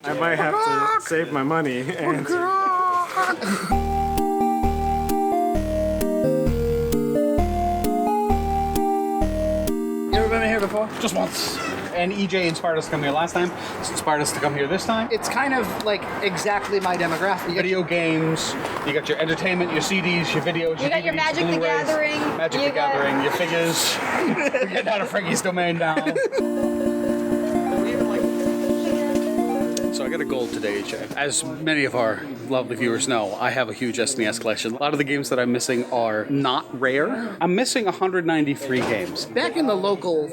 I might have to save my money and... You ever been here before? Just once. And EJ inspired us to come here last time. It's inspired us to come here this time. It's kind of like exactly my demographic. Video games, you got your entertainment, your CDs, your videos, You got your Magic the Gathering. Magic the Gathering, your figures. We're getting out of Frankie's domain now. So I got a goal today, EJ. As many of our lovely viewers know, I have a huge SNES collection. A lot of the games that I'm missing are not rare. I'm missing 193 games. Back in the local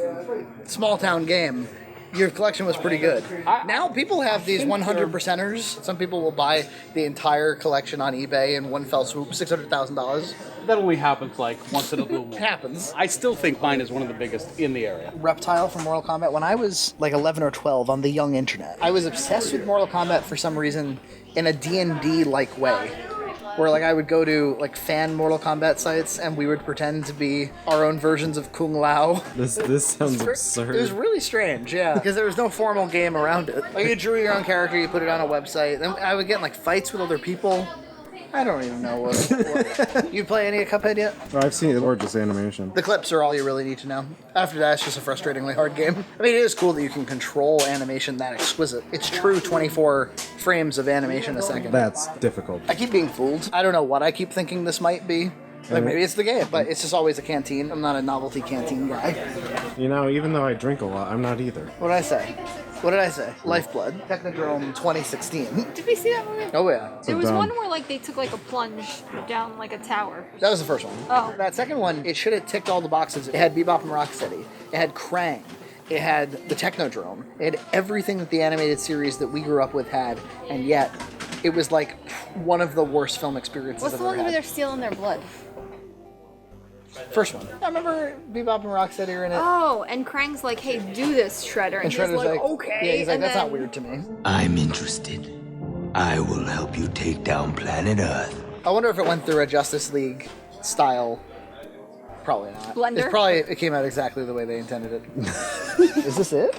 small town game, your collection was pretty good. Now people have these 100%ers. Some people will buy the entire collection on eBay in one fell swoop, $600,000. That only happens like once in a blue moon. It happens. I still think mine is one of the biggest in the area. Reptile from Mortal Kombat. When I was like 11 or 12 on the young internet, I was obsessed with Mortal Kombat for some reason in a D&D-like way. Where like I would go to like fan Mortal Kombat sites and we would pretend to be our own versions of Kung Lao. This sounds absurd. It was really strange, yeah, because there was no formal game around it. Like you drew your own character, you put it on a website. Then I would get in like fights with other people. I don't even know what. You play any of Cuphead yet? Oh, I've seen gorgeous animation. The clips are all you really need to know. After that, it's just a frustratingly hard game. I mean, it is cool that you can control animation that exquisite. It's true 24 frames of animation a second. That's difficult. I keep being fooled. I don't know what I keep thinking this might be. Like maybe it's the game, but it's just always a canteen. I'm not a novelty canteen guy. You know, even though I drink a lot, I'm not either. What did I say? What did I say? Lifeblood. Technodrome 2016. Did we see that movie? Oh yeah. There was one where like they took like a plunge down like a tower. That was the first one. Oh. That second one, it should have ticked all the boxes. It had Bebop and Rocksteady. It had Krang. It had the Technodrome. It had everything that the animated series that we grew up with had, and yet it was like one of the worst film experiences What's I've the ever one where had. they're stealing their blood? First one. I remember Bebop and Rocksteady are in it. Oh, and Krang's like, "Hey, do this, Shredder," and he's Shredder's like, "Okay." Yeah, he's like, and that's then, not weird to me. I'm interested. I will help you take down planet Earth. I wonder if it went through a Justice League style. Probably not. Blender? It came out exactly the way they intended it. Is this it?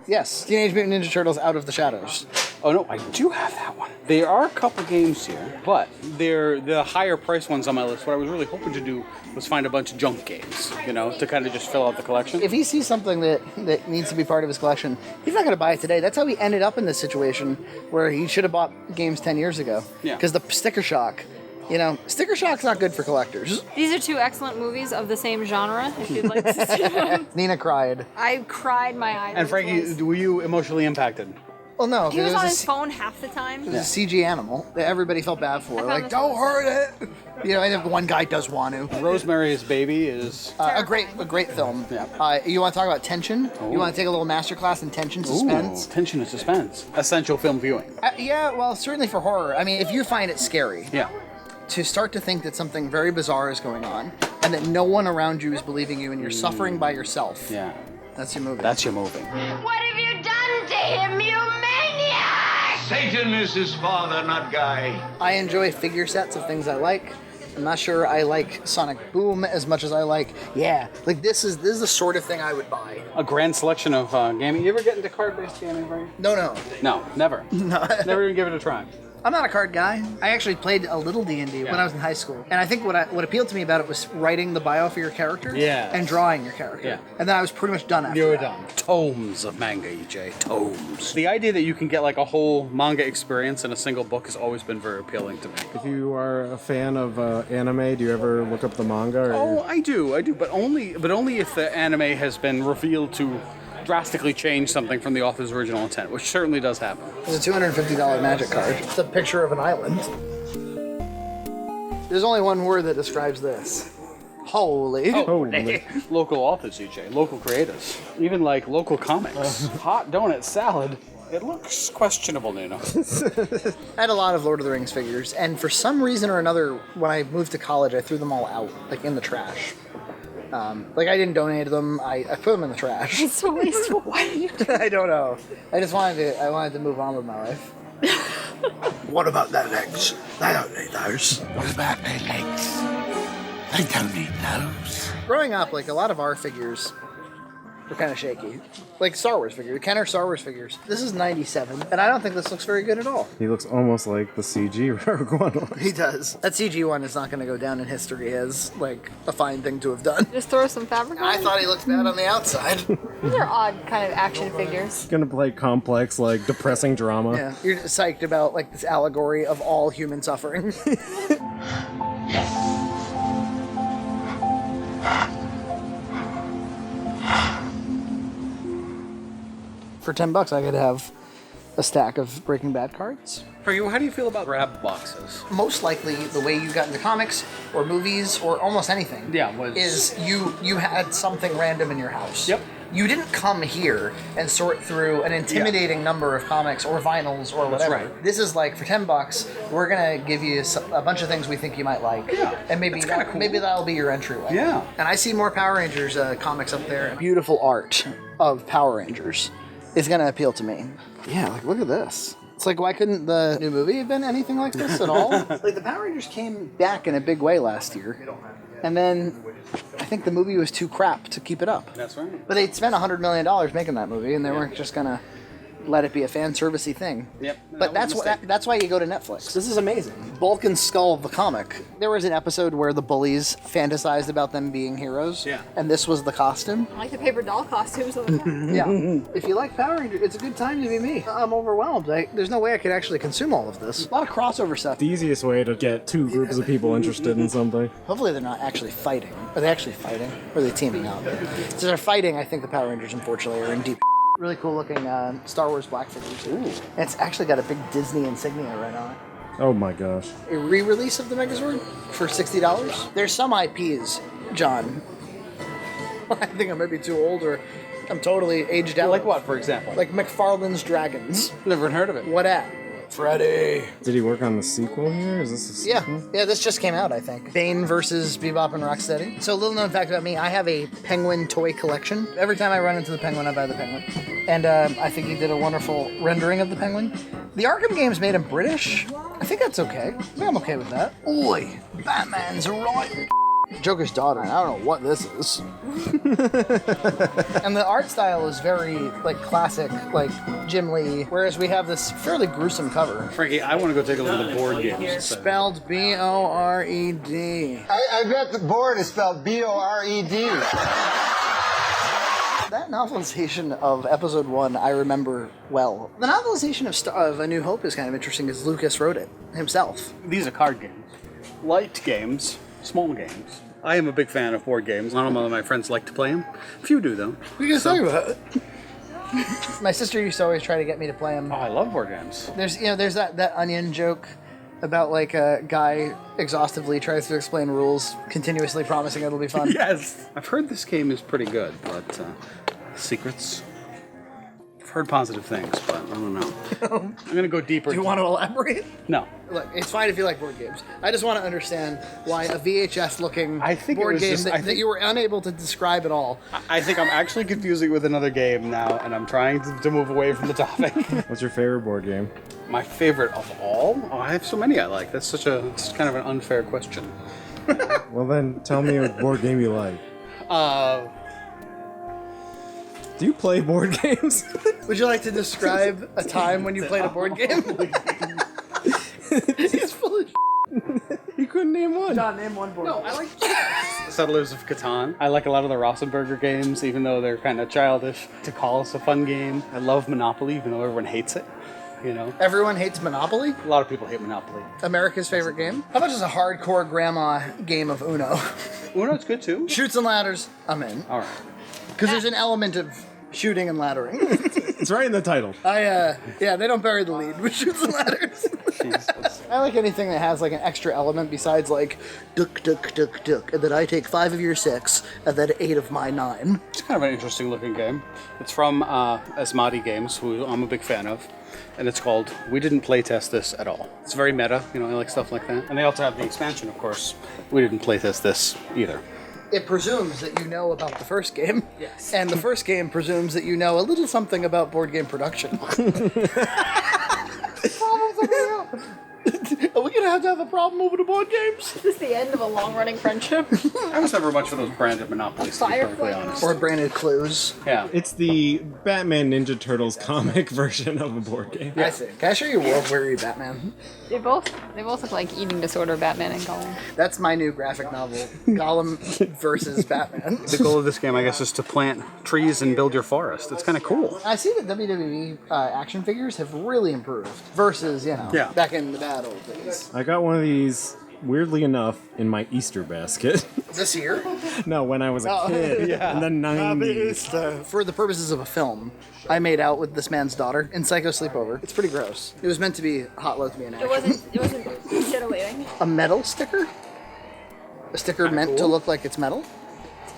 Yes. Teenage Mutant Ninja Turtles Out of the Shadows. Oh no, I do have that one. There are a couple games here, but they're the higher price ones on my list. What I was really hoping to do was find a bunch of junk games, you know, to kind of just fill out the collection. If he sees something that needs to be part of his collection, he's not going to buy it today. That's how he ended up in this situation where he should have bought games 10 years ago. Yeah. Because the sticker shock, you know, sticker shock's not good for collectors. These are two excellent movies of the same genre. If you'd like to see them, Nina cried. I cried my eyes. And Frankie, were you emotionally impacted? Well, no. He was on his phone. phone half the time. It was a CG animal that everybody felt bad for. found Like, this don't one. hurt it. You know, and if one guy does want to. Rosemary's Baby is... A great film. Yeah. You want to talk about tension? You want to take a little masterclass in tension, suspense? Ooh, tension and suspense. Essential film viewing. Yeah, well, certainly for horror. I mean, if you find it scary, Yeah. to start to think that something very bizarre is going on, and that no one around you is believing you, and you're suffering by yourself. Yeah. That's your movie. That's your movie. What have you done to him, you maniac? Satan is his father, not Guy. I enjoy figure sets of things I like. I'm not sure I like Sonic Boom as much as I like. Yeah, like this is the sort of thing I would buy. A grand selection of gaming. You ever get into card-based gaming, Frankie? No. No, never. Never even give it a try. I'm not a card guy. I actually played a little D&D when I was in high school. And I think what appealed to me about it was writing the bio for your character and drawing your character. Yeah. And then I was pretty much done after You were that. done. Tomes of manga, EJ. Tomes. The idea that you can get like a whole manga experience in a single book has always been very appealing to me. If you are a fan of anime, do you ever look up the manga? Or Oh, I do, but only if the anime has been revealed to drastically change something from the author's original intent, which certainly does happen. It's a $250 magic card. It's a picture of an island. There's only one word that describes this. Holy. Holy. Local authors, EJ, local creators, even like local comics. Hot donut salad. It looks questionable, Nino. I had a lot of Lord of the Rings figures, and for some reason or another, when I moved to college, I threw them all out, like in the trash. Like I didn't donate them. I put them in the trash. It's so wasteful. Why did you do I don't know. I just wanted to move on with my life. What about their legs? They don't need those. What about their legs? They don't need those. Growing up, like a lot of our figures They're kind of shaky. Like Star Wars figures. Kenner Star Wars figures. This is 97, and I don't think this looks very good at all. He looks almost like the CG Rogue One. He does. That CG one is not going to go down in history as, like, a fine thing to have done. Just throw some fabric on I it. thought he looked bad on the outside. These are odd kind of action figures. Gonna play complex, like, depressing drama. Yeah, you're just psyched about, like, this allegory of all human suffering. For $10, I could have a stack of Breaking Bad cards. For you, how do you feel about grab boxes? Most likely, the way you got into comics or movies or almost anything, is you had something random in your house. Yep. You didn't come here and sort through an intimidating number of comics or vinyls or whatever. That's right. This is like, for $10, we're gonna give you a bunch of things we think you might like. Yeah. And maybe That's kinda cool. maybe that'll be your entryway. Yeah. And I see more Power Rangers comics up there. Beautiful art of Power Rangers is gonna appeal to me. Yeah, like look at this. It's like, why couldn't the new movie have been anything like this at all? Like, the Power Rangers came back in a big way last year. And then I think the movie was too crap to keep it up. That's right. But they spent $100 million making that movie, and they weren't just gonna let it be a fan servicey thing. Yep. But that's why you go to Netflix. This is amazing. Bulk and Skull, the comic. There was an episode where the bullies fantasized about them being heroes. Yeah. And this was the costume. I like the paper doll costumes. Yeah. If you like Power Rangers, it's a good time to be me. I'm overwhelmed. There's no way I could actually consume all of this. A lot of crossover stuff. The easiest way to get two groups of people interested in something. Hopefully they're not actually fighting. Are they actually fighting? Or are they teaming up? So they're fighting. I think the Power Rangers, unfortunately, are in deep. Really cool looking Star Wars black figures. Ooh. And it's actually got a big Disney insignia right on it. Oh my gosh. A re-release of the Megazord for $60. There's some IPs, John. I think I might be too old or I'm totally aged out. Like what, for example? Like McFarlane's Dragons. Never heard of it. What at? Freddy. Did he work on the sequel here? Is this a sequel? Yeah, this just came out, I think. Bane versus Bebop and Rocksteady. So, a little known fact about me, I have a Penguin toy collection. Every time I run into the Penguin, I buy the Penguin. And I think he did a wonderful rendering of the Penguin. The Arkham games made him British. I think that's okay. I think I'm okay with that. Oi, Batman's right. Joker's daughter, and I don't know what this is. And the art style is very, like, classic, like, Jim Lee, whereas we have this fairly gruesome cover. Frankie, I want to go take a look at the board games. Spelled B-O-R-E-D. I bet the board is spelled B-O-R-E-D. That novelization of Episode 1 I remember well. The novelization of A New Hope is kind of interesting because Lucas wrote it himself. These are card games. Light games, small games. I am a big fan of board games. Not all of my friends like to play them. Few do, though. What are you guys talking about? My sister used to always try to get me to play them. Oh, I love board games. There's that Onion joke about like a guy exhaustively tries to explain rules, continuously promising it'll be fun. Yes! I've heard this game is pretty good, but secrets? I've heard positive things, but I don't know. I'm going to go deeper. Do you want to elaborate? No. Look, it's fine if you like board games. I just want to understand why a VHS-looking I think it board was game just- that you were unable to describe at all. I think I'm actually confusing with another game now, and I'm trying to move away from the topic. What's your favorite board game? My favorite of all? Oh, I have so many I like. It's kind of an unfair question. Well then, tell me a board game you like. Do you play board games? Would you like to describe a time when you played a board game? He's full of You couldn't name one. John, name one board game. I like Settlers of Catan. I like a lot of the Rossenberger games, even though they're kind of childish. To call us a fun game. I love Monopoly, even though everyone hates it. You know, Everyone hates Monopoly. a lot of people hate Monopoly. America's favorite game. How about just a hardcore grandma game of Uno? Uno's good too. Shoots and ladders. I'm in. All right. Because there's an element of shooting and laddering. It's right in the title. Yeah, they don't bury the lead with shoots and ladders. Jesus. I like anything that has like an extra element besides like duck, duck, duck, duck, and then I take 5 of your 6, and then 8 of my 9. It's kind of an interesting looking game. It's from Asmati Games, who I'm a big fan of. And it's called We Didn't Playtest This at All. It's very meta, you know, I like stuff like that. And they also have the expansion, of course. We didn't playtest this either. It presumes that you know about the first game. Yes. And the first game presumes that you know a little something about board game production. Are we gonna have to have a problem over the board games. Is this the end of a long-running friendship? I was never much for those branded monopolies, to be perfectly honest. Or branded clues. Yeah. It's the Batman Ninja Turtles comic version of a board game. I see. Can I show you World Weary Batman? They both look like eating disorder Batman and Gollum. That's my new graphic novel, Gollum versus Batman. The goal of this game, I guess, is to plant trees and build your forest. It's kind of cool. I see that WWE action figures have really improved versus, back in the bad old days. I got one of these, weirdly enough, in my Easter basket. This year? No, when I was a kid. In the 90s. For the purposes of a film, I made out with this man's daughter in Psycho Sleepover. It's pretty gross. It was meant to be hot lesbian action. It wasn't titillating. A metal sticker? A sticker meant to look like it's metal?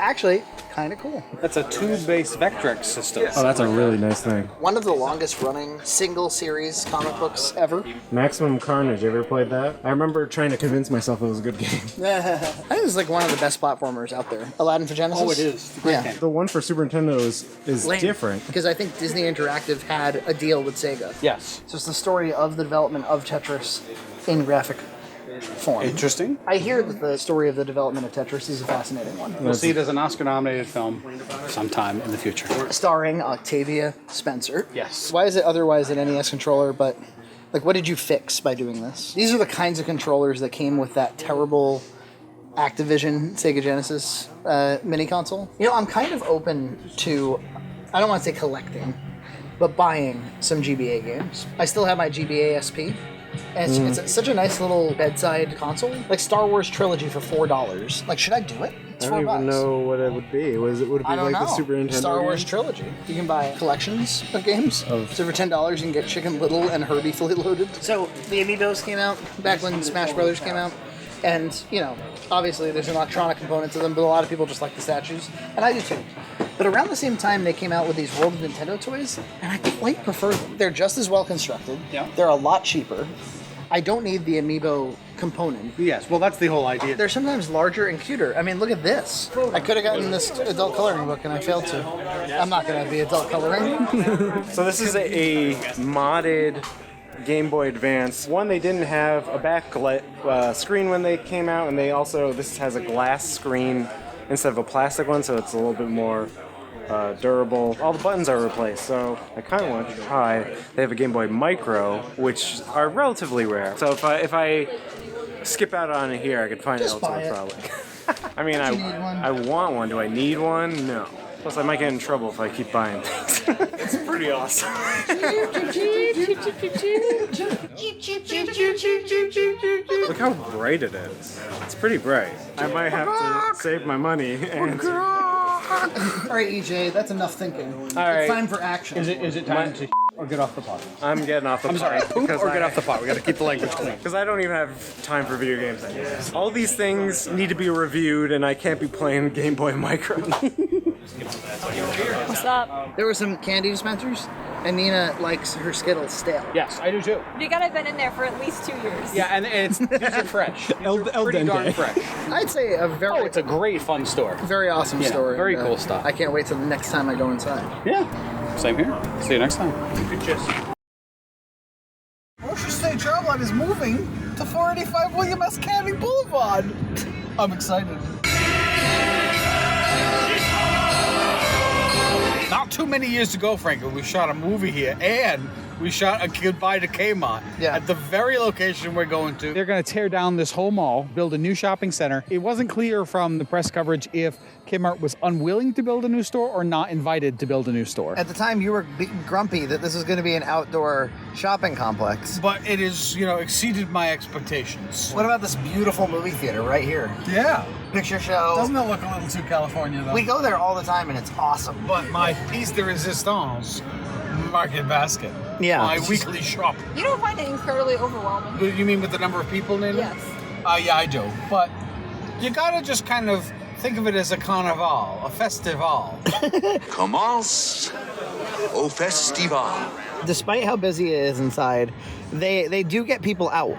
Actually, kind of cool. That's a tube-based Vectrex system. Oh, that's a really nice thing. One of the longest running single series comic books ever. Maximum Carnage, you ever played that? I remember trying to convince myself it was a good game. I think it's like one of the best platformers out there. Aladdin for Genesis? Oh, it is. It's a great game. The one for Super Nintendo is Lame. different. Because I think Disney Interactive had a deal with Sega. Yes. So it's the story of the development of Tetris in graphic form. Interesting. I hear that the story of the development of Tetris is a fascinating one. We'll see it as an Oscar-nominated film sometime in the future. Starring Octavia Spencer. Yes. Why is it otherwise an NES controller, but like what did you fix by doing this? These are the kinds of controllers that came with that terrible Activision Sega Genesis mini console. I'm kind of open to, I don't want to say collecting, but buying some GBA games. I still have my GBA SP. And it's such a nice little bedside console. Like Star Wars Trilogy for $4. Like, should I do it? It's I don't $4. even know what it would be. Would it be I don't like know. the Super Nintendo Star Wars game? Trilogy. You can buy collections of games. So for $10, you can get Chicken Little and Herbie Fully Loaded. So the Amiibos came out back when Smash Brothers came out. And, obviously there's an electronic component to them, but a lot of people just like the statues. And I do too. But around the same time, they came out with these World of Nintendo toys, and I quite prefer them. They're just as well constructed. Yeah. They're a lot cheaper. I don't need the Amiibo component. Yes, well, that's the whole idea. They're sometimes larger and cuter. I mean, look at this. I could have gotten this adult coloring book, and I failed to. I'm not going to be adult coloring. So this is a modded Game Boy Advance. One, they didn't have a backlit screen when they came out, and this has a glass screen instead of a plastic one, so it's a little bit more durable. All the buttons are replaced, so I kind of want to try. They have a Game Boy Micro, which are relatively rare. So if I skip out on it here, I could find it elsewhere probably. I mean, I want one. Do I need one? No. Plus, I might get in trouble if I keep buying things. It's pretty awesome. Look how bright it is. It's pretty bright. I might have to save my money and. All right, EJ, that's enough thinking. All right. It's time for action. Is it time to or get off the pot? I'm getting off the pot. I'm sorry, poop or get off the pot? We got to keep the language clean. Because I don't even have time for video games anyways. All these things need to be reviewed, and I can't be playing Game Boy Micro. What's up? There were some candy dispensers, and Nina likes her Skittles stale. Yes, I do too. You gotta have been in there for at least 2 years. Yeah, and these are fresh. These are pretty darn fresh. I'd say a very, It's a great, fun store. very awesome store. very and, cool stuff. I can't wait till the next time I go inside. Yeah, same here. See you next time. Good cheers. Ocean State Travel Line is moving to 485 William S. Canning Boulevard. I'm excited. Not too many years ago, Franklin, we shot a movie here, and we shot a Goodbye to Kmart at the very location we're going to. They're going to tear down this whole mall, build a new shopping center. It wasn't clear from the press coverage if Kmart was unwilling to build a new store or not invited to build a new store. At the time, you were grumpy that this was going to be an outdoor shopping complex. But it is, exceeded my expectations. What about this beautiful movie theater right here? Yeah. Picture show. Doesn't it look a little too California, though? We go there all the time, and it's awesome. But my piece de resistance, Market Basket. Yeah. My weekly shop. You don't find it incredibly overwhelming? You mean with the number of people in it? Yes. Yeah, I do. But you gotta just kind of think of it as a carnival, a festival. Commence au festival. Despite how busy it is inside, they do get people out.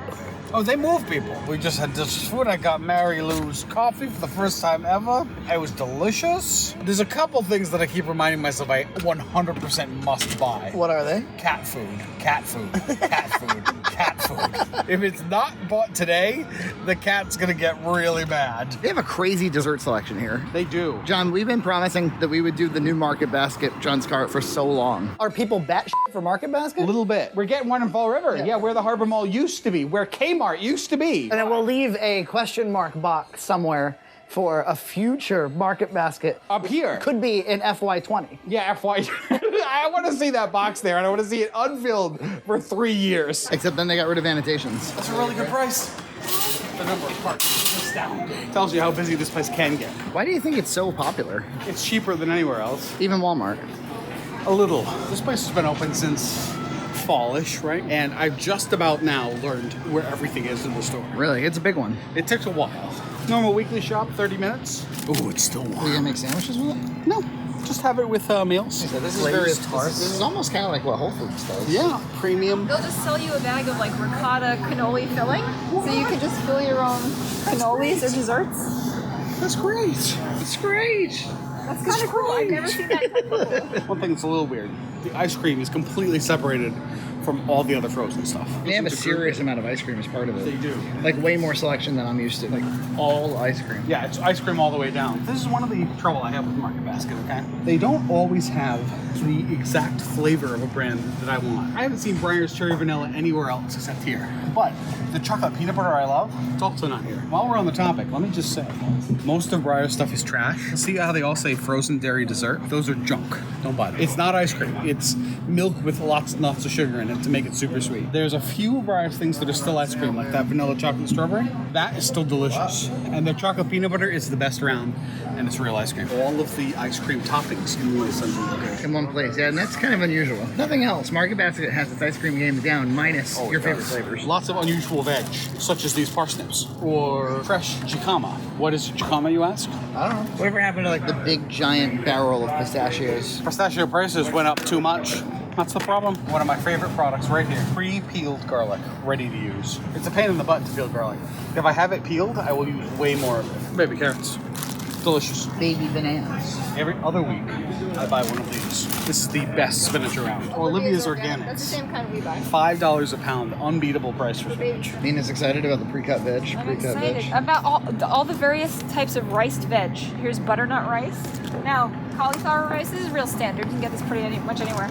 Oh, they move people. We just had this food. I got Mary Lou's coffee for the first time ever. It was delicious. There's a couple things that I keep reminding myself I 100% must buy. What are they? Cat food, cat food, cat food, cat food. If it's not bought today, the cat's gonna get really mad. They have a crazy dessert selection here. They do. John, we've been promising that we would do the new Market Basket John's Cart for so long. Are people batshit for Market Basket? A little bit. We're getting one in Fall River. Yeah, where the Harbor Mall used to be, where Kmart used to be. And then we'll leave a question mark box somewhere for a future Market Basket. Up here. Could be in FY20. Yeah, FY. I want to see that box there, and I want to see it unfilled for 3 years. Except then they got rid of annotations. That's a really good price. The number of parts is astounding. Tells you how busy this place can get. Why do you think it's so popular? It's cheaper than anywhere else. Even Walmart. A little. This place has been open since fallish, right? And I've just about now learned where everything is in the store. Really? It's a big one. It takes a while. Normal weekly shop, 30 minutes. Ooh, it's still Are you warm. gonna make sandwiches with it? No, just have it with meals. This is very tart. This is almost kind of like what Whole Foods does. Yeah, premium. They'll just sell you a bag of like ricotta cannoli filling, so you can just fill your own cannolis or desserts. That's great. It's great. That's kind of cool. I've never seen that before. One thing that's a little weird. The ice cream is completely separated from all the other frozen stuff. They have a serious amount of ice cream as part of it. They do. Like way more selection than I'm used to. Like all ice cream. Yeah, it's ice cream all the way down. This is one of the trouble I have with Market Basket, okay? They don't always have the exact flavor of a brand that I want. I haven't seen Breyer's Cherry Vanilla anywhere else except here. But the chocolate peanut butter I love, it's also not here. While we're on the topic, let me just say, most of Breyer's stuff is trash. See how they all say frozen dairy dessert? Those are junk. Don't buy them. It's not ice cream. It's milk with lots and lots of sugar in it to make it super sweet. There's a few Breyer's things that are still ice cream, like that vanilla chocolate strawberry. That is still delicious. And their chocolate peanut butter is the best around, and it's real ice cream. All of the ice cream toppings in one assembly location. In one place, yeah, and that's kind of unusual. Nothing else. Market Basket has its ice cream game down, minus your favorite flavors. Lots of unusual veg, such as these parsnips or fresh jicama. What is jicama, you ask? I don't know. Whatever happened to like the big giant barrel of pistachios? Pistachio prices went up too much. That's the problem. One of my favorite products right here. Pre-peeled garlic, ready to use. It's a pain in the butt to peel garlic. If I have it peeled, I will use way more of it. Baby carrots. Delicious. Baby bananas. Every other week, I buy one of these. This is the best spinach around. Olivia's Organics. That's the same kind we buy. $5 a pound, unbeatable price for spinach. Nina's excited about the pre-cut veg. I'm Pre-cut excited veg. about all the various types of riced veg. Here's butternut rice. Now, cauliflower rice is real standard. You can get this pretty much anywhere.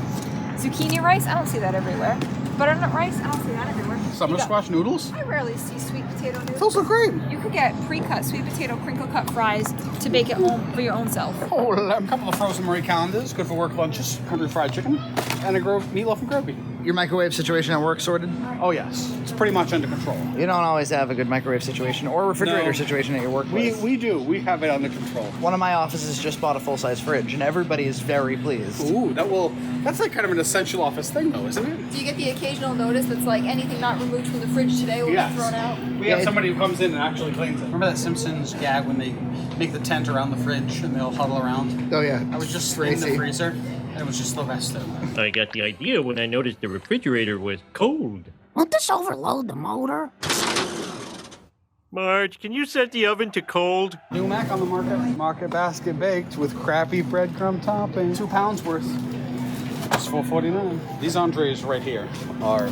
Zucchini rice, I don't see that everywhere. Butternut rice, I don't see that everywhere. Summer squash noodles? I rarely see sweet potato noodles. Those look great. You could get pre-cut sweet potato crinkle cut fries to bake at home for your own self. Oh, a couple of frozen Marie calendars, good for work lunches, country fried chicken, and a meatloaf and gravy. Your microwave situation at work sorted? Oh yes, it's pretty much under control. You don't always have a good microwave situation or refrigerator No. situation at your workplace. We do. We have it under control. One of my offices just bought a full-size fridge, and everybody is very pleased. Ooh, that's like kind of an essential office thing, though, isn't it? Do you get the occasional notice that's like anything not removed from the fridge today will Yes. be thrown out? We have somebody who comes in and actually cleans it. Remember that Simpsons gag when they make the tent around the fridge and they all huddle around? Oh yeah. I was just in Tracy. the freezer, and it was just the best thing. I got the idea when I noticed the refrigerator was cold. Won't this overload the motor? Marge, can you set the oven to cold? New Mac on the market. Market Basket baked with crappy breadcrumb topping. 2 pounds worth. It's $4.49. These entrees right here are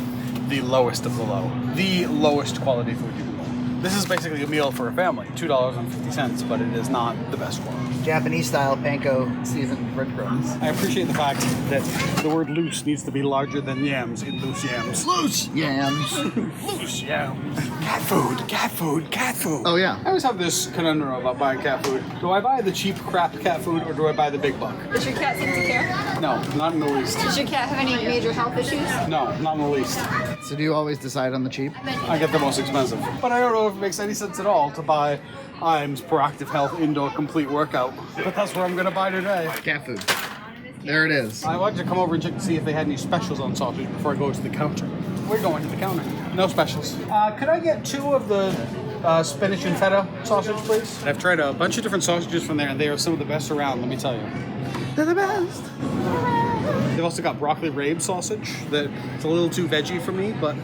the lowest of the low. The lowest quality food you can buy. This is basically a meal for a family. $2.50, but it is not the best quality. Japanese-style panko seasoned breadcrumbs. I appreciate the fact that the word loose needs to be larger than yams in loose yams. Loose yams. Loose yams. Cat food, cat food, cat food. Oh yeah. I always have this conundrum about buying cat food. Do I buy the cheap crap cat food or do I buy the big buck? Does your cat seem to care? No, not in the least. Does your cat have any major health issues? No, not in the least. So do you always decide on the cheap? I get the most expensive. But I don't know if it makes any sense at all to buy IAMS Proactive Health Indoor Complete Workout. But that's what I'm going to buy today. Cat food. There it is. I wanted to come over and check to see if they had any specials on sausage before I go to the counter. We're going to the counter. No specials. Could I get 2 of the spinach and feta sausage, please? I've tried a bunch of different sausages from there, and they are some of the best around, let me tell you. They're the best. They've also got broccoli rabe sausage that it's a little too veggie for me, but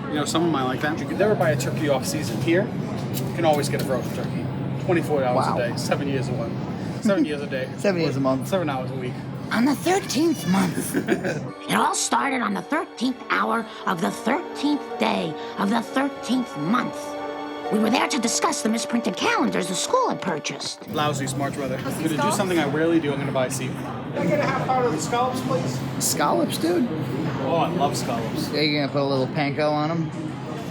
you know, some of them I like that. You can never buy a turkey off season. Here, you can always get a frozen turkey. $24 Wow. a day, 7 years a month. 7 years a day. 7 years a month. 7 hours a week. On the 13th month. It all started on the 13th hour of the 13th day of the 13th month. We were there to discuss the misprinted calendars the school had purchased. Lousy smart brother. I'm going to do something I rarely do. I'm going to buy seafood. Can I get a half pound of the scallops, please? Scallops, dude? Oh, I love scallops. Yeah, you gonna put a little panko on them?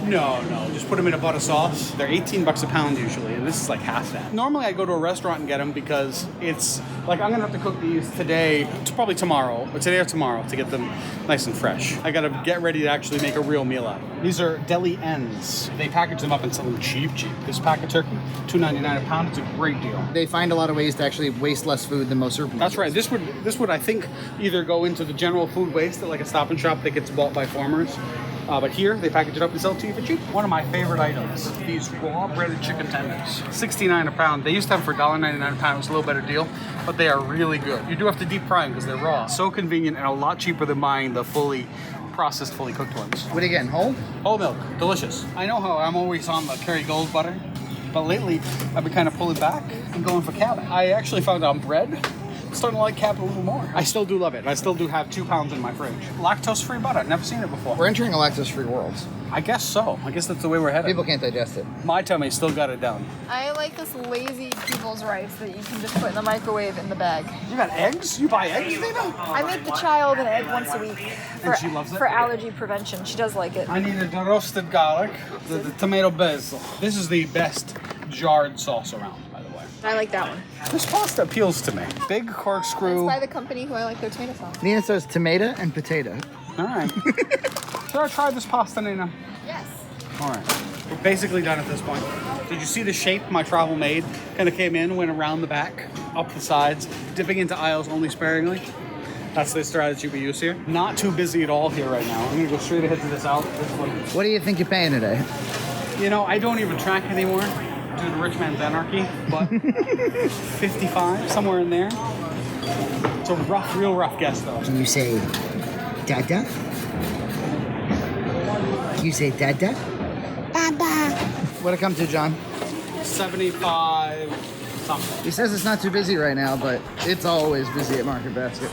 No, just put them in a butter sauce. They're 18 bucks a pound usually, and this is like half that. Normally I go to a restaurant and get them because it's like I'm gonna have to cook these today, it's probably tomorrow, or today or tomorrow to get them nice and fresh. I gotta get ready to actually make a real meal out of them. These are deli ends. They package them up and sell them cheap. This pack of turkey, $2.99 a pound. It's a great deal. They find a lot of ways to actually waste less food than most supermarkets. That's right. This would I think either go into the general food waste at like a Stop and Shop that gets bought by farmers. But here, they package it up and sell it to you for cheap. One of my favorite items, these raw breaded chicken tenders. $69 a pound. They used to have them for $1.99 a pound. It was a little better deal, but they are really good. You do have to deep fry them because they're raw. So convenient and a lot cheaper than buying the fully processed, fully cooked ones. What are you getting, whole? Whole milk. Delicious. I know how I'm always on the Kerrygold butter, but lately, I've been kind of pulling back and going for Cabot. I actually found on bread, starting to like Cabot a little more. I still do love it. I still do have 2 pounds in my fridge. Lactose-free butter. Never seen it before. We're entering a lactose-free world. I guess so. I guess that's the way we're headed. People can't digest it. My tummy still got it down. I like this lazy people's rice that you can just put in the microwave in the bag. You got eggs? You buy eggs, Nina? I make the child an egg once a week for, And she loves it? for allergy prevention. She does like it. I needed the roasted garlic, the tomato basil. This is the best jarred sauce around, by the way. I like that one. This pasta appeals to me. Big It's corkscrew. by the company who I like their tomato sauce. Nina says tomato and potato. All right. Should I try this pasta, Nina? Yes. All right. We're basically done at this point. Did you see the shape my travel made? Kind of came in, went around the back, up the sides, dipping into aisles only sparingly. That's the strategy we use here. Not too busy at all here right now. I'm gonna go straight ahead to this out. What do you think you're paying today? You know, I don't even track anymore due to Rich Man's Anarchy, but 55, somewhere in there. It's a rough, real rough guess though. Can you say dada? You say dada? Dada. What'd it come to, John? 75 something. He says it's not too busy right now, but it's always busy at Market Basket.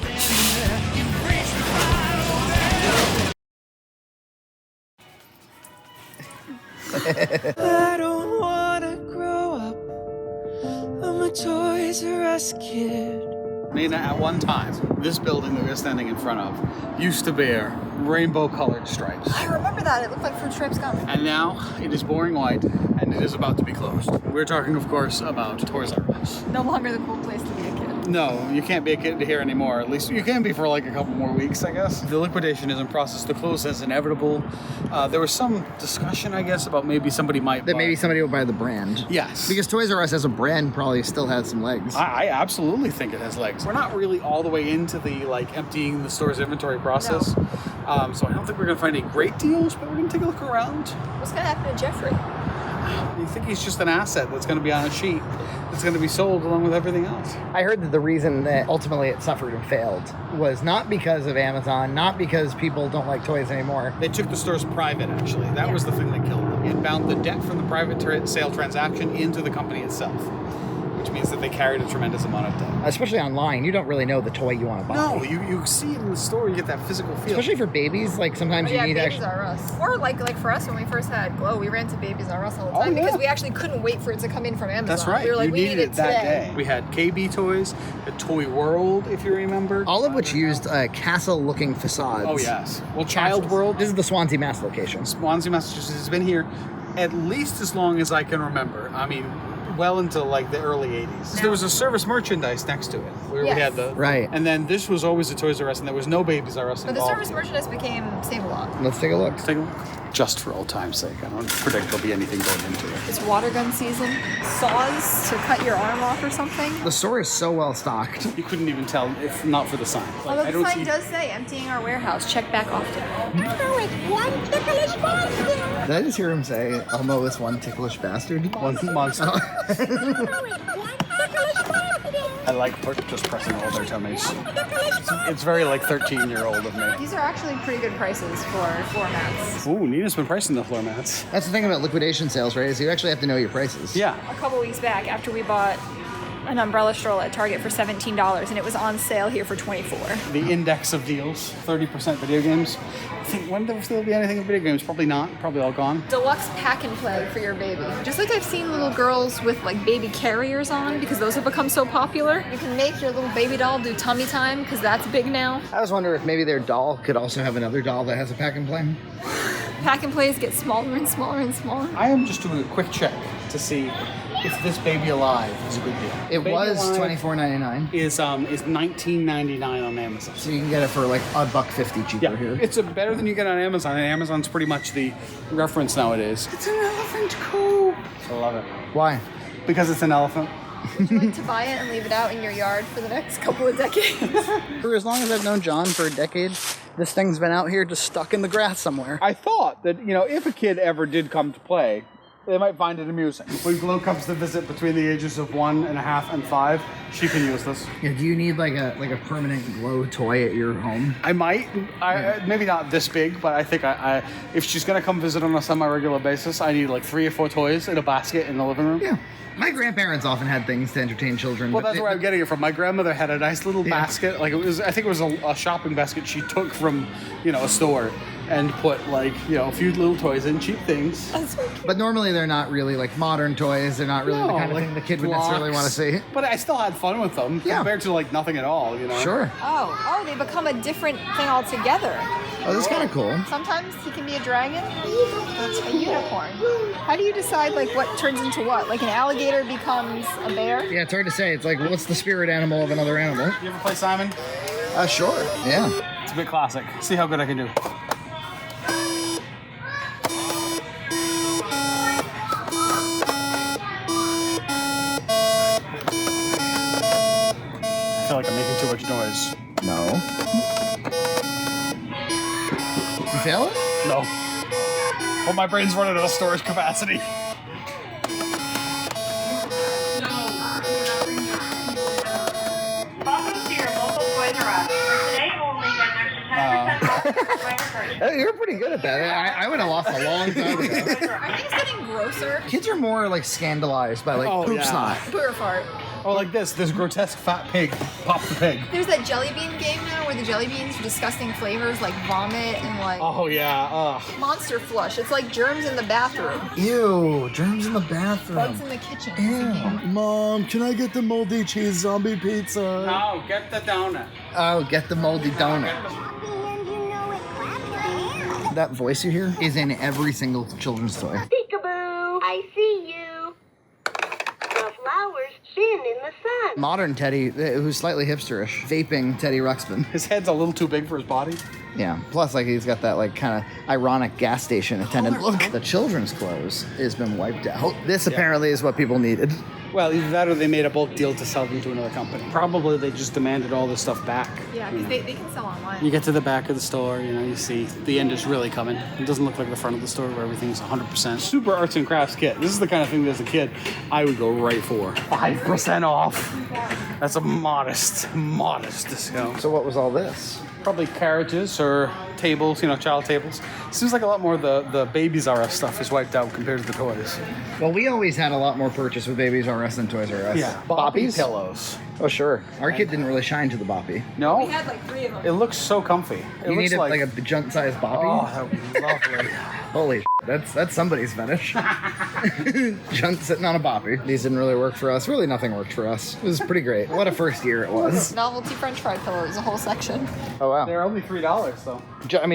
I don't wanna grow up. I'm a Toys R Us kid. Nina, at one time, this building that we're standing in front of used to bear rainbow-colored stripes. I remember that. It looked like fruit stripes gum. And now it is boring white, and it is about to be closed. We're talking, of course, about Toys R Us. No longer the cool place to be a kid. No, you can't be a kid here anymore. At least you can be for like a couple more weeks, I guess. The liquidation is in process. The close is inevitable. There was some discussion, I guess, about maybe somebody might That maybe somebody will buy the brand. Yes. Because Toys R Us as a brand probably still has some legs. I absolutely think it has legs. We're not really all the way into the like emptying the store's inventory process. No. So I don't think we're gonna find any great deals, but we're gonna take a look around. What's gonna happen to Jeffrey? You think he's just an asset that's gonna be on a sheet that's gonna be sold along with everything else? I heard that the reason that ultimately it suffered and failed was not because of Amazon, not because people don't like toys anymore. They took the stores private, actually. That was the thing that killed them. It bound the debt from the private sale transaction into the company itself, which means that they carried a tremendous amount of debt. Especially online, you don't really know the toy you want to buy. No, you see it in the store, you get that physical feel. Especially for babies, like sometimes you need Babies actually. R Us. Or like for us when we first had Glow, we ran to Babies R Us all the time because we actually couldn't wait for it to come in from Amazon. That's right. We were like, you we needed need it that day. We had KB Toys, the Toy World, if you remember. All of which used castle-looking facades. Oh, yes. Well, Child World. This is the Swansea, Mass location. Swansea, Massachusetts has been here at least as long as I can remember. I mean, well into like the early 80s. There was a service merchandise next to it where we had the right, and then this was always a Toys R Us, and there was no Babies R Us But the involved. service merchandise became Save-A-Lot. Let's take a look. Let's take a look. Just for old time's sake, I don't predict there'll be anything going into it. It's water gun season. Saws to cut your arm off or something. The store is so well stocked. You couldn't even tell if not for the sign. Although I the don't sign see. does say emptying our warehouse. Check back often. Did I just hear him say, Elmo is one ticklish bastard? One monster. I like just pressing all their tummies. It's very like 13-year-old of me. These are actually pretty good prices for floor mats. Ooh, Nina's been pricing the floor mats. That's the thing about liquidation sales, right? Is you actually have to know your prices. Yeah. A couple weeks back, after we bought an umbrella stroller at Target for $17, and it was on sale here for $24. The index of deals, 30% video games. I think, when there still be anything in video games? Probably not. Probably all gone. Deluxe pack and play for your baby. Just like I've seen little girls with like baby carriers on, because those have become so popular. You can make your little baby doll do tummy time, because that's big now. I was wondering if maybe their doll could also have another doll that has a pack and play. Pack and plays get smaller and smaller and smaller. I am just doing a quick check to see if this Baby Alive is a good deal. It Baby was Alive $24.99. Is $19.99 on Amazon. So you can get it for like $1.50 cheaper here. It's better than you get on Amazon, and Amazon's pretty much the reference nowadays. It's an elephant coop. I love it. Why? Because it's an elephant. Would you like to buy it and leave it out in your yard for the next couple of decades? For as long as I've known John, for a decade, this thing's been out here just stuck in the grass somewhere. I thought that, if a kid ever did come to play, they might find it amusing. When Glow comes to visit between the ages of 1.5 and 5, she can use this. Yeah, do you need like a permanent Glow toy at your home? I might. Maybe not this big, but I think if she's gonna come visit on a semi-regular basis, I need like 3 or 4 toys in a basket in the living room. Yeah. My grandparents often had things to entertain children. Well, that's where I'm getting it from. My grandmother had a nice little basket. Like I think it was a shopping basket she took from, a store and put like, a few little toys in, cheap things. But normally they're not really like modern toys. They're not really the kind of thing the kid would necessarily want to see. But I still had fun with them compared to like nothing at all, Sure. Oh, they become a different thing altogether. Oh, that's kind of cool. Sometimes he can be a dragon. That's a unicorn. How do you decide like what turns into what? Like an alligator becomes a bear? Yeah, it's hard to say. It's like, what's the spirit animal of another animal? You ever play Simon? Sure. Yeah. It's a bit classic. See how good I can do. I feel like I'm making too much noise. No. You fail it? No. Well, my brain's running out of storage capacity. You're pretty good at that. I would have lost a long time ago. Are things getting grosser? Kids are more like scandalized by like poop snot. Poo or fart. Oh, like this grotesque fat pig. Pop the pig. There's that jelly bean game now where the jelly beans are disgusting flavors like vomit and like Oh yeah. Ugh. monster flush. It's like germs in the bathroom. Ew, germs in the bathroom. Bugs in the kitchen. Ew. Mom, can I get the moldy cheese zombie pizza? No, get the donut. Oh, get the moldy donut. That voice you hear is in every single children's toy. Peekaboo, I see you. The flowers spin in the sun. Modern Teddy, who's slightly hipsterish, vaping Teddy Ruxpin. His head's a little too big for his body. Yeah, plus like he's got that like kind of ironic gas station attendant look. The children's clothes has been wiped out. This apparently is what people needed. Well, either that or they made a bulk deal to sell them to another company. Probably they just demanded all this stuff back. Yeah, because they can sell online. You get to the back of the store, you see the end is really coming. It doesn't look like the front of the store where everything's 100%. Super arts and crafts kit. This is the kind of thing that as a kid, I would go right for. 5% off. That's a modest discount. So what was all this? Probably carriages or tables, child tables. Seems like a lot more of the Babies R Us stuff is wiped out compared to the toys. Well, we always had a lot more purchase with Babies R Us than Toys R Us. Yeah, Boppies? pillows. Oh, sure. Our kid didn't really shine to the Boppy. No? We had like 3 of them. It looks so comfy. You need like a Junt-sized Boppy? Oh, that would be lovely. Holy that's somebody's fetish. Junt sitting on a Boppy. These didn't really work for us. Really nothing worked for us. It was pretty great. What a first year it was. Novelty French fry pillows, a whole section. Oh, wow. They're only $3 though.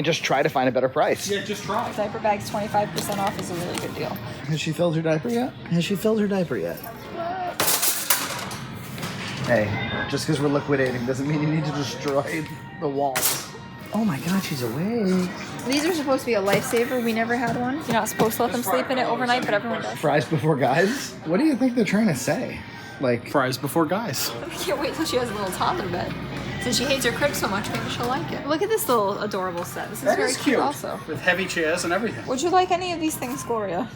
Just try to find a better price. Yeah, just try. Diaper bags 25% off is a really good deal. Has she filled her diaper yet? Hey, just because we're liquidating doesn't mean you need to destroy the walls. Oh my god, she's awake. These are supposed to be a lifesaver. We never had one. You're not supposed to let them sleep in it overnight, but everyone does. Fries before guys? What do you think they're trying to say? Like fries before guys. I can't wait till she has a little toddler bed. Since she hates her crib so much, maybe she'll like it. Look at this little adorable set. This is very cute also. With heavy chairs and everything. Would you like any of these things, Gloria?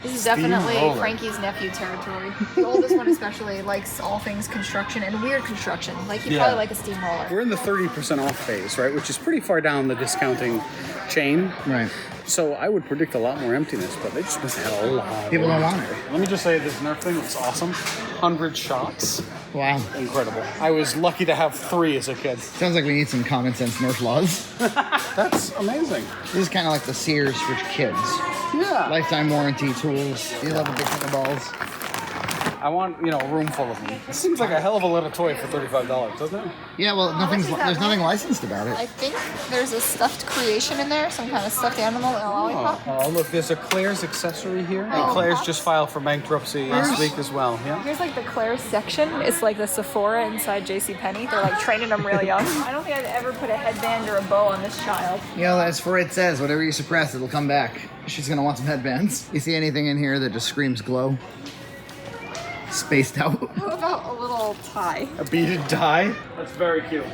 This is definitely Frankie's nephew territory. The oldest one especially likes all things construction and weird construction. Like he'd probably like a steamroller. We're in the 30% off phase, right? Which is pretty far down the discounting chain. Right. So I would predict a lot more emptiness, but they just must have had a lot. People don't want it. Let me just say, this Nerf thing looks awesome. 100 shots. Wow. Incredible. I was lucky to have 3 as a kid. Sounds like we need some common sense Nerf laws. That's amazing. This is kind of like the Sears for kids. Yeah. Lifetime warranty tools. You love a big thing of balls. I want, a room full of them. It seems like a hell of a little toy for $35, doesn't it? Yeah, well, there's nothing licensed about it. I think there's a stuffed creation in there, some kind of stuffed animal and a lollipop. Oh, look, there's a Claire's accessory here. And Claire's just filed for bankruptcy last week as well. Yeah. Here's like the Claire's section. It's like the Sephora inside JCPenney. They're like training them real young. I don't think I'd ever put a headband or a bow on this child. That's for it says, whatever you suppress, it'll come back. She's gonna want some headbands. You see anything in here that just screams glow? Spaced out. How about a little tie? A beaded tie? That's very cute.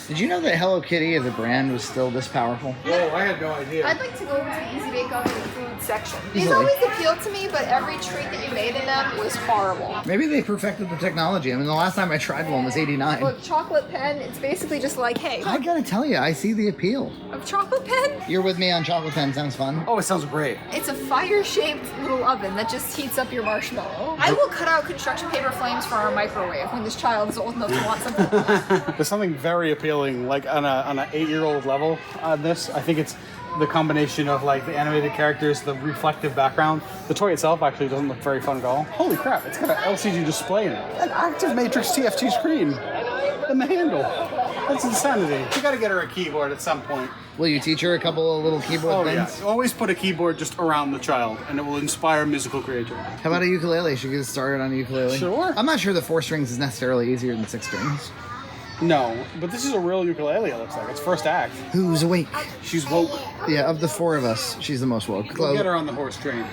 Did you know that Hello Kitty as a brand was still this powerful? Whoa, I had no idea. I'd like to go into the Easy Bake Oven food section. These Easily. always appealed to me, but every treat that you made in them was horrible. Maybe they perfected the technology. I mean, the last time I tried one was 89. Look, chocolate pen, it's basically just like, hey. I gotta tell you, I see the appeal. Of chocolate pen? You're with me on chocolate pen, sounds fun. Oh, it sounds great. It's a fire-shaped little oven that just heats up your marshmallow. I will cut out construction paper flames for our microwave when this child is old enough to want something like that. There's something very appealing, like on an 8-year-old level on this. I think it's the combination of like the animated characters, the reflective background. The toy itself actually doesn't look very fun at all. Holy crap, it's got an LCD display in it. An active matrix TFT screen. And the handle. That's insanity. You gotta get her a keyboard at some point. Will you teach her a couple of little keyboard things? Yeah. Always put a keyboard just around the child, and it will inspire musical creativity. How about a ukulele? Should we get started on a ukulele? Sure. I'm not sure the 4 strings is necessarily easier than 6 strings. No, but this is a real ukulele, it looks like. It's first act. Who's awake? She's woke. Yeah, of the 4 of us, she's the most woke. We'll get her on the horse train.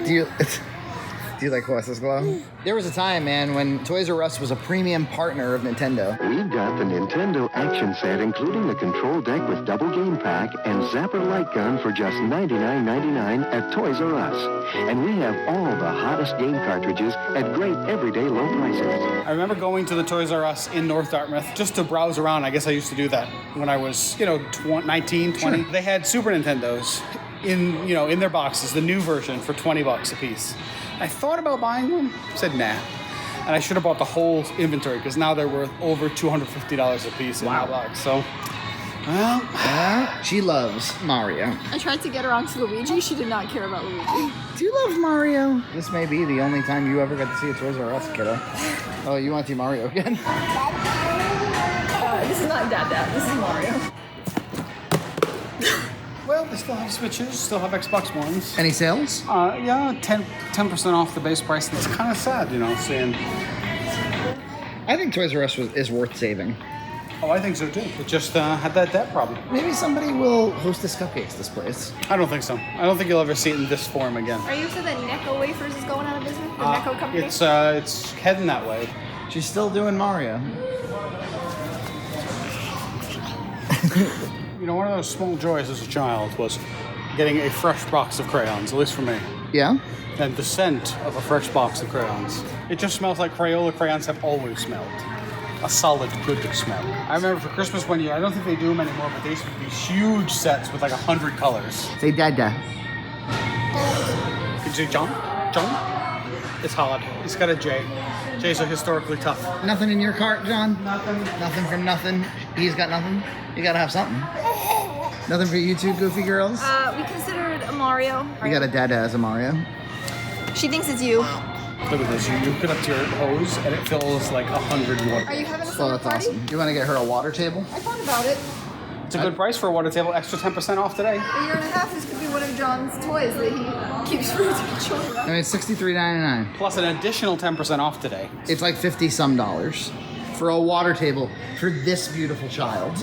Do you like horses, Glow? There was a time, man, when Toys R Us was a premium partner of Nintendo. We've got the Nintendo action set, including the control deck with double game pack and Zapper light gun for just $99.99 at Toys R Us. And we have all the hottest game cartridges at great everyday low prices. I remember going to the Toys R Us in North Dartmouth just to browse around. I guess I used to do that when I was, 19, 20. Sure. They had Super Nintendos in their boxes, the new version for $20 a piece. I thought about buying one, said nah. And I should have bought the whole inventory because now they're worth over $250 a piece in that box. So, well. She loves Mario. I tried to get her onto Luigi. She did not care about Luigi. Do you love Mario? This may be the only time you ever got to see a Toys R Us, kiddo. Oh, you want to see Mario again? This is not Dad. This is Mario. Well, they still have Switches, still have Xbox Ones. Any sales? Yeah, 10% off the base price. It's kind of sad, seeing. I think Toys R Us is worth saving. Oh, I think so too. It just had that debt problem. Maybe somebody will hostess cupcakes this place. I don't think so. I don't think you'll ever see it in this form again. Are you sure that Necco Wafers is going out of business? The Necco company? It's heading that way. She's still doing Mario. One of those small joys as a child was getting a fresh box of crayons, at least for me. Yeah? And the scent of a fresh box of crayons. It just smells like Crayola crayons have always smelled. A solid, good smell. I remember for Christmas one year, I don't think they do them anymore, but they used to be these huge sets with like 100 colors. Say Dada. Could you say John? John? It's hard. It's got a J. J's are historically tough. Nothing in your cart, John? Nothing. Nothing from nothing. He's got nothing. You gotta have something. Nothing for you two goofy girls? We considered a Mario. You got a Dada as a Mario. She thinks it's you. Look at this. You hook it up to your hose and it fills like 100 water. Are you having a Oh, summer that's party? awesome. You want to get her a water table? I thought about it. It's a good price for a water table. Extra 10% off today. A year and a half, this could be one of John's toys that he keeps for his children. I mean, it's $63.99. Plus an additional 10% off today. It's like $50-some for a water table for this beautiful child.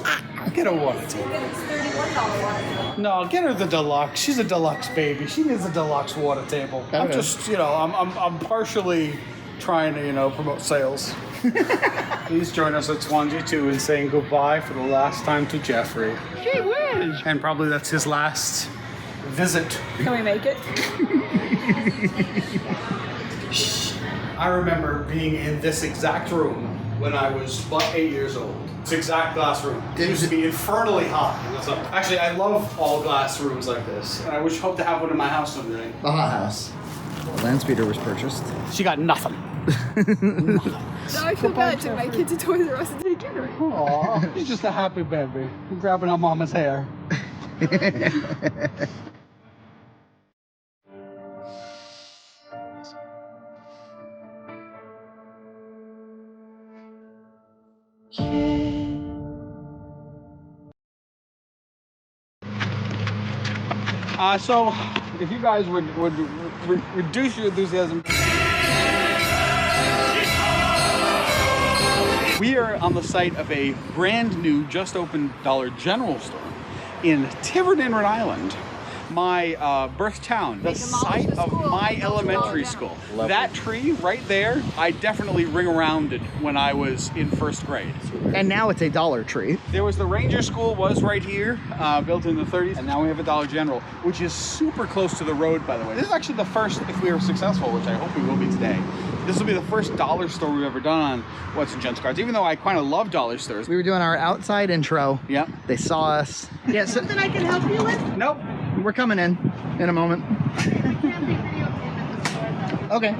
Get a water table. It's $31 water table. No, get her the deluxe. She's a deluxe baby. She needs a deluxe water table. I'm just, I'm partially trying to, promote sales. Please join us at Swansea 2 in saying goodbye for the last time to Jeffrey. Gee whiz! And probably that's his last visit. Can we make it? I remember being in this exact room when I was but 8 years old. It's exact glass room. It used to be infernally hot in the summer. Actually, I love all glass rooms like this. And I hope to have one in my house someday. The hot house. Land speeder was purchased. She got nothing. Now I feel bad. I took my kid to Toys R Us and didn't get her. Aww. She's just a happy baby. Grabbing her mama's hair. So, if you guys would reduce your enthusiasm. We are on the site of a brand new, just opened Dollar General store in Tiverton, Rhode Island. My birth town, the site of my elementary school. That tree right there, I definitely ring around it when I was in first grade. And now it's a Dollar Tree. There was the Ranger School, was right here, built in the 30s, and now we have a Dollar General, which is super close to the road, by the way. This is actually the first, if we were successful, which I hope we will be today, this will be the first dollar store we've ever done on What's in Junt's Cards, even though I kind of love dollar stores. We were doing our outside intro. Yep. They saw us. Yeah, something I can help you with? Nope. We're coming in a moment. Okay.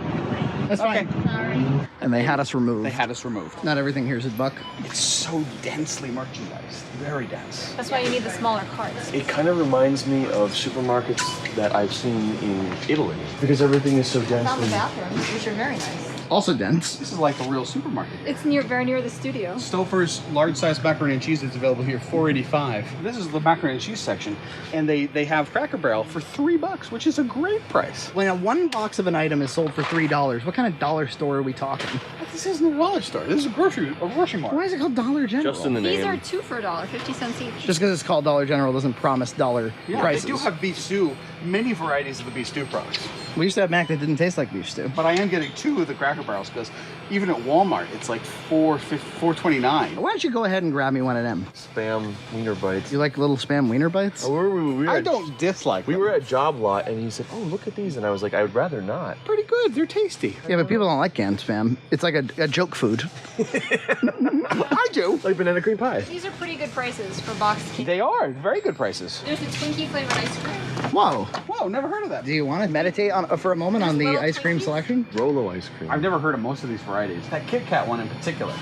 That's fine. Okay. And they had us removed. They had us removed. Not everything here is a buck. It's so densely merchandised. Very dense. That's why you need the smaller carts. It kind of reminds me of supermarkets that I've seen in Italy because everything is so dense. Found the bathrooms, which are very nice. Also dense. This is like a real supermarket. It's very near the studio. Stouffer's large size macaroni and cheese is available here, $4.85. This is the macaroni and cheese section, and they have Cracker Barrel for $3, which is a great price. When one box of an item is sold for $3, what kind of dollar store are we talking? This isn't a dollar store. This is a grocery mart. Why is it called Dollar General? Just in the name. These are 2 for $1, 50 cents each. Just because it's called Dollar General doesn't promise dollar prices. They do have beef stew, many varieties of the beef stew products. We used to have mac that didn't taste like beef stew. But I am getting 2 of the Cracker Barrels because even at Walmart, it's like $4.29. Why don't you go ahead and grab me one of them? Spam wiener bites. You like little spam wiener bites? Oh, I don't dislike them. We were at Job Lot and he said, "Oh, look at these," and I was like, "I would rather not." Pretty good. They're tasty. Yeah, but people don't like canned spam. It's like a joke food. I do. Like banana cream pie. These are pretty good prices for boxed candy. They are very good prices. There's a Twinkie flavored ice cream. Whoa. Whoa, never heard of that. Do you want to meditate on for a moment on the ice cream selection? Rolo ice cream. I've never heard of most of these varieties. That Kit Kat one in particular,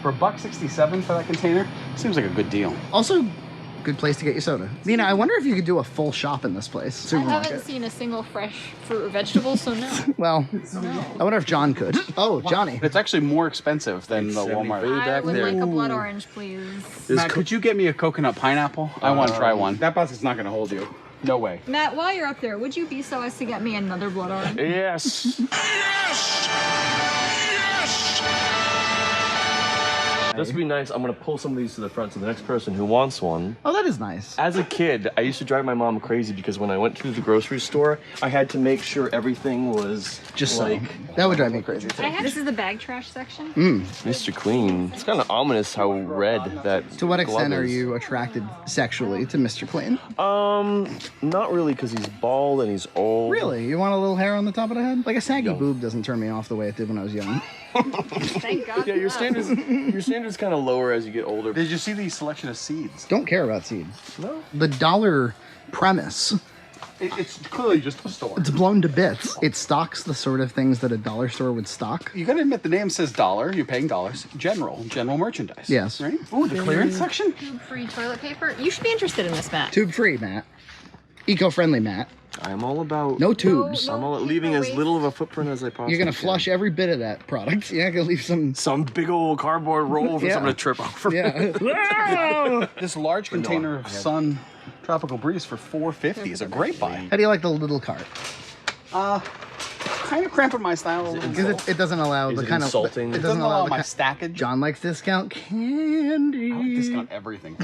for $1.67 for that container, seems like a good deal. Also, good place to get your soda. Nina, I wonder if you could do a full shop in this place. I haven't seen a single fresh fruit or vegetable, so no. Well, I wonder if John could. Oh, Johnny. It's actually more expensive than the Walmart. I would like a blood orange, please. Matt, could you get me a coconut pineapple? I want to try one. That basket's not going to hold you. No way. Matt, while you're up there, would you be so as to get me another blood orange? Yes. Just to be nice, I'm gonna pull some of these to the front so the next person who wants one. Oh, that is nice. As a kid, I used to drive my mom crazy because when I went to the grocery store, I had to make sure everything was just like. That would drive me crazy. This is the bag trash section. Mr. Clean. It's kind of ominous how red that. To what extent glove are is. you attracted sexually to Mr. Clean? Not really, because he's bald and he's old. Really? You want a little hair on the top of the head? Like a saggy boob doesn't turn me off the way it did when I was young. Thank God. Yeah, your standards kind of lower as you get older. Did you see the selection of seeds? Don't care about seeds. No. The dollar premise. It's clearly just a store. It's blown to bits. It stocks the sort of things that a dollar store would stock. You gotta admit, the name says dollar. You're paying dollars. General merchandise. Yes. Right? Oh, the clearance section? Tube-free toilet paper. You should be interested in this, Matt. Tube-free, Matt. Eco-friendly, Matt. I'm all about no tubes. I'm all leaving as little of a footprint as I possibly You're gonna flush every bit of that product. You're not gonna leave some big old cardboard roll for someone to trip over. Yeah. This large container of Sun Tropical Breeze for $4.50 is a great buy. How do you like the little cart? Kind of cramping my style a little bit. Because it doesn't allow the kind insulting? of. It doesn't allow my stackage. John likes discount candy. I would discount everything.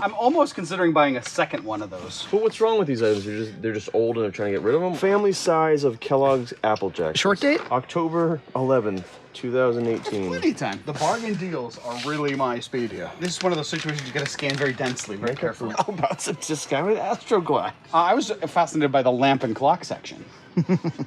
I'm almost considering buying a second one of those. But what's wrong with these items? They're just old and they're trying to get rid of them. Family size of Kellogg's Applejack. Short date? October 11th, 2018. Plenty of time. The bargain deals are really my speed here. This is one of those situations you gotta scan very densely, very carefully. How about some discounted Astroglass? I was fascinated by the lamp and clock section.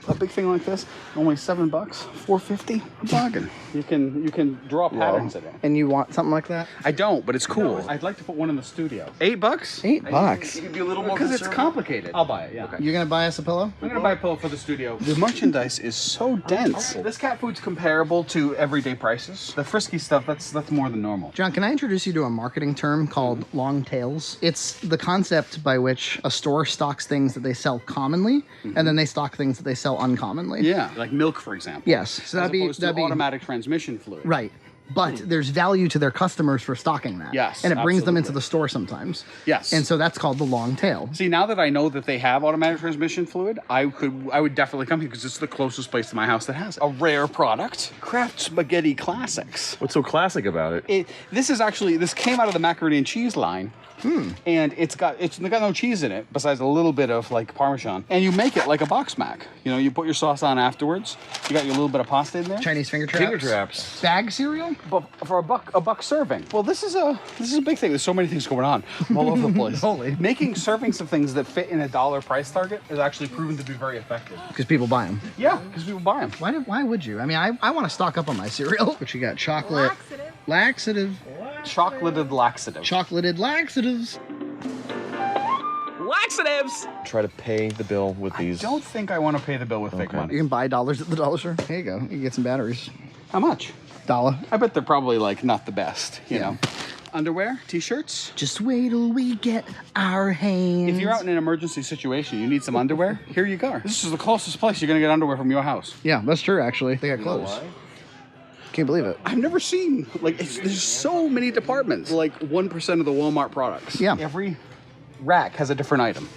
A big thing like this, only $7, $4.50, a bargain. You can draw patterns in it. And you want something like that? I don't, but it's cool. I'd like to put one in the studio. $8? $8? You can be a little more Because it's conservative. complicated. I'll buy it, yeah. You're gonna buy us a pillow? I'm gonna buy a pillow for the studio. The merchandise is so dense. This cat food's comparable to everyday prices. The frisky stuff, that's more than normal. John, can I introduce you to a marketing term called long tails? It's the concept by which a store stocks things that they sell commonly, and then they stock things that they sell uncommonly. Yeah, like milk, for example. Yes, so that'd be automatic transmission fluid. Right. But there's value to their customers for stocking that. Yes, and it brings them into absolutely. the store sometimes. Yes. And so that's called the long tail. See, now that I know that they have automatic transmission fluid, I would definitely come here because it's the closest place to my house that has it. A rare product, Kraft Spaghetti Classics. What's so classic about it? This came out of the macaroni and cheese line. And it's got no cheese in it besides a little bit of like Parmesan. And you make it like a box mac. You know, you put your sauce on afterwards. You got your little bit of pasta in there. Chinese finger traps. Finger traps. Bag cereal? But for a buck serving. Well, this is a big thing. There's so many things going on all over the place. Holy. Making servings of things that fit in a $1 price target is actually proven to be very effective. Because people buy them. Yeah, because people buy them. Why would you? I mean, I want to stock up on my cereal. But you got chocolate. Laxative. Chocolated laxative. Chocolated laxatives. Laxatives! Try to pay the bill with these. I don't think I want to pay the bill with fake money. You can buy dollars at the dollar store. Here you go. You can get some batteries. How much? $1. I bet they're probably like not the best, you know. Underwear, t-shirts. Just wait till we get our hands. If you're out in an emergency situation, you need some underwear, here you go. This is the closest place you're gonna get underwear from your house. Yeah, that's true actually. They got clothes. Can't believe it. I've never seen, there's so many departments, like 1% of the Walmart products. Yeah. Every rack has a different item.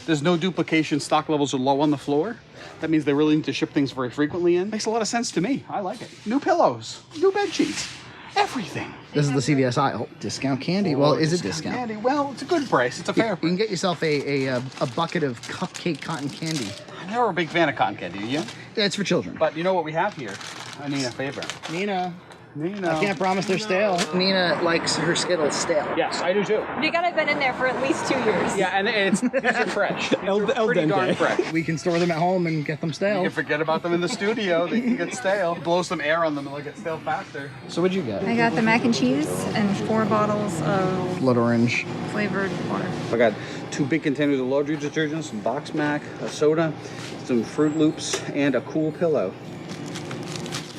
There's no duplication, stock levels are low on the floor. That means they're willing to ship things very frequently in. Makes a lot of sense to me. I like it. New pillows, new bed sheets, everything. This is the CVS aisle. Discount candy. Well, is it discount? Candy. Well, it's a good price. It's a fair You can get yourself a bucket of cupcake cotton candy. I'm never a big fan of cotton candy, you? Yeah, it's for children. But you know what we have here? A Nina favorite. Nina. Nina. I can't promise they're stale. Nina likes her Skittles stale. Yes, I do too. You gotta have been in there for at least 2 years. Yeah, and these are fresh. These are pretty darn fresh. We can store them at home and get them stale. You can forget about them in the studio. They can get stale. Blow some air on them and they'll get stale faster. So what'd you get? I got the mac and cheese and 4 bottles of Blood orange. flavored water. I got 2 big containers of laundry detergent, some box mac, a soda, some Fruit Loops, and a cool pillow.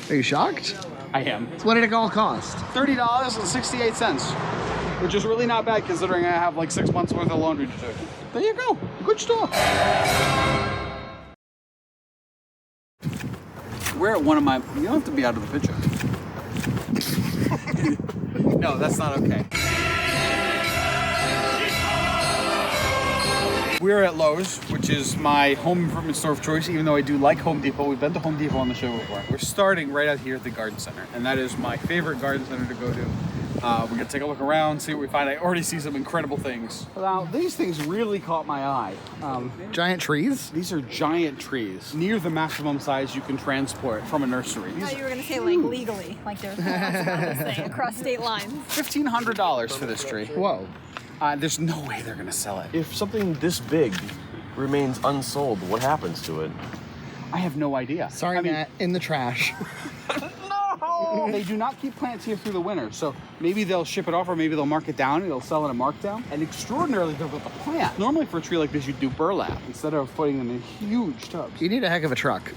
Are you shocked? I am. What did it all cost? $30.68, which is really not bad considering I have like 6 months worth of laundry detergent. There you go. Good stuff. We're at one of my... You don't have to be out of the picture. No, that's not okay. We're at Lowe's, which is my home improvement store of choice, even though I do like Home Depot. We've been to Home Depot on the show before. We're starting right out here at the garden center, and that is my favorite garden center to go to. We're gonna take a look around, see what we find. I already see some incredible things. Now, these things really caught my eye. Giant trees? These are giant trees, near the maximum size you can transport from a nursery. I thought you were gonna say like legally, like there's laws about this thing across state lines. $1,500 for this tree. Whoa. There's no way they're gonna sell it. If something this big remains unsold, what happens to it? I have no idea. Sorry, Matt, in the trash. No! They do not keep plants here through the winter, so maybe they'll ship it off or maybe they'll mark it down and they'll sell it at markdown. And extraordinarily, they're with the plant. Normally for a tree like this, you'd do burlap instead of putting them in huge tubs. You need a heck of a truck.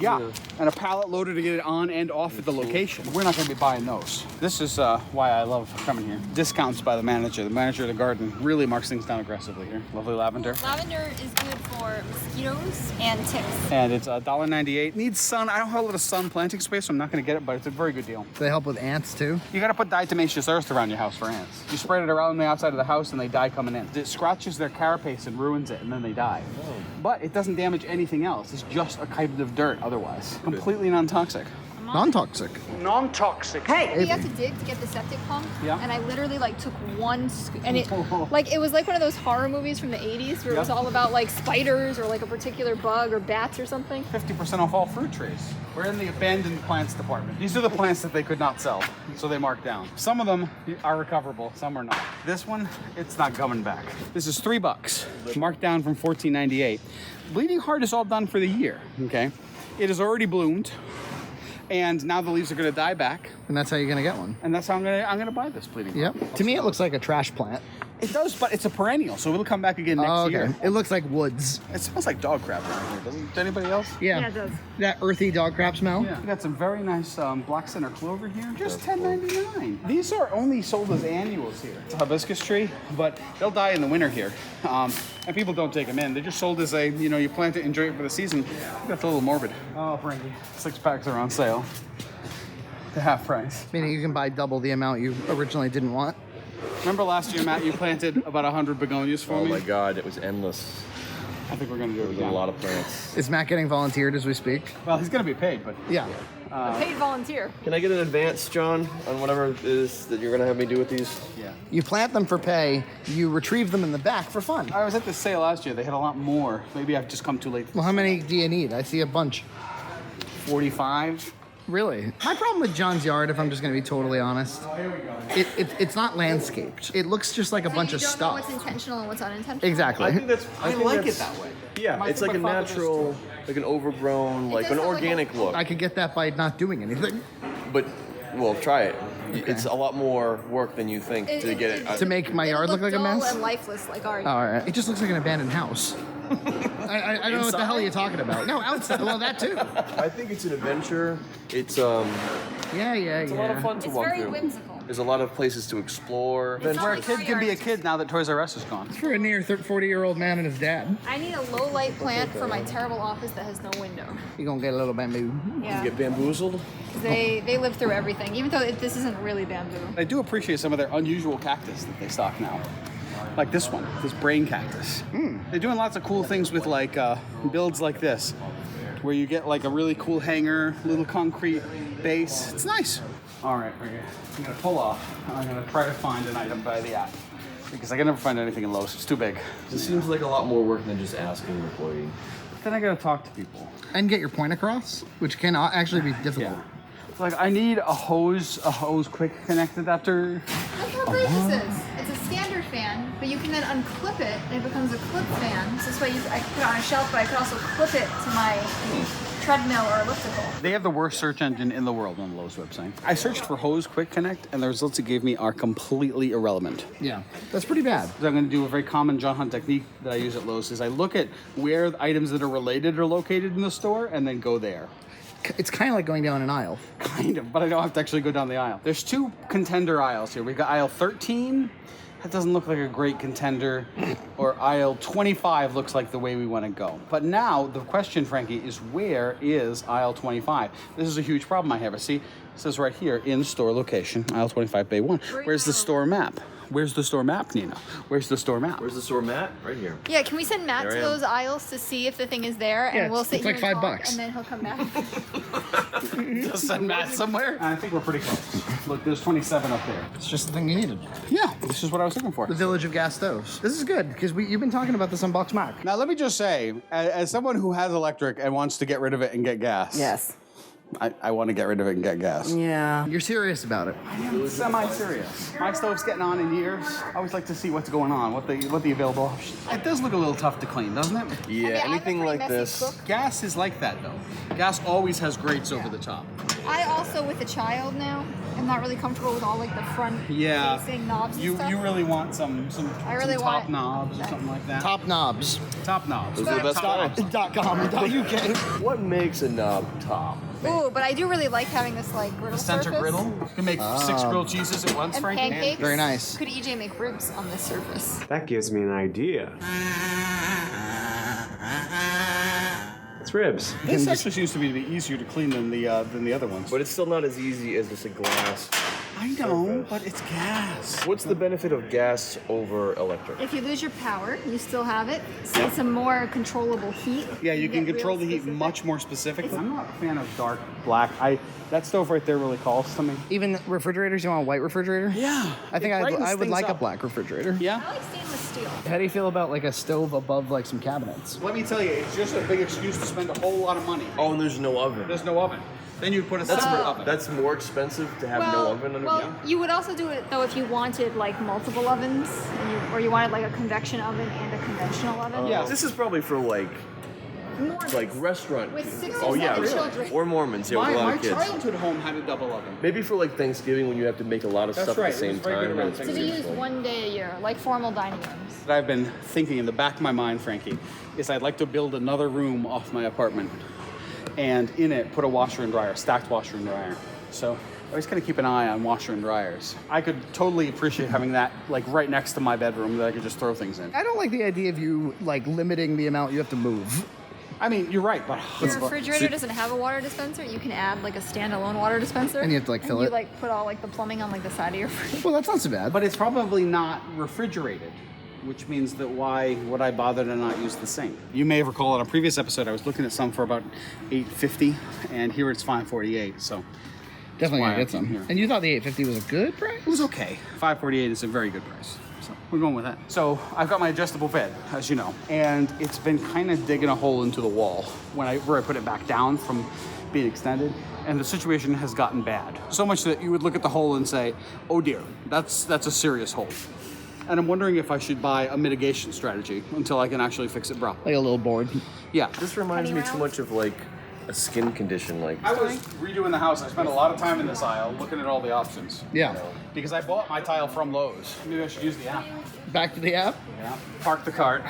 Yeah, and a pallet loader to get it on and off at the location. We're not gonna be buying those. This is why I love coming here. Discounts by the manager. The manager of the garden really marks things down aggressively here. Lovely lavender. Lavender is good for mosquitoes and ticks. And it's $1.98. Needs sun. I don't have a lot of sun planting space, so I'm not gonna get it, but it's a very good deal. Do they help with ants too? You gotta put diatomaceous earth around your house for ants. You spread it around the outside of the house and they die coming in. It scratches their carapace and ruins it and then they die. But it doesn't damage anything else. It's just a kind of dirt otherwise. Completely non-toxic. I'm Non-toxic. Non-toxic. Hey! We have to dig to get the septic pump. Yeah. And I literally like took one and it it was like one of those horror movies from the 80s where it was all about like spiders or like a particular bug or bats or something. 50% off all fruit trees. We're in the abandoned plants department. These are the plants that they could not sell, so they marked down. Some of them are recoverable, some are not. This one, it's not coming back. This is $3, marked down from $14.98. Bleeding Heart is all done for the year, okay? It has already bloomed, and now the leaves are gonna die back. And that's how you're gonna get one. And that's how I'm gonna buy this Bleeding Heart. Yep. To me, it looks like a trash plant. It does, but it's a perennial, so it'll come back again next year. It looks like woods. It smells like dog crap around here, doesn't it? Anybody else? Yeah. Yeah, it does. That earthy dog crap smell. Yeah. We got some very nice black center clover here. Just $10.99. These are only sold as annuals here. It's a hibiscus tree, but they'll die in the winter here. And people don't take them in. They're just sold as a, you plant it, enjoy it for the season. That's a little morbid. Oh, Frankie. 6 packs are on sale. To half price. Meaning you can buy double the amount you originally didn't want. Remember last year, Matt, you planted about 100 begonias for me? Oh my God, it was endless. I think we're going to do it again. A lot of plants. Is Matt getting volunteered as we speak? Well, he's going to be paid, but... Yeah. A paid volunteer. Can I get an advance, John, on whatever it is that you're going to have me do with these? Yeah. You plant them for pay, you retrieve them in the back for fun. I was at the sale last year. They had a lot more. Maybe I've just come too late. Well, how many do you need? I see a bunch. 45. Really? My problem with John's yard, if I'm just going to be totally honest, it's not landscaped. It looks just like a bunch of You don't know stuff. what's intentional and what's unintentional. Exactly. I think I like it that way. Yeah, it's like a natural, like an overgrown, like an organic look. I could get that by not doing anything. But, well, try it. It's a lot more work than you think to get it. To make my yard look like a dull mess? and lifeless like ours. All right. It just looks like an abandoned house. I don't know what the hell you're talking about. No, outside. Well, that too. I think it's an adventure. It's Yeah. It's a lot of fun to It's walk very through. whimsical. There's a lot of places to explore. It's where a kid can be a kid now that Toys R Us is gone. For a near 40-year-old man and his dad. I need a low light plant for my terrible office that has no window. You're going to get a little bamboo. Yeah. You get bamboozled? They live through everything, even though this isn't really bamboo. I do appreciate some of their unusual cactus that they stock now. Like this one, this brain cactus. They're doing lots of cool things with like builds like this, where you get like a really cool hanger, little concrete base. It's nice. All right, right here. I'm gonna pull off. I'm gonna try to find an item by the app because I can never find anything in Lowe's. It's too big. This seems like a lot more work than just asking an employee. Then I gotta talk to people. And get your point across, which can actually be difficult. Yeah. It's like I need a hose quick connect adapter. Look how great this is. It's a standard fan, but you can then unclip it and it becomes a clip fan. So this way I can put it on a shelf, but I can also clip it to my treadmill or elliptical. They have the worst search engine in the world on the Lowe's website. I searched for hose quick connect and the results it gave me are completely irrelevant. Yeah, that's pretty bad. So I'm going to do a very common John Hunt technique that I use at Lowe's is I look at where the items that are related are located in the store and then go there. It's kind of like going down an aisle. Kind of, but I don't have to actually go down the aisle. There's 2 contender aisles here. We've got aisle 13. That doesn't look like a great contender. Or aisle 25 looks like the way we want to go. But now the question, Frankie, is where is aisle 25? This is a huge problem I have. See, it says right here, in store location, aisle 25, bay 1. Where's the store map? Where's the store map, Nina? Where's the store map? Where's the store map? Right here. Yeah, can we send Matt There to I am. those aisles to see if the thing is there, and Yeah, we'll sit it's here like and $5. talk, and then he'll come back. Just send Matt somewhere? I think we're pretty close. Look, there's 27 up there. It's just the thing you needed. Yeah, this is what I was looking for. The Village of Gas Stoves. This is good, because you've been talking about this on Box Mac. Now, let me just say, as someone who has electric and wants to get rid of it and get gas. Yes. I want to get rid of it and get gas. Yeah. You're serious about it. I am semi-serious. My stove's getting on in years. I always like to see what's going on, what the available options. It does look a little tough to clean, doesn't it? Yeah, anything like this. Gas is like that, though. Gas always has grates over the top. I also, with a child now, am not really comfortable with all like the front facing knobs and stuff. You really want some really top want- knobs or something like that. Top knobs. Top knobs. Those are the best kind. .com.uk. What makes a knob top? Ooh, but I do really like having this like griddle The center surface. griddle. You can make 6 grilled cheeses at once, And Frankie. pancakes. Very nice. Could EJ make ribs on this surface? That gives me an idea. It's ribs. This actually seems to be easier to clean than the other ones. But it's still not as easy as just a glass I know, but it's gas. What's the benefit of gas over electric? If you lose your power, you still have it. So it's a more controllable heat. Yeah, you can get control real the heat specific. much more specifically. I'm not a fan of dark black. That stove right there really calls to me. Even refrigerators, you want a white refrigerator? Yeah. I think brightens I would things like a up. black refrigerator. Yeah. I like stainless steel. How do you feel about like a stove above like some cabinets? Let me tell you, it's just a big excuse to spend a whole lot of money. Oh, and there's no oven. There's no oven. Then you'd put a separate oven. That's more expensive to have no oven under Well, you would also do it though if you wanted like multiple ovens, or you wanted like a convection oven and a conventional oven. Yeah. This is probably for like restaurant. With 6 or oh yeah, 7 children. or Mormons. Yeah, with a lot My of kids. childhood home had a double oven. Maybe for like Thanksgiving when you have to make a lot of That's stuff right. at the same It was very good time. around and it's To be useful. used one day a year, like formal dining rooms. That I've been thinking in the back of my mind, Frankie, is I'd like to build another room off my apartment, and in it put a washer and dryer, stacked washer and dryer. So I always kind of keep an eye on washer and dryers. I could totally appreciate having that like right next to my bedroom that I could just throw things in. I don't like the idea of you like limiting the amount you have to move. I mean, you're right, but Your refrigerator doesn't have a water dispenser. You can add like a standalone water dispenser. And you have to, like, fill and it? you like put all like the plumbing on like the side of your fridge. Well, that's not so bad. But it's probably not refrigerated, which means that why would I bother to not use the sink? You may recall in a previous episode I was looking at some for about $8.50, and here it's $5.48. So Definitely why gonna I get came some. here. And you thought the 850 was a good price? It was okay. $5.48 is a very good price. So we're going with that. So I've got my adjustable bed, as you know, and it's been kind of digging a hole into the wall where I put it back down from being extended. And the situation has gotten bad. So much that you would look at the hole and say, oh dear, that's a serious hole. And I'm wondering if I should buy a mitigation strategy until I can actually fix it properly. Like a little board. Yeah. This reminds me too much of like a skin condition. Like I was redoing the house. I spent a lot of time in this aisle looking at all the options. Yeah. Because I bought my tile from Lowe's. Maybe I should use the app. Back to the app? Yeah. Park the cart.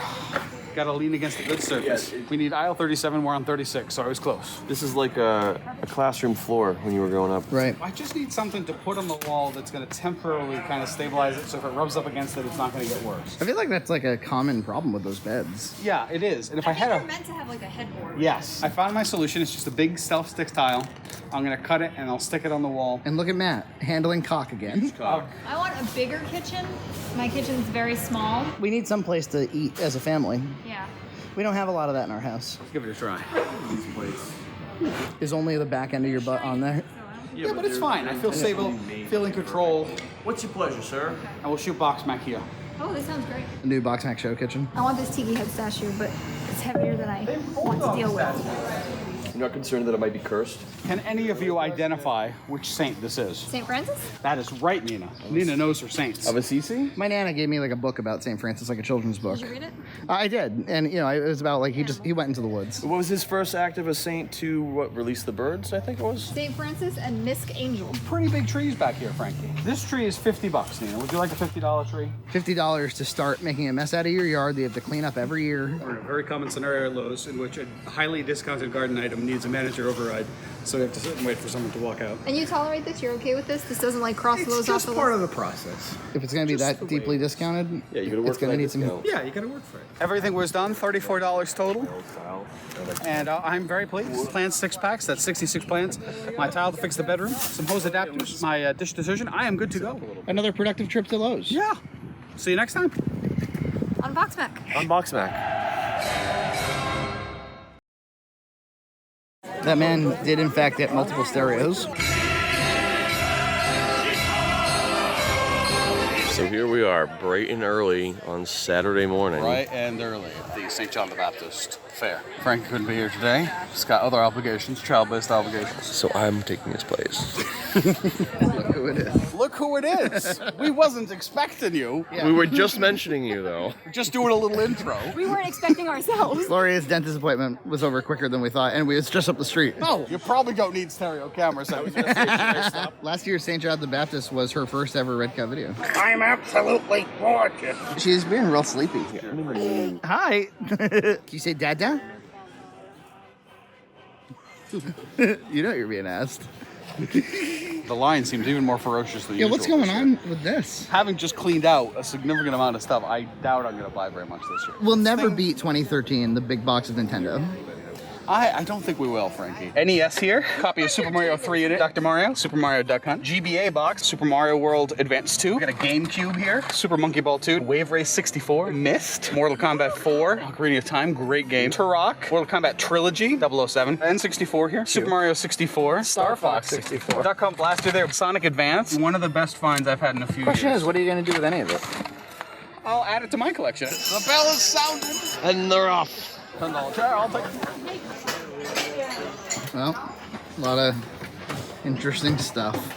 Got to lean against a good surface. We need aisle 37. We're on 36, so I was close. this is like a classroom floor when you were growing up. Right. I just need something to put on the wall that's going to temporarily kind of stabilize it, so if it rubs up against it, it's not going to get worse. I feel like that's like a common problem with those beds. Yeah, it is. And if I had They're a... meant to have like a headboard. Yes. I found my solution. It's just a big self-stick tile. I'm going to cut it, and I'll stick it on the wall. And look at Matt, handling cock again. I want a bigger kitchen. My kitchen's very small. We need some place to eat as a family. Yeah. We don't have a lot of that in our house. Let's give it a try. Is only the back end of your butt on there? Yeah, but it's fine. I feel stable, feel in control. What's your pleasure, sir? I will shoot box mac here. Oh, this sounds great. The new Box Mac Show kitchen. I want this tiki head statue, but it's heavier than I want to deal with. You're not concerned that it might be cursed? Can any of you identify which saint this is? St. Francis? That is right, Nina. Nina knows her saints. Of Assisi? My Nana gave me like a book about St. Francis, like a children's book. Did you read it? I did, and you know, it was about like he went into the woods. What was his first act of a saint to release the birds? I think it was. St. Francis and Misk Angel. Pretty big trees back here, Frankie. This tree is $50, Nina. Would you like a $50 tree? $50 to start making a mess out of your yard that you have to clean up every year. We're in a very common scenario at Lowe's in which a highly discounted garden item needs a manager override, so we have to sit and wait for someone to walk out. And you tolerate this? You're okay with this? This doesn't like cross It's those just off the part list? of the process. If it's gonna be Just that the way deeply it is. discounted, Yeah, you gotta work it's gonna for that need some. discount. Yeah, you gotta work for it. Everything was done, $34 total. And I'm very pleased. Plans 6 packs, that's 66 plans. My tile to fix the bedroom, some hose adapters, my dish detergent. I am good to go. Another productive trip to Lowe's. Yeah. See you next time. On Box Mac. On Box Mac. That man did in fact get multiple stereos. So here we are, bright and early on Saturday morning. Bright and early at the St. John the Baptist Fair. Frank couldn't be here today. He's got other obligations, child-based obligations. So I'm taking his place. Look who it is. Look who it is. We wasn't expecting you. We were just mentioning you, though. We're just doing a little intro. We weren't expecting ourselves. Gloria's dentist appointment was over quicker than we thought, and was just up the street. No, you probably don't need stereo cameras. Last year, St. John the Baptist was her first ever Red Cut video. I'm absolutely gorgeous. She's being real sleepy. Hi. Can you say Dada? You know you're being asked. The line seems even more ferocious than Yeah, usual. what's going on with this? Having just cleaned out a significant amount of stuff, I doubt I'm going to buy very much this year. We'll never beat 2013, the big box of Nintendo. I don't think we will, Frankie. NES here, copy of Super Mario 3 in it, Dr. Mario, Super Mario Duck Hunt, GBA box, Super Mario World Advance 2. We got a GameCube here, Super Monkey Ball 2, Wave Race 64, Myst, Mortal Kombat 4, Ocarina of Time, great game, Turok, Mortal Kombat Trilogy, 007, N64 here, Super Mario 64, Star Fox 64, Duck Hunt Blaster there, Sonic Advance, one of the best finds I've had in a few years. Question is, what are you going to do with any of it? I'll add it to my collection. The bell is sounded. And they're off. $10 chair, I'll take it. Well, a lot of interesting stuff.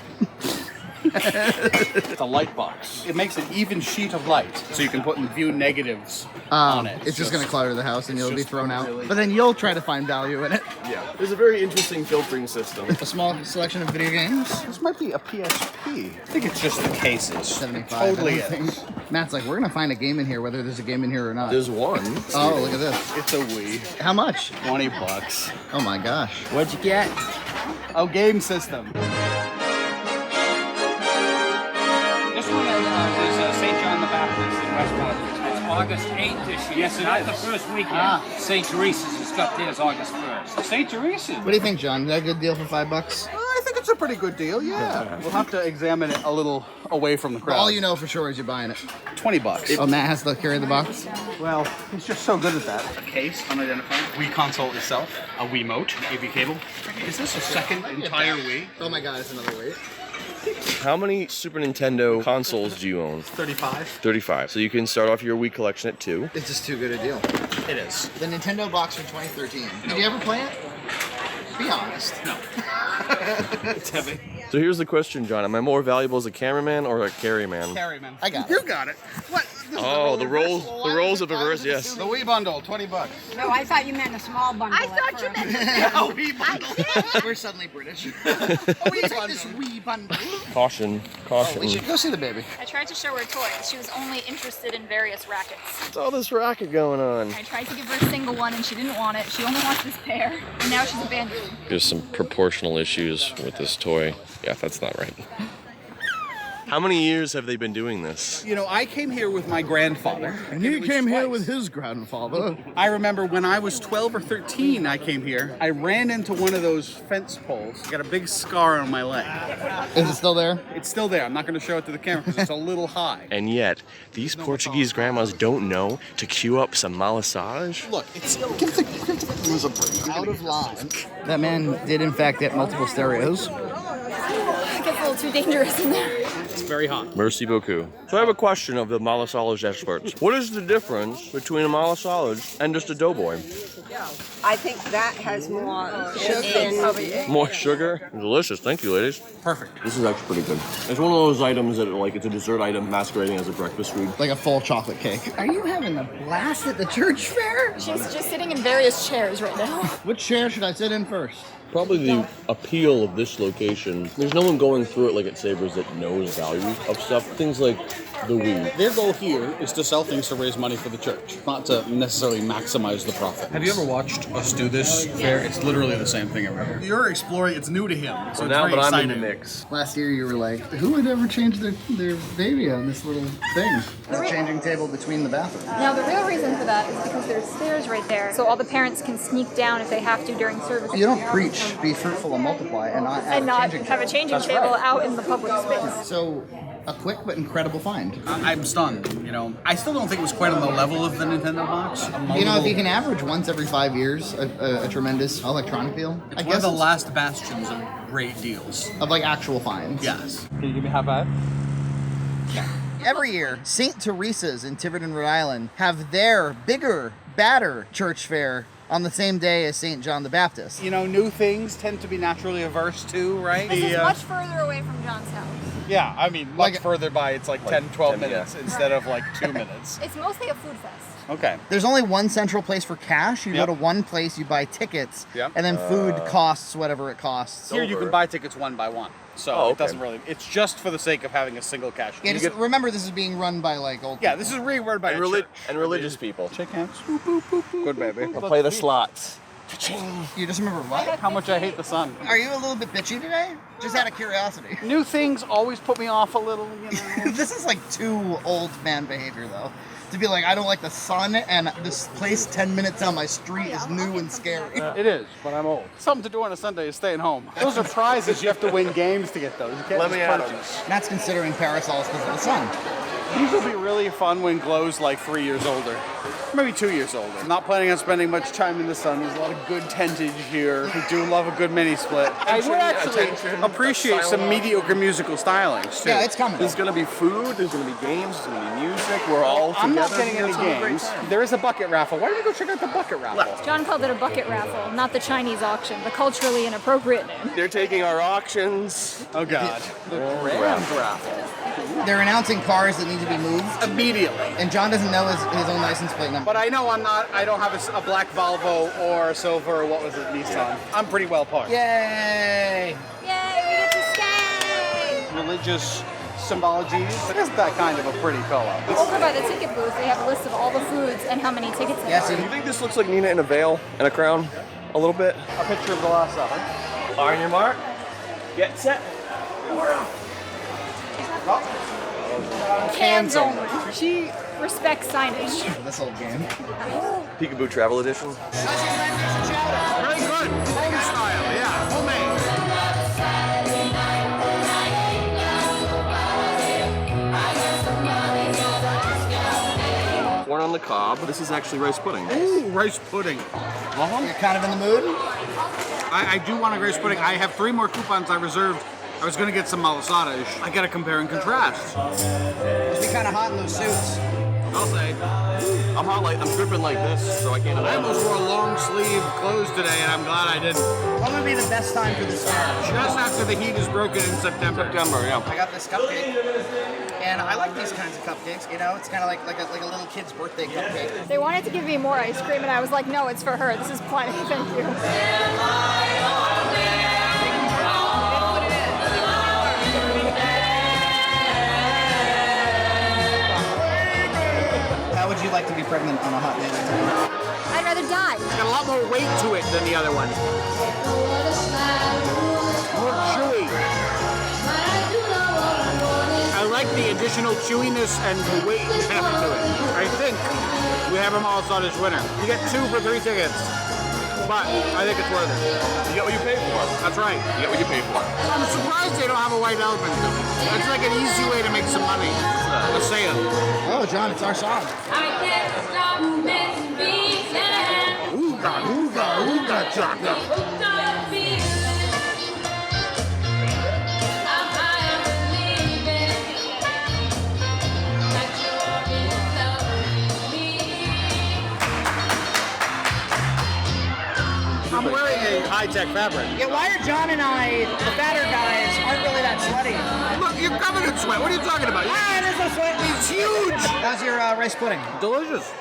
It's a light box. It makes an even sheet of light, so you can put in view negatives on it. It's just going to clutter the house and you'll be thrown out. But then you'll try to find value in it. Yeah. There's a very interesting filtering system. A small selection of video games. This might be a PSP. I think it's just the cases. 75. Totally I don't think. Matt's like, we're going to find a game in here, whether there's a game in here or not. There's one. Oh, look at this. It's a Wii. How much? $20. Oh my gosh. What'd you get? Oh, game system. This one is St. John the Baptist in West Point. It's August 8th this year. Yes, it Not is. the first weekend. St. Teresa's has got theirs August 1st. St. Teresa's. What do you think, John? Is that a good deal for $5? I think it's a pretty good deal, yeah. We'll have to examine it a little away from the crowd. All you know for sure is you're buying it. $20. Oh, Matt has to carry the box? Well, he's just so good at that. A case, unidentified. Wii console itself. A Wiimote. AV cable. Is this a second entire Wii? Oh my god, it's another Wii. How many Super Nintendo consoles do you own? 35. 35. So you can start off your Wii collection at 2. It's just too good a deal. It is. The Nintendo box from 2013. Did you ever play it? Be honest. No. It's heavy. So here's the question, John. Am I more valuable as a cameraman or a carryman? Carryman. I got it. You got it. What? Oh, the rolls of reverse, yes. The Wii bundle, $20. No, I thought you meant a small bundle. I thought you meant A Wii bundle. We're suddenly British. Wii Take bundle. this wee bundle. Caution, caution. We should go see the baby. I tried to show her toys. She was only interested in various rackets. What's all this racket going on? I tried to give her a single one and she didn't want it. She only wants this pair. And now she's abandoned. There's some proportional issues with this toy. Yeah, that's not right. How many years have they been doing this? You know, I came here with my grandfather. And he came here with his grandfather. I remember when I was 12 or 13, I came here. I ran into one of those fence poles. Got a big scar on my leg. Is it still there? It's still there. I'm not going to show it to the camera because it's a little high. And yet, these Portuguese grandmas don't know to cue up some massage. Look, it's give the a break. Out of line. That man did in fact get multiple stereos. It gets a little too dangerous in there. It's very hot. Merci beaucoup. So I have a question of the massage experts. What is the difference between a massage and just a doughboy? I think that has more sugar. More sugar? Delicious. Thank you, ladies. Perfect. This is actually pretty good. It's one of those items that, like, it's a dessert item masquerading as a breakfast food. Like a full chocolate cake. Are you having a blast at the church fair? She's just sitting in various chairs right now. Which chair should I sit in first? Probably the appeal of this location. There's no one going through it like at Sabres that knows value of stuff. Things like the Wii. Their goal here is to sell things to raise money for the church, not to necessarily maximize the profit. Have you ever watched us do this fair? It's literally the same thing every year. You're exploring, it's new to him. So now, it's very but I'm in exciting. the mix. Last year you were like, who would ever change their baby on this little thing? It's a changing table between the bathrooms. Now, the real reason for that is because there's stairs right there, so all the parents can sneak down if they have to during service. You don't preach, be fruitful and multiply, and not have a changing That's table right. out in the public space. So, a quick but incredible find. I'm stunned, you know. I still don't think it was quite on the level of the Nintendo box. You know, if you can average once every 5 years a tremendous electronic deal, It's one of the last bastions of great deals. Of like actual finds. Yes. Can you give me a high five? Every year, St. Teresa's in Tiverton, Rhode Island have their bigger, badder church fair on the same day as St. John the Baptist. You know, new things tend to be naturally averse to, right? This is much further away from John's house. Yeah, I mean, much further by, it's like 10, 12 minutes instead of like 2 minutes. It's mostly a food fest. Okay. There's only one central place for cash. You go to one place, you buy tickets, and then food costs whatever it costs. Here you can buy tickets one by one. So it doesn't really, it's just for the sake of having a single cash. Yeah, just remember this is being run by like old Yeah, this is being run by and religious people. Shake hands. Boop, boop, boop, boop. Good baby. I'll play the slots. You just remember what? How much I hate the sun. Are you a little bit bitchy today? Just out of curiosity. New things always put me off a little, you know. This is like too old man behavior though. to be like, I don't like the sun, and this place 10 minutes down my street is new and scary. It is, but I'm old. Something to do on a Sunday is staying home. Those are prizes. You have to win games to get those. You can't just purchase. That's considering parasols because of the sun. These will be really fun when Glow's like 3 years older. Maybe 2 years older. Not planning on spending much time in the sun. There's a lot of good tentage here. We do love a good mini split. I would actually appreciate some mediocre musical stylings too. Yeah, it's coming. There's gonna be food, there's gonna be games, there's gonna be music. We're all together. I'm not getting any games. There is a bucket raffle. Why don't you go check out the bucket raffle? John called it a bucket raffle, not the Chinese auction, the culturally inappropriate name. They're taking our auctions. Oh God. The Rams raffle. They're announcing cars that need to be moved immediately, and John doesn't know his own license plate number. But I know I don't have a black Volvo or a silver, or what was it, Nissan. I'm pretty well parked. Yay! Yay, we get to stay! Religious symbologies. Isn't that kind of a pretty color? Over by the ticket booth, they have a list of all the foods and how many tickets they have. Do you think this looks like Nina in a veil and a crown? A little bit? A picture of the Last Supper. On your mark. Get set. Cans only. She respects signage. This old game. Peekaboo Travel Edition. Very good. Home style, yeah. Homemade. Corn on the cob. This is actually rice pudding. Ooh, rice pudding. You're kind of in the mood? I do want a rice pudding. I have 3 more coupons I reserved. I was gonna get some malasada. I gotta compare and contrast. Must be kind of hot in those suits. I'll say. I'm hot like, I'm dripping like this, so I can't. I almost wore long sleeve clothes today, and I'm glad I didn't. What would be the best time for this fair? Just after the heat is broken in September. Yeah. I got this cupcake, and I like these kinds of cupcakes. You know, it's kind of like a little kid's birthday cupcake. They wanted to give me more ice cream, and I was like, no, it's for her. This is plenty. Thank you. How would you like to be pregnant on a hot day? I'd rather die. It's got a lot more weight to it than the other one. More chewy. I like the additional chewiness and the weight left to it. I think we have them all saw this winner. You get 2 for 3 tickets. But I think it's worth it. You get what you pay for. That's right. You get what you pay for. I'm surprised they don't have a white elephant. It's like an easy way to make some money. Just saying. Oh, John, it's our song. I can't stop Ooga, ooga, ooga, chaka. I'm wearing a high-tech fabric. Yeah, why are John and I, the fatter guys, aren't really that sweaty? Look, you're covered in sweat. What are you talking about? There's no sweat. It's huge. How's your rice pudding? Delicious.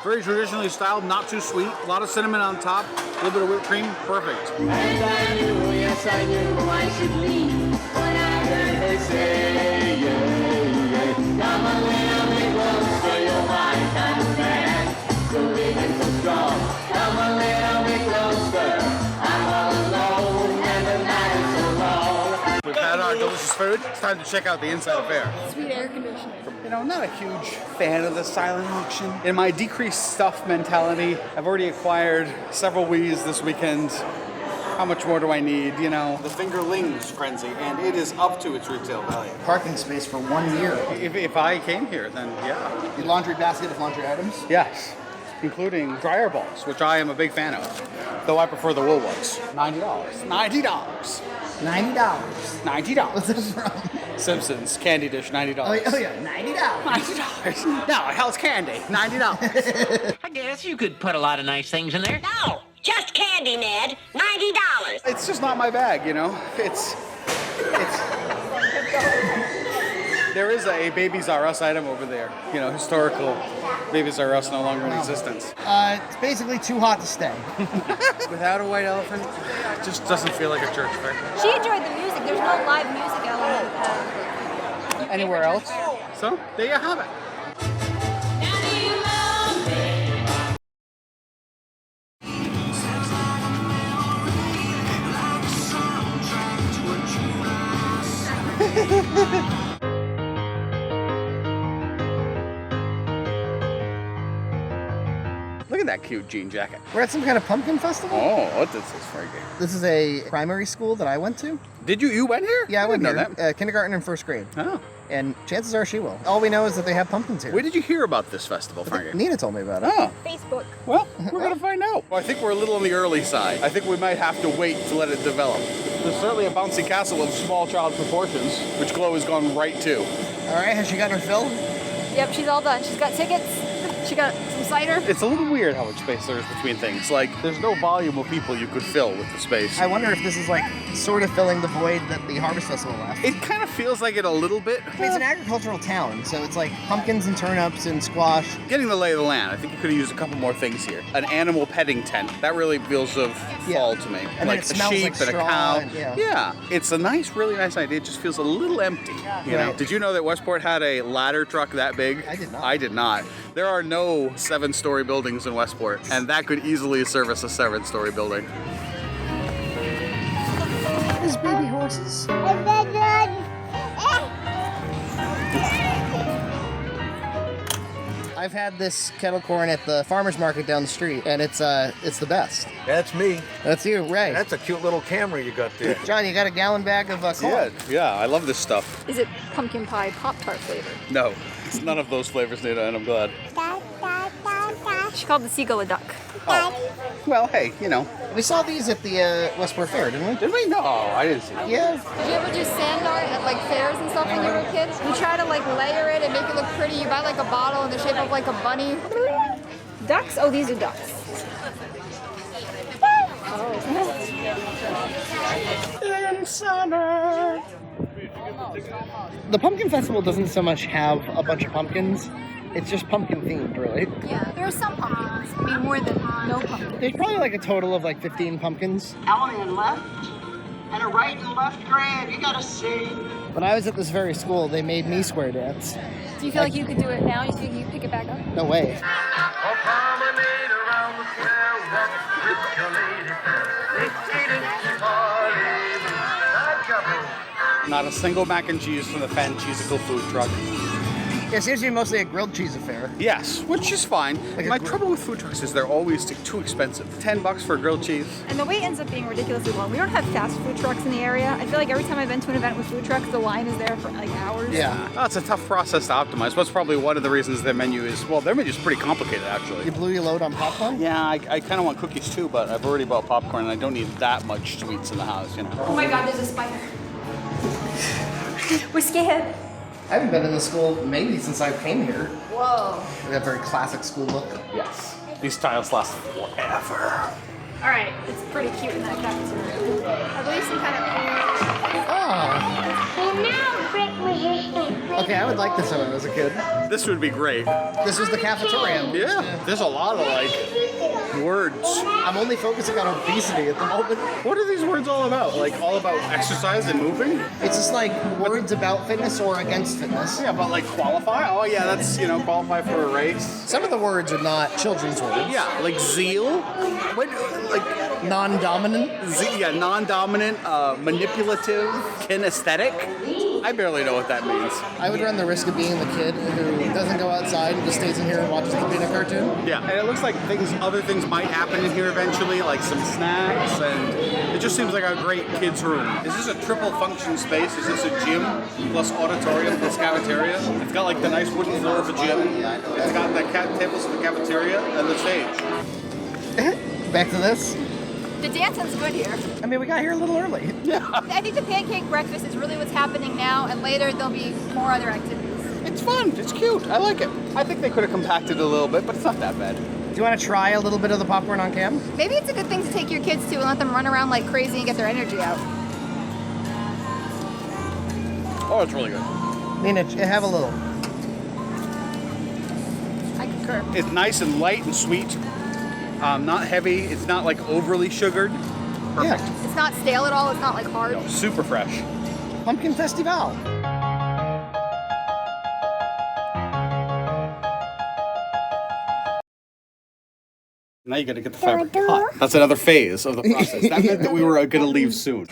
Very traditionally styled, not too sweet. A lot of cinnamon on top, a little bit of whipped cream. Perfect. And I knew, yes I knew I should leave when I heard her say, yeah. Come a little bit closer, you're my kind of man. So big and so strong. Come a little bit closer. I'm all alone and the night is so long. We've had our delicious food. It's time to check out the inside affair. Sweet air conditioning. You know, I'm not a huge fan of the silent auction. In my decreased stuff mentality, I've already acquired several Wii's this weekend. How much more do I need? You know, the fingerlings frenzy, and it is up to its retail value. Parking space for 1 year. If I came here, then yeah. Your laundry basket of laundry items? Yes, including dryer balls, which I am a big fan of, though I prefer the wool ones. $90. $90. $90. What's this from? Simpsons candy dish, $90. Oh yeah, $90. $90. No, hell's candy, $90. I guess you could put a lot of nice things in there. No, just candy, Ned. $90. It's just not my bag, you know. It's. There is a Babies R Us item over there. You know, historical Babies R Us no longer in existence. It's basically too hot to stay. Without a white elephant, it just doesn't feel like a church fair. She enjoyed the music. There's no live music element. Anywhere else? So, there you have it. that cute jean jacket. We're at some kind of pumpkin festival? Oh, what is this, Frankie? This is a primary school that I went to. Did you went here? Yeah, I went know here. that. Kindergarten and first grade. Oh. And chances are she will. All we know is that they have pumpkins here. Where did you hear about this festival, Frankie? Nina told me about it. Oh. Facebook. Well, we're going to find out. Well, I think we're a little on the early side. I think we might have to wait to let it develop. There's certainly a bouncy castle of small child proportions, which Chloe has gone right to. All right, has she got her fill? Yep, she's all done. She's got tickets. She got some cider. It's a little weird how much space there is between things. Like, there's no volume of people you could fill with the space. I wonder if this is like sort of filling the void that the Harvest Festival left. It kind of feels like it a little bit. I mean, it's an agricultural town, so it's like pumpkins and turnips and squash. Getting the lay of the land, I think you could have used a couple more things here. An animal petting tent. That really feels of fall to me. And like it a smells sheep like and a straw cow. and- yeah. Yeah, it's a nice, really nice idea. It just feels a little empty. You know? Right. Did you know that Westport had a ladder truck that big? I did not. I did not. There are no 7-story buildings in Westport, and that could easily service a 7-story building. There's baby horses. I've had this kettle corn at the farmer's market down the street, and it's the best. That's me. That's you, Ray. That's a cute little camera you got there. John, you got a gallon bag of corn. Yeah, I love this stuff. Is it pumpkin pie Pop-Tart flavor? No, it's none of those flavors, Nita, and I'm glad. She called the seagull a duck. Oh. Well, hey, you know. We saw these at the Westport Fair, didn't we? Did we? No, I didn't see them. Yeah. Did you ever do sand art at like fairs and stuff when you were a kid? You try to like layer it and make it look pretty. You buy like a bottle in the shape of like a bunny. Ducks? Oh, these are ducks. In summer. The Pumpkin Festival doesn't so much have a bunch of pumpkins. It's just pumpkin themed, really. Yeah, there are some pumpkins. I mean, more than no pumpkins. There's probably like a total of like 15 pumpkins. Ellie and left, and a right and left grand. You gotta see. When I was at this very school, they made me square dance. Do you feel like you could do it now? You think you could pick it back up? No way. Not a single mac and cheese from the Fancheesical food truck. Yeah, it seems to be mostly a grilled cheese affair. Yes, which is fine. Like My trouble with food trucks is they're always too expensive. $10 for grilled cheese. And the wait ends up being ridiculously long. We don't have fast food trucks in the area. I feel like every time I've been to an event with food trucks, the line is there for like hours. Yeah. Oh, it's a tough process to optimize. That's probably one of the reasons their menu is, well, their menu is pretty complicated, actually. You blew your load on popcorn? Yeah, I kind of want cookies too, but I've already bought popcorn and I don't need that much sweets in the house, you know. Oh my God, there's a spider. We're scared. I haven't been in the school maybe since I came here. Whoa. That very classic school look. Yes. These tiles last forever. All right, it's pretty cute in that cafeteria. I believe some kind of. Okay, I would like this when I was a kid. This would be great. This was the cafeteria. Yeah. There's a lot of like words. I'm only focusing on obesity at the moment. What are these words all about? Like all about exercise and moving? It's just like words about fitness or against fitness. Yeah, but like qualify? Oh yeah, that's, you know, qualify for a race. Some of the words are not children's words. Yeah, like zeal. What, like non-dominant? Yeah, non-dominant, manipulative, kinesthetic. I barely know what that means. I would run the risk of being the kid who doesn't go outside and just stays in here and watches the peanut cartoon. Yeah, and it looks like other things might happen in here eventually, like some snacks, and it just seems like a great kids' room. Is this a triple function space? Is this a gym plus auditorium plus cafeteria? It's got like the nice wooden floor of a gym. It's got the tables of the cafeteria and the stage. Back to this. The dancing's good here. I mean, we got here a little early. Yeah. I think the pancake breakfast is really what's happening now, and later there'll be more other activities. It's fun. It's cute. I like it. I think they could have compacted it a little bit, but it's not that bad. Do you want to try a little bit of the popcorn on cam? Maybe it's a good thing to take your kids to and let them run around like crazy and get their energy out. Oh, it's really good. Nina, have a little. I concur. It's nice and light and sweet. Not heavy. It's not like overly sugared. Perfect. Yeah. It's not stale at all. It's not like hard. No, super fresh. Pumpkin Festival. Now you gotta get the fabric hot. That's another phase of the process. That meant that we were gonna leave soon.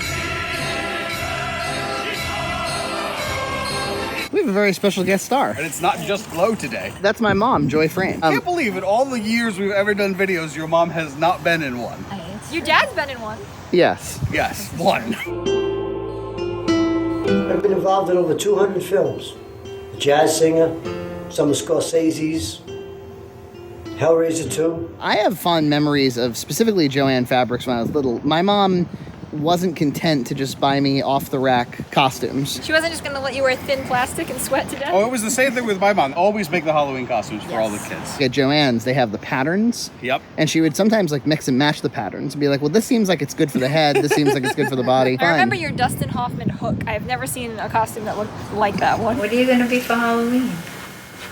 We have have a very special guest star. And it's not just Glow today. That's my mom, Joy Frame. I can't believe it. All the years we've ever done videos, your mom has not been in one. Your dad's been in one. Yes. Yes, one. I've been involved in over 200 films. A jazz singer, some of Scorsese's, Hellraiser 2. I have fond memories of specifically Joann fabrics when I was little. My mom wasn't content to just buy me off-the-rack costumes. She wasn't just going to let you wear thin plastic and sweat to death? Oh, it was the same thing with my mom. Always make the Halloween costumes for all the kids. At Joann's, they have the patterns. Yep. And she would sometimes like mix and match the patterns and be like, well, this seems like it's good for the head. This seems like it's good for the body. I remember your Dustin Hoffman hook. I've never seen a costume that looked like that one. What are you going to be for Halloween?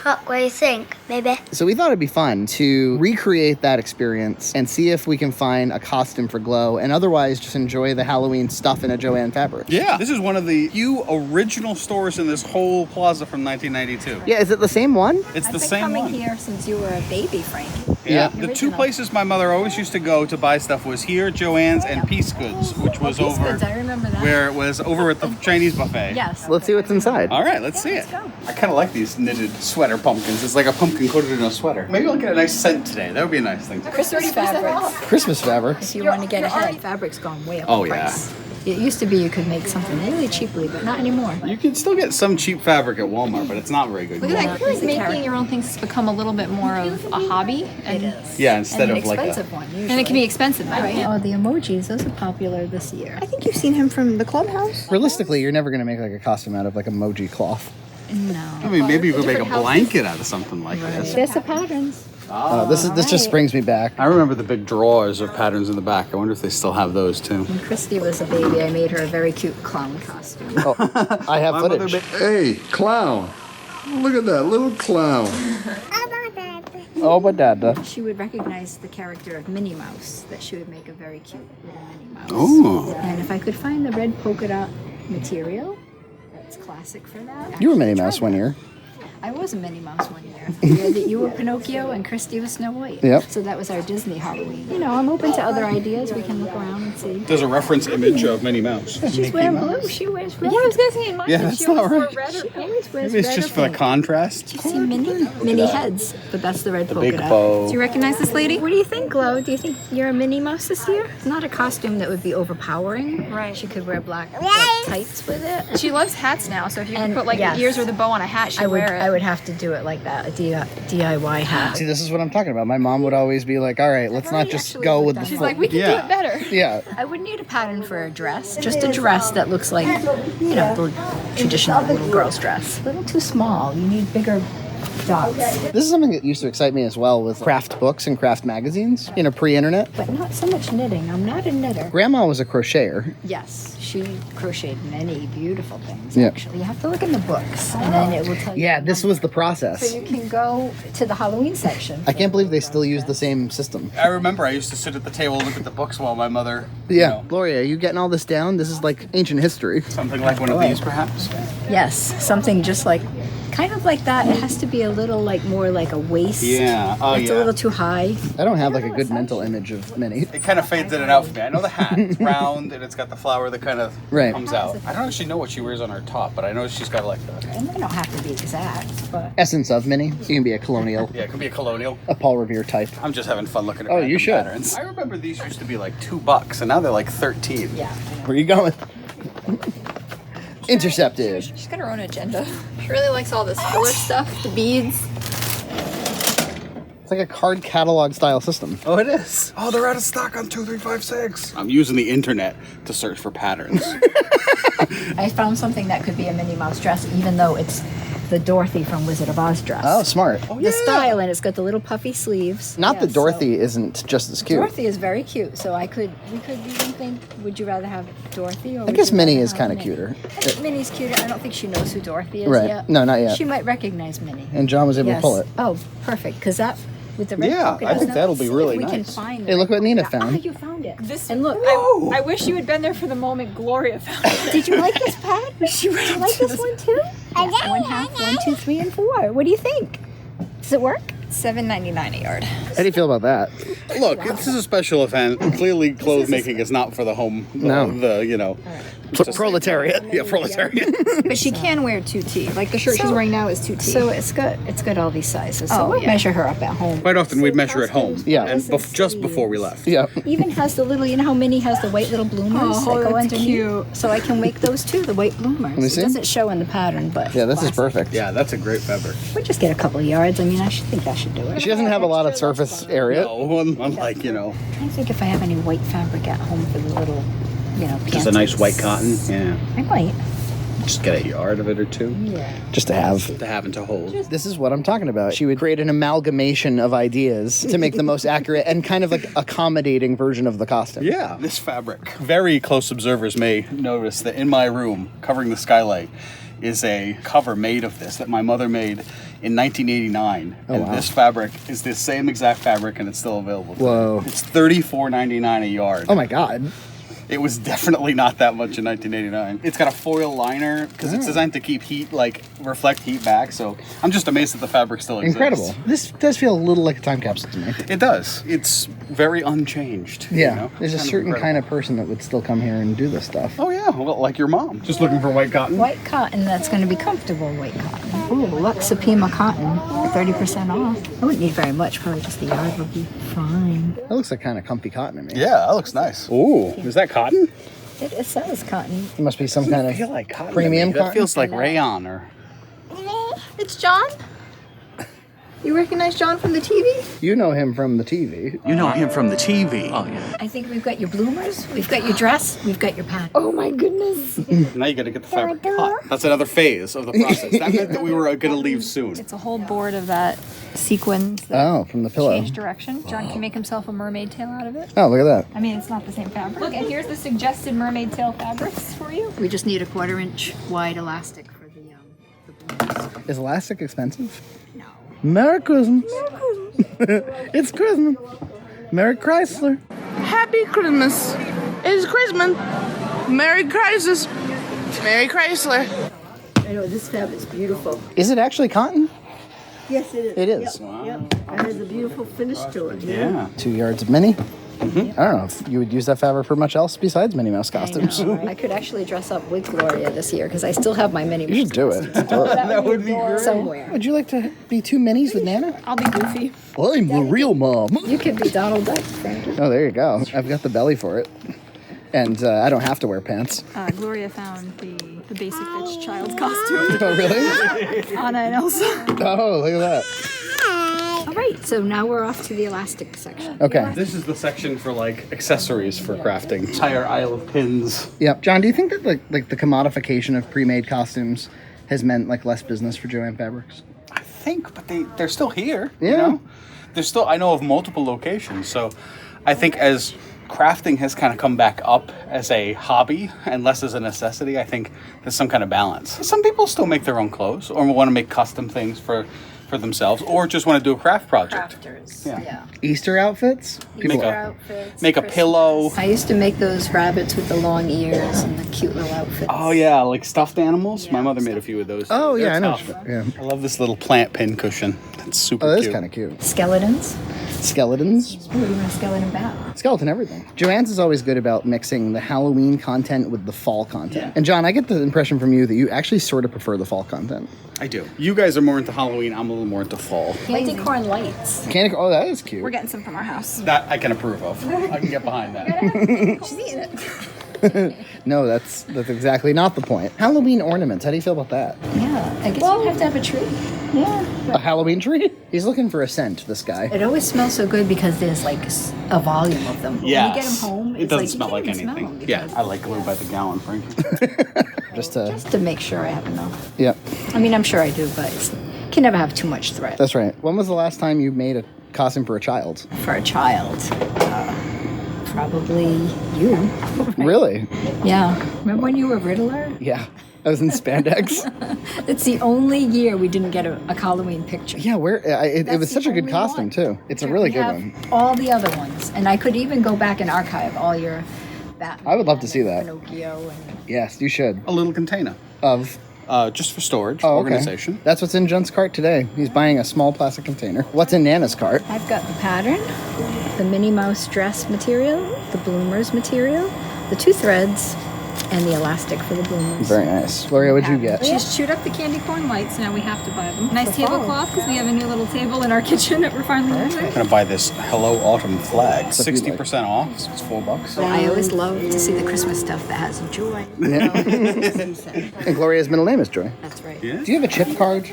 What do you think, maybe? So we thought it'd be fun to recreate that experience and see if we can find a costume for Glow and otherwise just enjoy the Halloween stuff in a Joann fabric. Yeah, this is one of the few original stores in this whole plaza from 1992. Yeah, is it the same one? It's the same one. I've been coming here since you were a baby, Frank. Yeah. The two places my mother always used to go to buy stuff was here, Joann's, and Peace Goods, which was Peace over Goods, I remember that. where it was over at the Chinese buffet. Yes. Let's see what's inside. All right, let's see it. I kind of like these knitted sweater pumpkins. It's like a pumpkin coated in a sweater. Maybe I'll get a nice scent today. That would be a nice thing. Christmas fabrics. Christmas fabric. If you want to get ahead, fabric's gone way up Oh, in yeah. price. It used to be you could make something really cheaply, but not anymore. You can still get some cheap fabric at Walmart, but it's not very good. Look at that. I feel like making your own things has become a little bit more of a hobby. And It is. Yeah, instead and of an like expensive one. Usually. And it can be expensive, right? Oh, the emojis, those are popular this year. I think you've seen him from the clubhouse. Realistically, you're never going to make like a costume out of like emoji cloth. No. I mean, maybe you could make a blanket out of something like this. There's the patterns. This just brings me back. I remember the big drawers of patterns in the back. I wonder if they still have those too. When Christy was a baby, I made her a very cute clown costume. I have footage. Hey, clown. Look at that little clown. Oh, but Dada. She would recognize the character of Minnie Mouse, that she would make a very cute little Minnie Mouse. Ooh. And if I could find the red polka dot material, that's classic for that. You were Minnie Mouse one year. I was a Minnie Mouse one year. The year that you were Pinocchio and Christy was Snow White. Yep. So that was our Disney Halloween. You know, I'm open to other ideas. We can look around and see. There's a reference image of Minnie Mouse. She's wearing blue. She wears red. Yeah, I was going to say in mine. Yeah, that's she always not wore right. red or She pink. always wears Maybe it's red just or for the pink. contrast. You see Minnie heads, but that's the red polka big dot. bow. Do you recognize this lady? What do you think, Glow? Do you think you're a Minnie Mouse this year? It's not a costume that would be overpowering. Right. She could wear black tights with it. She loves hats now, so if you And could put like yes. ears with a bow on a hat, she'd wear it. I would have to do it like that, a DIY hat. See, this is what I'm talking about. My mom would always be like, all right, let's not just go with the She's full-" like, we can do it better. Yeah. I wouldn't need a pattern for a dress. Just a dress that looks like, you know, the traditional little girl's dress. A little too small. You need bigger dots. This is something that used to excite me as well with craft books and craft magazines, you know, pre-internet. But not so much knitting. I'm not a knitter. Grandma was a crocheter. Yes, she crocheted many beautiful things, Yeah. actually. You have to look in the books, and then it will tell you. Yeah, this was the process. So you can go to the Halloween section. I can't believe they still use the same system. I remember I used to sit at the table and look at the books while my mother. Yeah, Gloria, are you getting all this down? This is like ancient history. Something like one of these, perhaps. Yes, something just like, kind of like that. It has to be a little like more like a waist. Yeah. Oh, it's yeah. a little too high. I don't have like a good mental image of Minnie. It kind of fades in and out for me. I know the hat. It's round and it's got the flower that kind of Right. comes out. I don't actually know what she wears on her top, but I know she's got like the. And they don't have to be exact, but. Essence of Minnie. You can be a colonial, Yeah, it could be a colonial. a Paul Revere type. I'm just having fun looking at Oh, you random should. patterns. I remember these used to be like $2, and now they're like 13. Yeah. Where are you going? Intercepted. She's got her own agenda. She really likes all this filler stuff, the beads. It's like a card catalog style system. Oh, it is. Oh, they're out of stock on 2356. I'm using the internet to search for patterns. I found something that could be a Minnie Mouse dress, even though it's the Dorothy from Wizard of Oz dress. Oh, smart. The style, and it's got the little puffy sleeves. Not Yeah, that Dorothy isn't just as so cute. Dorothy is very cute, so we could even think, would you rather have Dorothy or I would guess you Minnie rather is have kind of Minnie? cuter. I think Minnie's cuter. I don't think she knows who Dorothy is Right. yet. No, not yet. She might recognize Minnie. And John was able to pull it. Oh, perfect, because that, with the red Yeah, polka I dots, think now that'll let's be see really if we can nice. find Hey, the look red what Nina polka dot. found. Ah, you found it. This, And look, I wish you had been there for the moment Gloria found it. did you like this pad? Did you like this one too? Yeah, 1/2, 1, 2, 3, and 4. What do you think? Does it work? $7.99 a yard. How do you feel about that? Look, this is a special event. Clearly, clothes making is not for the home. Proletariat. Yeah, proletariat. But she can wear 2T. Like the shirt she's wearing now is 2T. So it's got all these sizes. So we'll measure her up at home. Quite often we'd measure at home. Yeah. And just before we left. Yeah. Even has the little, you know how Minnie has the white little bloomers that go underneath? Cute. So I can make those too, the white bloomers. Let me see. It doesn't show in the pattern, but Yeah, this is perfect. Yeah, that's a great fabric. we'll just get a couple of yards. I mean, I should think that should do it. She doesn't have a lot of surface area. No, unlike, I'm trying to think if I have any white fabric at home for the little, Just a nice white cotton. Yeah. I might. Just get a yard of it or two. Yeah. Just to have. To have and to hold. This is what I'm talking about. She would create an amalgamation of ideas to make the most accurate and kind of like accommodating version of the costume. Yeah. This fabric. Very close observers may notice that in my room, covering the skylight, is a cover made of this that my mother made in 1989. Oh, and wow. this fabric is the same exact fabric and it's still available. Whoa. It's $34.99 a yard. Oh my God. It was definitely not that much in 1989. It's got a foil liner because it's designed to keep heat, reflect heat back. So I'm just amazed that the fabric still exists. Incredible. This does feel a little like a time capsule to me. It does. It's very unchanged. Yeah. There's a certain kind of person that would still come here and do this stuff. Oh yeah, well, like your mom. Just looking for white cotton. White cotton that's going to be comfortable white cotton. Ooh, Luxapima cotton, 30% off. I wouldn't need very much, probably just a yard would be fine. That looks like kind of comfy cotton to me. Yeah, that looks nice. Ooh, is that cotton? It says cotton. It must be some kind of feel like cotton premium that cotton. feels like rayon or... It's John? You recognize John from the TV? You know him from the TV. You know him from the TV. Oh, yeah. I think we've got your bloomers, we've got your dress, we've got your pad. Oh my goodness. Now you gotta get the fabric cut. That's another phase of the process. That meant that we were gonna leave soon. It's a whole board of that sequins that Oh, from the pillow. change direction. John can make himself a mermaid tail out of it. Oh, look at that. I mean, it's not the same fabric. Look, and here's the suggested mermaid tail fabrics for you. We just need a 1/4 inch wide elastic for the bloomers. Is elastic expensive? No. Merry Christmas. It's Christmas. Merry Chrysler. Happy Christmas. It's Christmas. Merry Christmas. Merry Chrysler. I know, this fabric is beautiful. Is it actually cotton? Yes, it is. It is. Yep. It has a beautiful finish to it. Yeah. 2 yards of mini. I don't know if you would use that fabric for much else besides Minnie Mouse costumes. I could actually dress up with Gloria this year because I still have my Minnie Mouse. You should do it. That would be great. Somewhere. Would you like to be 2 minis with Nana? I'll be Goofy. I'm the real mom. You could be Donald Duck, Frankie. Oh, there you go. I've got the belly for it. And I don't have to wear pants. Gloria found the basic bitch child's costume. Oh, really? Anna and Elsa. Oh, look at that. All right, so now we're off to the elastic section. Okay. This is the section for accessories for crafting. Entire aisle of pins. Yep. John, do you think that like the commodification of pre-made costumes has meant less business for Joann Fabrics? I think, but they're still here. Yeah. You know? There's still, I know of multiple locations. So I think as crafting has kind of come back up as a hobby and less as a necessity, I think there's some kind of balance. Some people still make their own clothes or want to make custom things for themselves or just want to do a craft project. Crafters. Yeah. Easter outfits? Make a pillow. I used to make those rabbits with the long ears and the cute little outfits. Oh yeah, like stuffed animals. My mother made a few of those. Oh yeah, They're I know. tough. Yeah. I love this little plant pin cushion. That's super Oh, cute. that's kind of cute. Skeletons. Skeletons. Ooh, even a skeleton bat. Skeleton everything. Joann's is always good about mixing the Halloween content with the fall content. And John, I get the impression from you that you actually sort of prefer the fall content. I do. You guys are more into Halloween. I'm a little more into fall. Candy corn lights. Oh, that is cute. We're getting some from our house. That I can approve of. I can get behind that. She's eating it. No, that's exactly not the point. Halloween ornaments. How do you feel about that? Yeah, I guess you have to have a tree. Yeah. A Halloween tree? He's looking for a scent, this guy. It always smells so good because there's a volume of them. When you get them Yes. home, It doesn't you smell can't like even anything. smell them Yeah, I like glue by the gallon, Frankie. Just to make sure I have enough. Yeah. I mean, I'm sure I do, but you can never have too much thread. That's right. When was the last time you made a costume for a child? For a child, probably you. Really? Yeah. Remember when you were Riddler? Yeah. I was in spandex. It's the only year we didn't get a Halloween picture. Yeah, it was That's such the a good only costume, one. too. It's a really We good have one. all the other ones, and I could even go back and archive all your Batman. I would love to see that. Pinocchio and Yes, you should. A little container. Of just for storage, Oh, okay. organization. That's what's in Junt's cart today. He's buying a small plastic container. What's in Nana's cart? I've got the pattern, the Minnie Mouse dress material, the bloomers material, the 2 threads, and the elastic for the bloomers. Very nice. Gloria, what'd you get? She's chewed up the candy corn lights. Now we have to buy them. Nice tablecloth because we have a new little table in our kitchen that we're finally using. I'm gonna buy this Hello Autumn flag. What do you 60% off. So it's $4. I always love to see the Christmas stuff that has joy. Yeah. And Gloria's middle name is Joy. That's right. Do you have a chip card?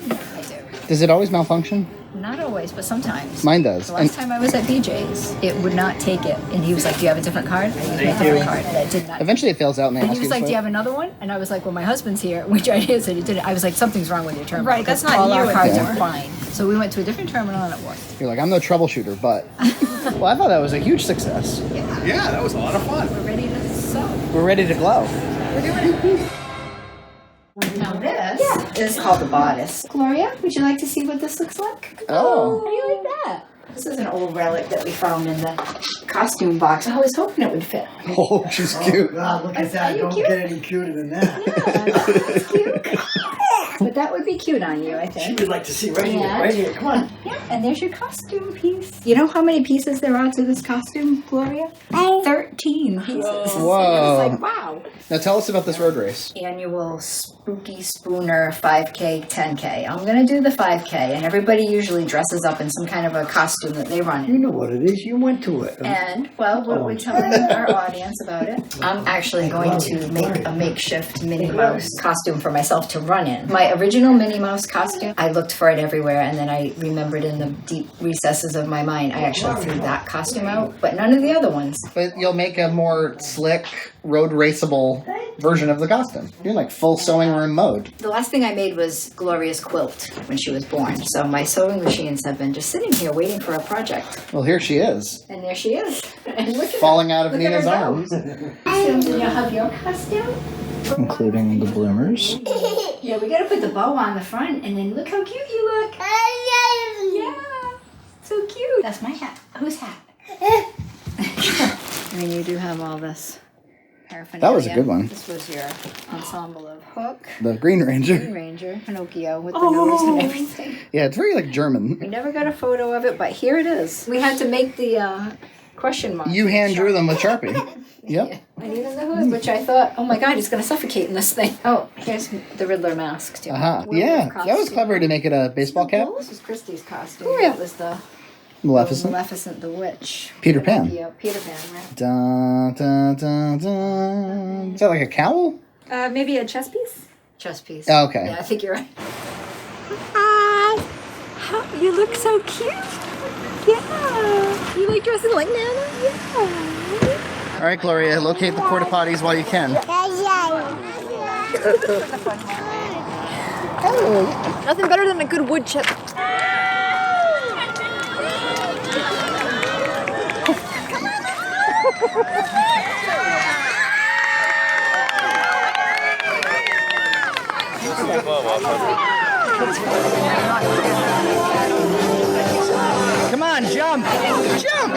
Does it always malfunction? Not always, but sometimes. Mine does. The last time I was at BJ's, it would not take it. And he was like, do you have a different card? I used my different card. And it did not. Eventually it fails out and they And ask he was you like, to do you have another one? And I was like, well, my husband's here, which I did, so he did it. I was like, something's wrong with your terminal. Right, that's because not all you. our cards Yeah. are fine. So we went to a different terminal and it worked. You're like, I'm no troubleshooter, but... Well, I thought that was a huge success. Yeah, that was a lot of fun. We're ready to sew. We're ready to glow. We're doing it. Now this is called the bodice. Gloria, would you like to see what this looks like? Oh. How do you like that? This is an old relic that we found in the costume box. I was hoping it would fit. Oh, she's cute. God, look at that. Don't get any cuter than that. That's cute. But that would be cute on you, I think. She would like to see right here. Yeah. Right here. Come on. Yeah, and there's your costume piece. You know how many pieces there are to this costume, Gloria? 13 pieces. Whoa. It's like, wow. Now tell us about this road race. Annual Spooky Spooner 5K, 10K. I'm going to do the 5K, and everybody usually dresses up in some kind of a costume that they run You in. know what it is. You went to it. And, well, we're telling our audience about it. I'm actually going to make a makeshift Minnie Mouse costume for myself to run in. My original Minnie Mouse costume, I looked for it everywhere, and then I remembered in the deep recesses of my mind, I actually threw that costume out, but none of the other ones. But you'll make a more slick, road raceable version of the costume. You're like full sewing room mode. The last thing I made was Gloria's quilt when she was born. So my sewing machines have been just sitting here waiting for a project. Well, here she is. And there she is. And look at Falling her. out of Look at Nina's her go. arms. Costumes, and you'll have your costume. Including the bloomers. Yeah, we gotta put the bow on the front, and then look how cute you look. Yeah, so cute. That's my hat. Whose hat? I mean, you do have all this paraphernalia. That was a good one. This was your ensemble of Hook, The Green Ranger. Green Ranger, Pinocchio with the nose and everything. Yeah, it's very like German. We never got a photo of it, but here it is. We had to make the question mark. You hand drew them with Sharpie. Yep. And even the hood, which I thought, oh my god, he's gonna suffocate in this thing. Oh, here's the Riddler mask too. Uh-huh. Yeah, that was clever to make it a baseball cap. This was Christie's costume. Oh, yeah. That was the Maleficent. Maleficent the Witch. Peter Pan. Peter Pan, right? Dun, dun, dun, dun. Is that like a cowl? Maybe a chess piece? Chess piece. Oh, okay. Yeah, I think you're right. Hi. You look so cute. Yeah. You like dressing like Nana? Yeah. All right, Gloria, locate the porta potties while you can. Oh, nothing better than a good wood chip. Come on, jump! Jump!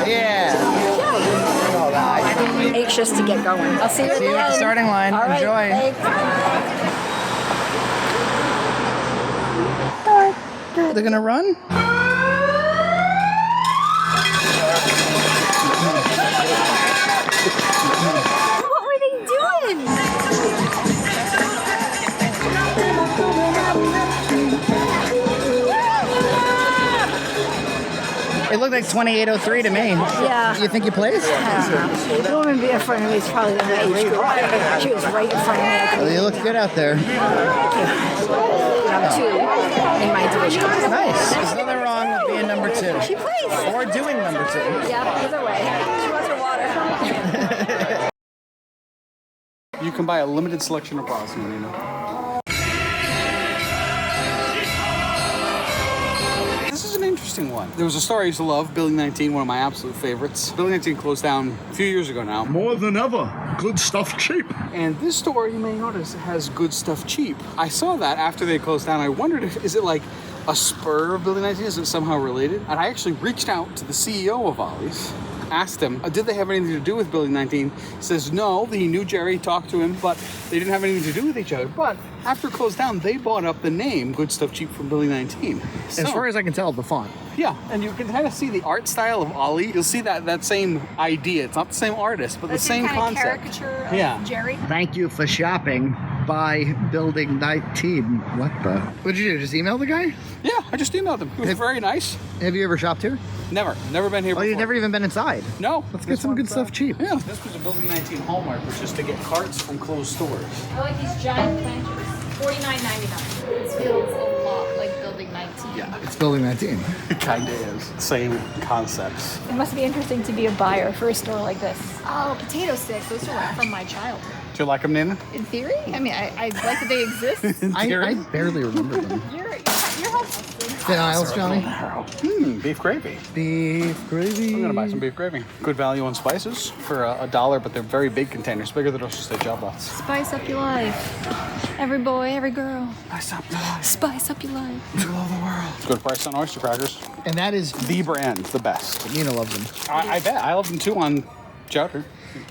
Yeah. Anxious to get going. I'll see you at See you at the end. starting line. All right, Enjoy. thanks. They're gonna run? What were they doing? It looked like 2803 to me. Yeah. You think you placed? The woman in front of me is probably the age group. She was right in front of me. Well, you look good out there. I'm 2 in my division. Nice. There's nothing wrong with being number 2. She plays. Or doing number 2. Yeah, either way. She wants her water. You can buy a limited selection of bras, Nina. This is an interesting one. There was a store I used to love, Building 19, one of my absolute favorites. Building 19 closed down a few years ago now. More than ever. Good stuff cheap. And this store, you may notice, has good stuff cheap. I saw that after they closed down. I wondered if, is it like a spur of Building 19? Is it somehow related? And I actually reached out to the CEO of Ollie's. asked him, did they have anything to do with Building 19? He says no, he knew Jerry, talked to him, but they didn't have anything to do with each other. But after it closed down, they bought up the name Good Stuff Cheap from Building 19. As far as I can tell, the font. Yeah, and you can kind of see the art style of Ollie. You'll see that same idea. It's not the same artist, but the same kind concept. Of caricature of Jerry. Thank you for shopping by Building 19. What the? What'd you do? Just email the guy? Yeah, I just emailed him. He was very nice. Have you ever shopped here? Never been here before. Oh, you've never even been inside? No. Let's get some good stuff cheap. Yeah, this was a Building 19 hallmark, which is to get carts from closed stores. I like these giant planters. $49.99. This feels a lot like Building 19. Yeah. It's Building 19. It kind of is. Same concepts. It must be interesting to be a buyer for a store like this. Oh, potato sticks. Those are like from my childhood. Do you like them, Nina? In theory? I mean, I like that they exist. I barely remember them. You're helpful. Thin aisles, Johnny? Beef gravy. Beef gravy. I'm gonna buy some beef gravy. Good value on spices for $1, but they're very big containers, bigger than Ocean State job lots. Spice up your life. Every boy, every girl. Spice up your life. Spice up your life. You love the world. Good price on oyster crackers. And that is the brand, the best. Nina loves them. I bet. I love them too on chowder.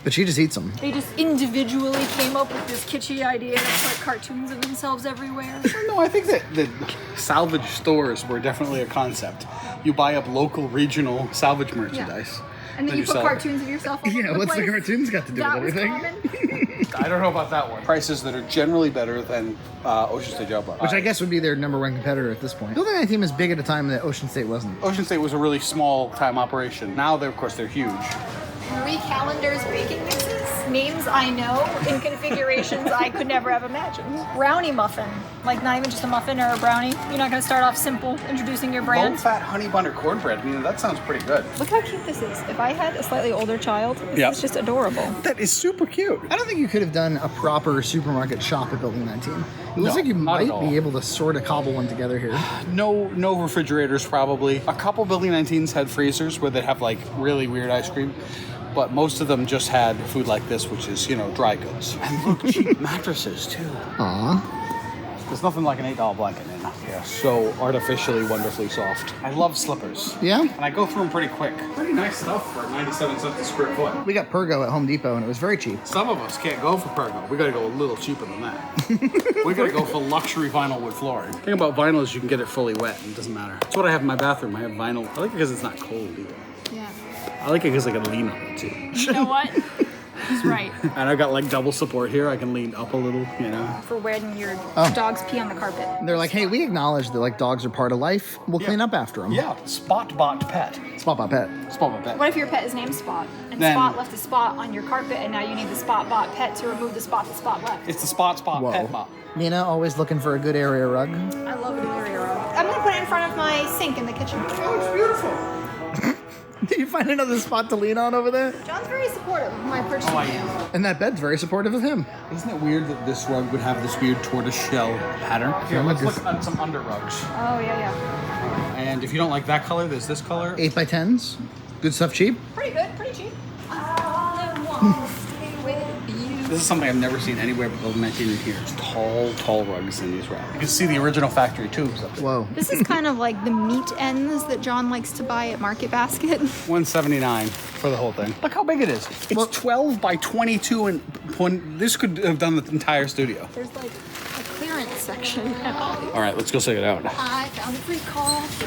But she just eats them. They just individually came up with this kitschy idea to put cartoons of themselves everywhere. No, I think that the salvage stores were definitely a concept. You buy up local, regional salvage merchandise. Yeah. And then you put cartoons of yourself all over the what's place. the cartoons got to do with anything? I don't know about that one. Prices that are generally better than Ocean State job lot. Which I guess would be their #1 competitor at this point. Building 19 was big at a time that Ocean State wasn't. Ocean State was a really small time operation. Now, of course, they're huge. Marie Callender's baking mixes. Names I know in configurations I could never have imagined. Brownie muffin. Like not even just a muffin or a brownie. You're not going to start off simple, introducing your brand. Low-fat honey butter cornbread. I mean, that sounds pretty good. Look how cute this is. If I had a slightly older child, this is just adorable. That is super cute. I don't think you could have done a proper supermarket shop at Building 19. It looks like you might be able to sort of cobble one together here. No refrigerators, probably. A couple Building 19s had freezers where they'd have like really weird ice cream. But most of them just had food like this, which is, dry goods. And look, cheap mattresses, too. Aww. There's nothing like an $8 blanket in it. Yeah, so artificially wonderfully soft. I love slippers. Yeah? And I go through them pretty quick. Pretty nice stuff for 97 cents a square foot. We got Pergo at Home Depot, and it was very cheap. Some of us can't go for Pergo. We gotta go a little cheaper than that. We gotta go for luxury vinyl wood flooring. The thing about vinyl is you can get it fully wet, and it doesn't matter. That's what I have in my bathroom. I have vinyl. I like it because it's not cold either. Yeah. I like it because I can lean on it, too. You know what? He's right. And I've got like double support here. I can lean up a little, For when your dogs pee on the carpet. And they're like, hey, we acknowledge that like dogs are part of life. We'll clean up after them. Yeah, Spot-Bot Pet. Spot-Bot Pet. Spot-Bot Pet. What if your pet is named Spot? And Then- Spot left a spot on your carpet, and now you need the Spot-Bot Pet to remove the spot left. It's the Spot Whoa. Pet Bot. Nina, always looking for a good area rug. I love an area rug. I'm gonna put it in front of my sink in the kitchen. Oh, it's beautiful. Did you find another spot to lean on over there? John's very supportive of my purchase. Oh, I am. And that bed's very supportive of him. Isn't it weird that this rug would have this weird tortoise shell pattern? Here, let's look at some under rugs. Oh, yeah. And if you don't like that color, there's this color. 8x10s. Good stuff cheap. Pretty good, pretty cheap. All I want to stay with you. This is something I've never seen anywhere but Building 19 in here. It's tall rugs in these rugs. You can see the original factory tubes up there. Whoa. This is kind of like the meat ends that John likes to buy at Market Basket. $179 for the whole thing. Look how big it is. It's 12 by 22, and this could have done the entire studio. There's like a clearance section at Ollie. All right, let's go check it out. I found a free coffee.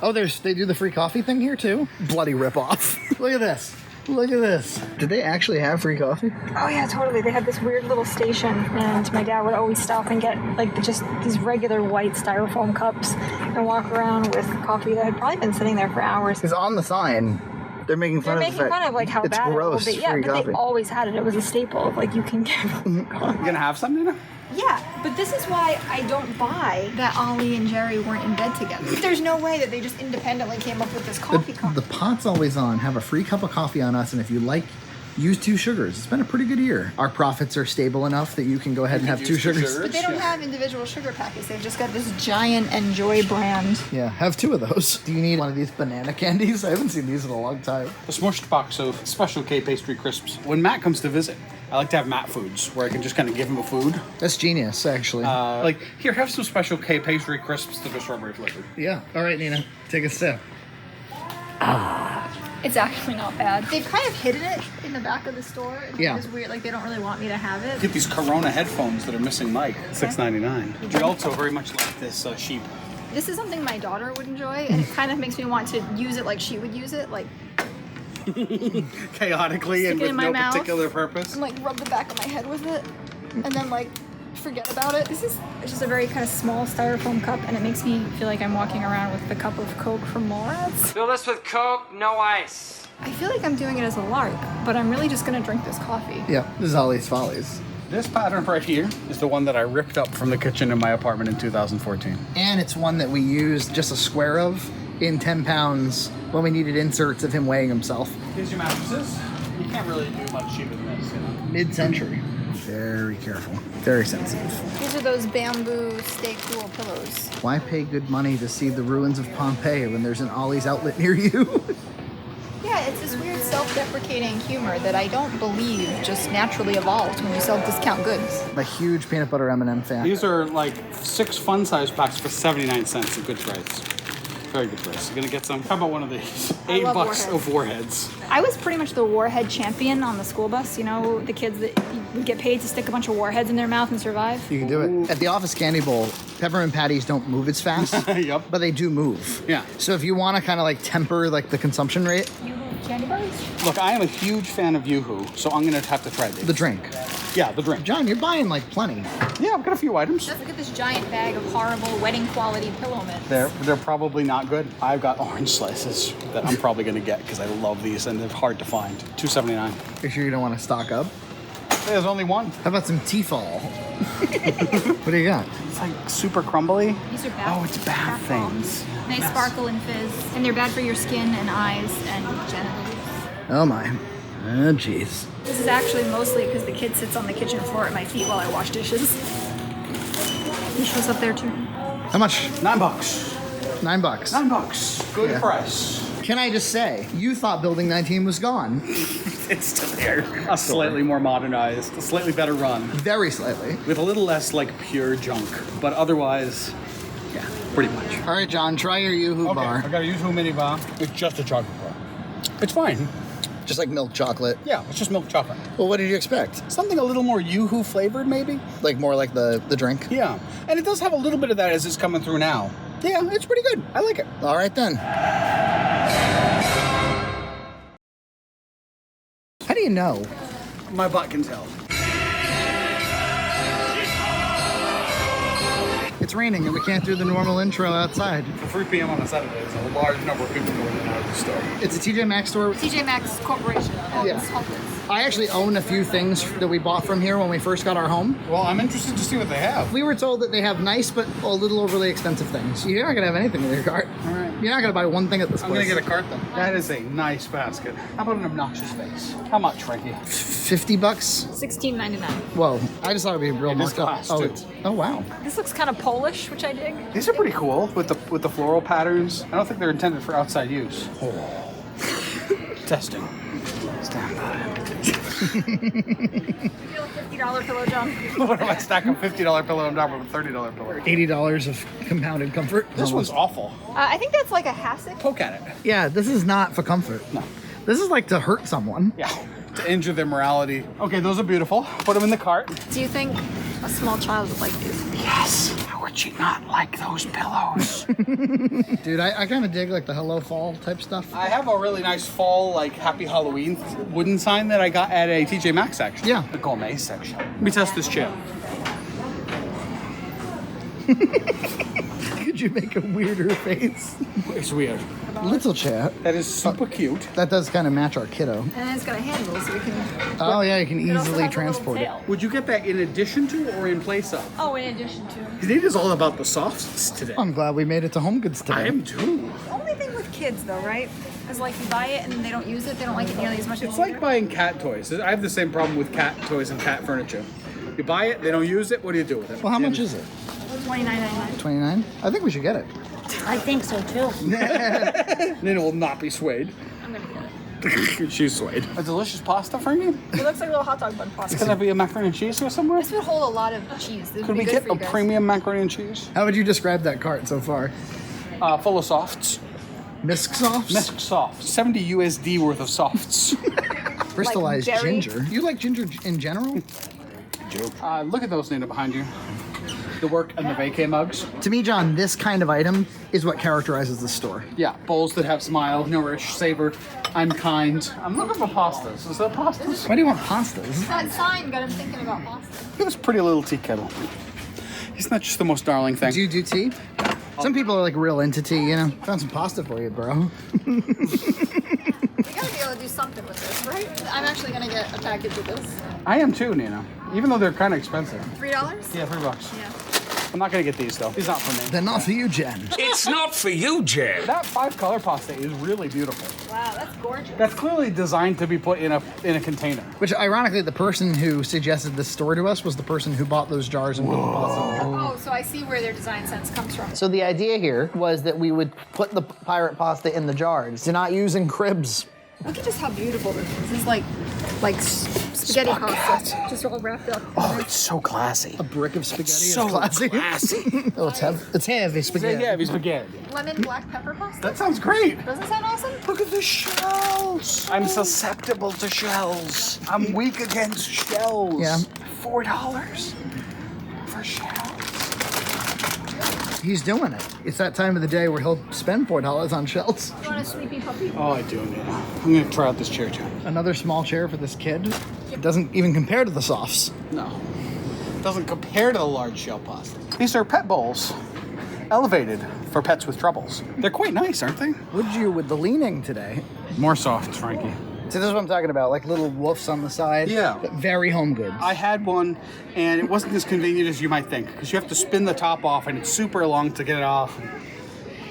Oh, they do the free coffee thing here too? Bloody ripoff. Look at this. Look at this. Did they actually have free coffee? Oh yeah, totally. They had this weird little station, and my dad would always stop and get like just these regular white styrofoam cups and walk around with coffee that had probably been sitting there for hours. Because on the sign, they're making fun They're of the making fact fun of like how it's bad gross, it will be. Yeah, free but coffee. they always had it. It was a staple. Like you can get. You gonna have some, Nina? Yeah, but this is why I don't buy that Ollie and Jerry weren't in bed together. There's no way that they just independently came up with this coffee cup. The pot's always on. Have a free cup of coffee on us, and if you like, use 2 sugars. It's been a pretty good year. Our profits are stable enough that you can go ahead and have 2 sugars. But they don't have individual sugar packets. They've just got this giant Enjoy brand. Yeah, have 2 of those. Do you need one of these banana candies? I haven't seen these in a long time. A smushed box of Special K pastry crisps. When Matt comes to visit, I like to have Matt foods, where I can just kind of give him a food. That's genius, actually. Like, here, have some Special K pastry crisps that are strawberry flavored. Yeah. All right, Nina, take a sip. It's actually not bad. They've kind of hidden it in the back of the store. Yeah. It's weird. Like they don't really want me to have it. Get these Corona headphones that are missing mic. $6.99. We also very much like this sheep. This is something my daughter would enjoy, and it kind of makes me want to use it like she would use it, like chaotically stick and it with in my no mouth particular purpose. and like rub the back of my head with it, and then like forget about it. It's just a very kind of small styrofoam cup, and it makes me feel like I'm walking around with the cup of Coke from Mallrats. Fill this with Coke, no ice. I feel like I'm doing it as a lark, but I'm really just gonna drink this coffee. Yeah, this is Ollie's Follies. This pattern right here is the one that I ripped up from the kitchen in my apartment in 2014. And it's one that we used just a square of in 10 pounds when we needed inserts of him weighing himself. Here's your mattresses. You can't really do much cheaper than this, you know. Mid-century. Very careful. Very sensitive. These are those bamboo stay cool pillows. Why pay good money to see the ruins of Pompeii when there's an Ollie's outlet near you? Yeah, it's this weird self-deprecating humor that I don't believe just naturally evolved when you sell discount goods. I'm a huge peanut butter M&M fan. These are like 6 fun size packs for 79 cents. A good price. Very good price. You gonna get some? How about one of these? I love $8 of warheads. I was pretty much the warhead champion on the school bus. You know, the kids that would get paid to stick a bunch of warheads in their mouth and survive. You can do it. At the Office Candy Bowl, peppermint patties don't move as fast. Yep. But they do move. Yeah. So if you want to kind of like temper like the consumption rate. Candy bars? Look, I am a huge fan of Yoo-Hoo, so I'm gonna have to try these. The drink. Yeah, the drink. John, you're buying like plenty. Yeah, I've got a few items. Look at this giant bag of horrible wedding quality pillow mints. They're probably not good. I've got orange slices that I'm probably gonna get because I love these and they're hard to find. $2.79. You sure you don't want to stock up? There's only one. How about some Tefal? What do you got? It's like super crumbly. These are bath. Oh, it's bath things. They sparkle and fizz, and they're bad for your skin and eyes and genitals. Oh my. Oh jeez. This is actually mostly because the kid sits on the kitchen floor at my feet while I wash dishes. Dish was up there too. How much? $9. $9. $9. Good Yeah. price. Can I just say, you thought Building 19 was gone. It's still there. A slightly more modernized, a slightly better run. Very slightly. With a little less like pure junk. But otherwise, yeah, pretty much. All right, John, try your Yoo-Hoo bar. I got a Yoo-Hoo mini bar. It's just a chocolate bar. It's fine. Just like milk chocolate. Yeah, it's just milk chocolate. Well, what did you expect? Something a little more Yoo-Hoo flavored, maybe? Like more like the drink? Yeah. And it does have a little bit of that as it's coming through now. Yeah, it's pretty good. I like it. All right, then. How do you know? My butt can tell. It's raining and we can't do the normal intro outside. For 3 p.m. on a Saturday, there's a large number of people going in and out of the store. It's a TJ Maxx store. TJ Maxx Corporation. Yeah. HomeGoods. I actually own a few things that we bought from here when we first got our home. Well, I'm interested to see what they have. We were told that they have nice but a little overly expensive things. You're not gonna have anything in your cart. All right. You're not gonna buy one thing at this I'm place. gonna get a cart then. That is a nice basket. How about an obnoxious face? How much, Frankie? $50? $16.99. Whoa, I just thought it'd be real It is marked up. glass, Oh, too. it's, oh wow. This looks kind of Polish, which I dig. These are pretty cool with the floral patterns. I don't think they're intended for outside use. Oh. Testing. Stand by. $50 pillow, John. What am I stacking a $50 pillow on top of a $30 pillow? $80 of compounded comfort. This one's awful. I think that's like a hassock. Poke at it. Yeah, this is not for comfort. No. This is like to hurt someone. Yeah. To injure their morality. Okay, those are beautiful. Put them in the cart. Do you think a small child would like these? Yes. How would she not like those pillows? Dude, I kind of dig like the Hello Fall type stuff. I have a really nice fall, like, Happy Halloween wooden sign that I got at a TJ Maxx section. Yeah. The gourmet section. Let me test this chair. Could you make a weirder face? It's weird. Little chair. That is super cute. That does kind of match our kiddo. And then it's got a handle, so we can. Oh yeah, you can It also easily has a little transport it. tail. Would you get that in addition to or in place of? Oh, in addition to. It is all about the softs today. I'm glad we made it to HomeGoods today. I am too. The only thing with kids, though, right, is like you buy it and then they don't use it. They don't like it nearly as much as It's like buying cat toys. I have the same problem with cat toys and cat furniture. You buy it, they don't use it, what do you do with it? Well, how much is it? $29.99. 29? I think we should get it. I think so too. Nina will not be swayed. I'm gonna get it. She's swayed. A delicious pasta for me? It looks like a little hot dog bun pasta. Could that be a macaroni and cheese here somewhere? This would hold a lot of cheese. This would Could be we good get for a you guys. premium macaroni and cheese? How would you describe that cart so far? Full of softs. Misc softs? Misc softs. 70 USD worth of softs. Crystallized Like berry? ginger. You like ginger in general? Look at those, Nina, behind you. The work and the vacay mugs. To me, John, this kind of item is what characterizes the store. Yeah, bowls that have smile, nourish, savor, I'm kind. I'm looking for pastas. Is there pastas? Why do you want pastas? That sign got him thinking about pasta. Look at this pretty little tea kettle. Isn't that just the most darling thing? Do you do tea? Some people are like real into tea, you know? Found some pasta for you, bro. We gotta be able to do something with this, right? I'm actually gonna get a package of this. I am too, Nina. Even though they're kind of expensive. $3? Yeah, $3. Yeah. I'm not gonna get these though. These not for me. They're not for you, Jen. It's not for you, Jen. That 5-color pasta is really beautiful. Wow, that's gorgeous. That's clearly designed to be put in a container. Which, ironically, the person who suggested this store to us was the person who bought those jars and put the pasta in. Oh, so I see where their design sense comes from. So the idea here was that we would put the pirate pasta in the jars. They're not using cribs. Look at just how beautiful this is. This is like spaghetti pasta, just all wrapped up. Oh, it's so classy. A brick of spaghetti So is classy. classy. Oh, it's heavy spaghetti. Yeah, heavy spaghetti. Lemon black pepper pasta. That sounds great. Doesn't sound awesome? Look at the shells. I'm susceptible to shells. I'm weak against shells. Yeah. $4 for shells. He's doing it. It's that time of the day where he'll spend $4 on shells. You want a sleepy puppy? Oh, I do, Nina. I'm gonna try out this chair too. Another small chair for this kid. It doesn't even compare to the softs. No. It doesn't compare to the large shell pasta. These are pet bowls. Elevated for pets with troubles. They're quite nice, aren't they? Would you with the leaning today? More soft, Frankie. See, this is what I'm talking about, like little woofs on the side. Yeah. But very HomeGoods. I had one, and it wasn't as convenient as you might think, because you have to spin the top off, and it's super long to get it off.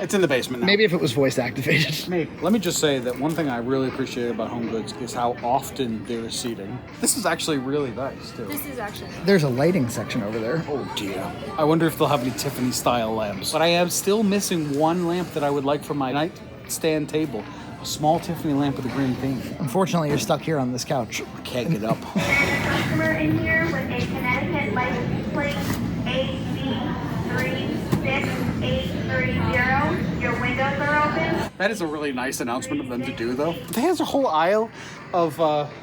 It's in the basement now. Maybe if it was voice activated. Maybe. Let me just say that one thing I really appreciate about HomeGoods is how often they're seating. This is actually really nice, too. This is actually. There's a lighting section over there. Oh, dear. I wonder if they'll have any Tiffany-style lamps. But I am still missing one lamp that I would like for my nightstand table. A small Tiffany lamp with a green theme. Unfortunately, you're stuck here on this couch. I can't get up. Customer in here with a Connecticut license plate HB36830. Your windows are open. That is a really nice announcement of them to do, though. They have a whole aisle of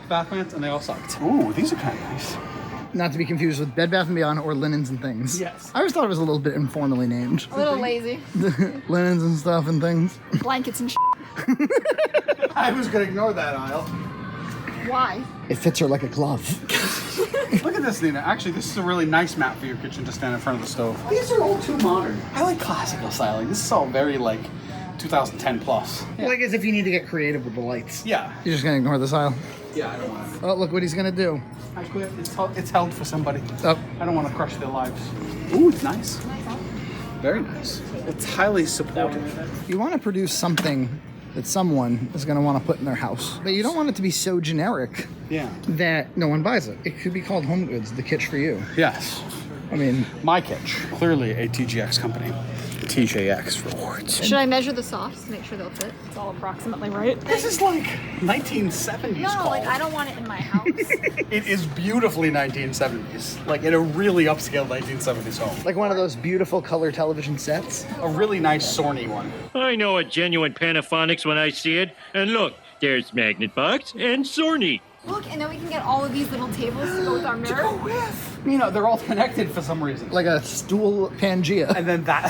bath mats, and they all sucked. Ooh, these are kind of nice. Not to be confused with Bed Bath & Beyond or Linens and Things. Yes. I always thought it was a little bit informally named. A little lazy. Linens and stuff and things. Blankets and I was going to ignore that aisle. Why? It fits her like a glove. Look at this, Nina. Actually, this is a really nice mat for your kitchen to stand in front of the stove. These are all too modern. I like classical styling. This is all very, 2010 plus. Yeah. Like as if you need to get creative with the lights. Yeah. You're just going to ignore this aisle? Yeah, I don't want to. Oh, look what he's going to do. I quit. It's held for somebody. Oh. I don't want to crush their lives. Ooh, it's nice. Very nice. It's highly supportive. You want to produce something that someone is going to want to put in their house. But you don't want it to be so generic that no one buys it. It could be called HomeGoods, the kitsch for you. Yes. I mean... My kitsch. Clearly a TJX company. TJX Rewards. Should I measure the softs to make sure they'll fit? It's all approximately right. This is like 1970s. No, call. I don't want it in my house. It is beautifully 1970s. Like in a really upscale 1970s home. Like one of those beautiful color television sets. A really nice Sony one. I know a genuine Panaphonics when I see it. And look, there's Magnetbox and Sony. Look, and then we can get all of these little tables to go with our mirror. To go with. They're all connected for some reason. Like a stool Pangea. And then that.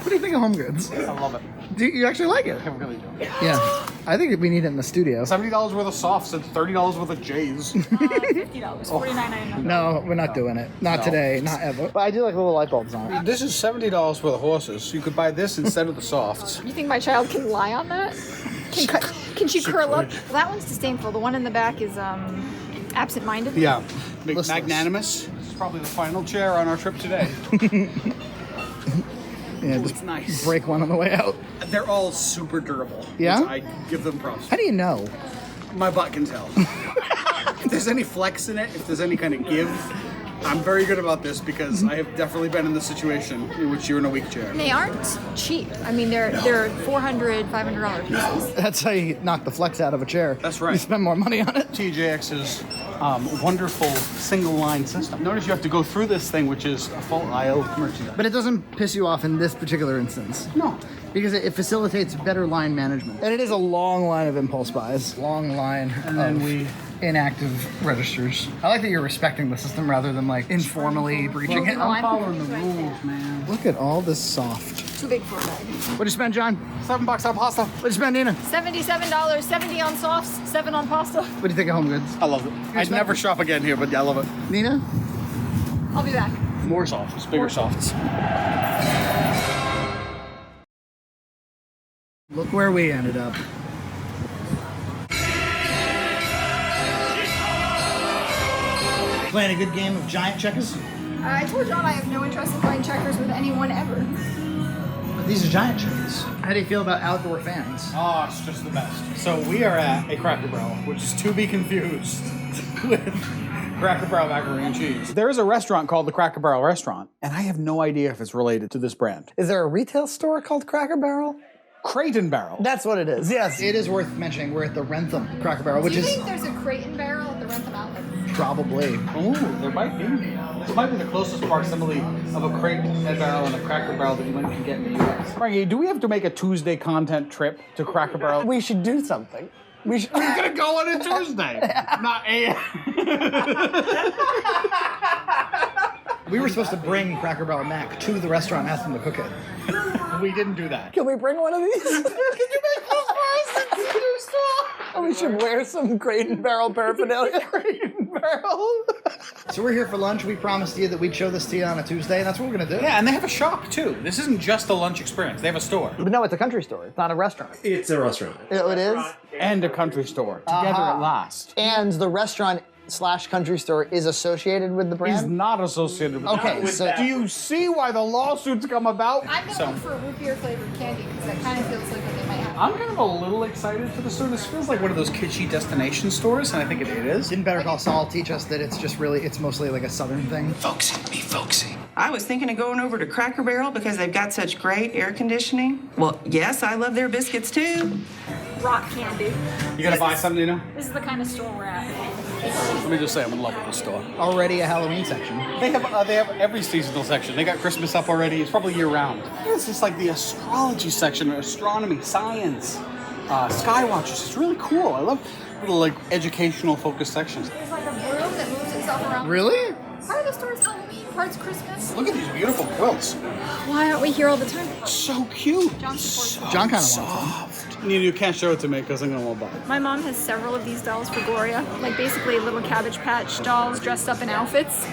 What do you think of HomeGoods? I love it. Do you actually like it? I really do. Yeah. I think we need it in the studio. $70 worth of softs and $30 worth of J's. $50, $49.99. No, we're not doing it. Not today, not ever. But I do like little light bulbs on it. This is $70 worth of horses. You could buy this instead of the softs. You think my child can lie on that? Can she curl up? Well, that one's disdainful. The one in the back is absent-minded. Yeah. Magnanimous. This is probably the final chair on our trip today. Yeah, it's nice. Break one on the way out. They're all super durable. Yeah? I give them props. How do you know? My butt can tell. If there's any flex in it, if there's any kind of give, I'm very good about this because I have definitely been in the situation in which you're in a weak chair. And they aren't cheap. I mean, they're $400, $500 pieces. That's how you knock the flex out of a chair. That's right. You spend more money on it. TJX's wonderful single line system. Notice you have to go through this thing, which is a full aisle merchandise. But it doesn't piss you off in this particular instance. No. Because it facilitates better line management. And it is a long line of impulse buys. Long line And then we inactive registers. I like that you're respecting the system rather than like informally breaching it. I'm following the rules, man. Look at all this soft. Too big for a bag. What'd you spend, John? $7 on pasta. What'd you spend, Nina? $77, 70 on softs, 7 on pasta. What do you think of HomeGoods? I love it. I'd never shop again here, but I love it. Nina? I'll be back. More softs, bigger softs. Look where we ended up. Playing a good game of giant checkers? I told John I have no interest in playing checkers with anyone ever. But these are giant checkers. How do you feel about outdoor fans? Oh, it's just the best. So we are at a Cracker Barrel, which is to be confused with Cracker Barrel macaroni and cheese. There is a restaurant called the Cracker Barrel Restaurant, and I have no idea if it's related to this brand. Is there a retail store called Cracker Barrel? Crate and Barrel. That's what it is, yes. It is worth mentioning we're at the Rentham Cracker Barrel, which Do you is... think there's a crate and barrel at the Rentham outlet? Probably. Oh, there might be. This might be the closest proximity of a crate and barrel and a Cracker Barrel that you can get in the U.S. Frankie, do we have to make a Tuesday content trip to Cracker Barrel? We should do something. We're gonna go on a Tuesday, not a. We were supposed to bring Cracker Barrel Mac to the restaurant and ask them to cook it. We didn't do that. Can we bring one of these? Can you make those for us? We should wear some Crate and Barrel paraphernalia. Crate and Barrel. So we're here for lunch. We promised you that we'd show this to you on a Tuesday, and that's what we're gonna do. Yeah, and they have a shop too. This isn't just a lunch experience. They have a store. But no, it's a country store. It's not a restaurant. It's a restaurant. It is? And a country store together at last. And the restaurant / country store is associated with the brand? He's not associated with Okay, the so do you see why the lawsuits come about? I'm gonna look for a root beer flavored candy because that kind of feels like what they might have. I'm kind of a little excited for the store. This feels like one of those kitschy destination stores, and I think it is. Didn't Better Call Saul teach us that it's just really, it's mostly like a southern thing? Folksy, be folksy. I was thinking of going over to Cracker Barrel because they've got such great air conditioning. Well, yes, I love their biscuits too. Rock candy. You gonna buy something, you know? This is the kind of store we're at. Let me just say, I'm in love with this store. Already a Halloween section. They have every seasonal section. They got Christmas up already. It's probably year round. It's just like the astrology section, astronomy, science, skywatchers. It's really cool. I love little like educational focused sections. There's like a broom that moves itself around. Really? Part of the store is Halloween, part's Christmas. Look at these beautiful quilts. Why aren't we here all the time? So cute. John supports them. John kind of wants them. You can't show it to me because I'm gonna want to buy it. My mom has several of these dolls for Gloria, like basically little Cabbage Patch dolls dressed up in outfits,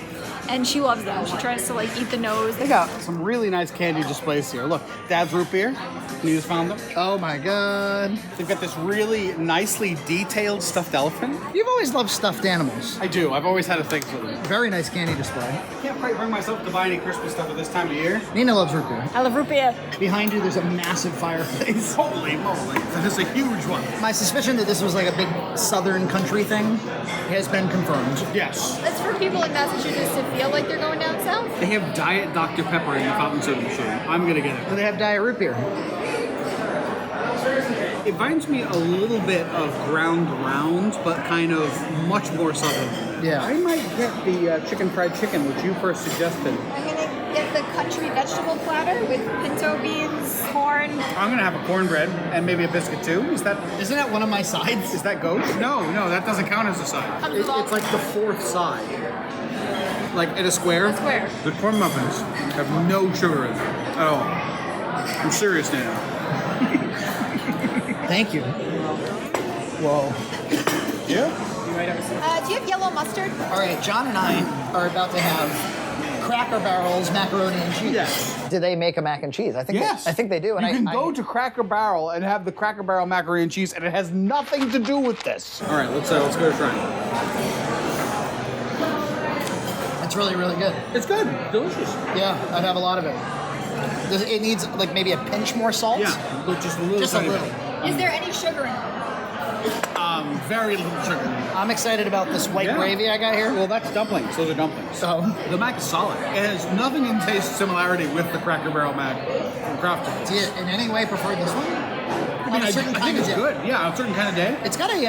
and she loves them. She tries to like eat the nose. They got some really nice candy displays here. Look, Dad's root beer. Nina's found them. Oh my god. They've got this really nicely detailed stuffed elephant. You've always loved stuffed animals. I do. I've always had a thing for them. Very nice candy display. I can't quite bring myself to buy any Christmas stuff at this time of year. Nina loves root beer. I love root beer. Behind you, there's a massive fireplace. Holy moly. That is a huge one. My suspicion that this was like a big southern country thing has been confirmed. Yes. It's for people in Massachusetts to feel like they're going down south. They have Diet Dr. Pepper in the fountain soda machine. I'm gonna get it. Do they have diet root beer? It reminds me a little bit of ground round, but kind of much more southern. Yeah. I might get the chicken fried chicken, which you first suggested. I'm gonna get the country vegetable platter with pinto beans, corn. I'm gonna have a cornbread and maybe a biscuit too. Isn't that one of my sides? Is that ghost? No, that doesn't count as a side. It's like the fourth side. Like in a square. A square. The corn muffins have no sugar in them at all. I'm serious now. Thank you. Whoa. Yeah? Do you have yellow mustard? All right, John and I are about to have Cracker Barrel's macaroni and cheese. Yes. Do they make a mac and cheese? I think Yes. I think they do. And you can go to Cracker Barrel and have the Cracker Barrel macaroni and cheese, and it has nothing to do with this. All right, let's go to try it. It's really, really good. It's good. Delicious. Yeah, I'd have a lot of it. It needs like maybe a pinch more salt. Yeah, just a little. Just a little. Is there any sugar in it? Very little sugar. I'm excited about this white gravy I got here. Well, that's dumplings. Those are dumplings. So the mac is solid. It has nothing in taste similarity with the Cracker Barrel mac from Kraft. Do you in any way prefer this one? I think it's good. Yeah, on a certain kind of day. It's got a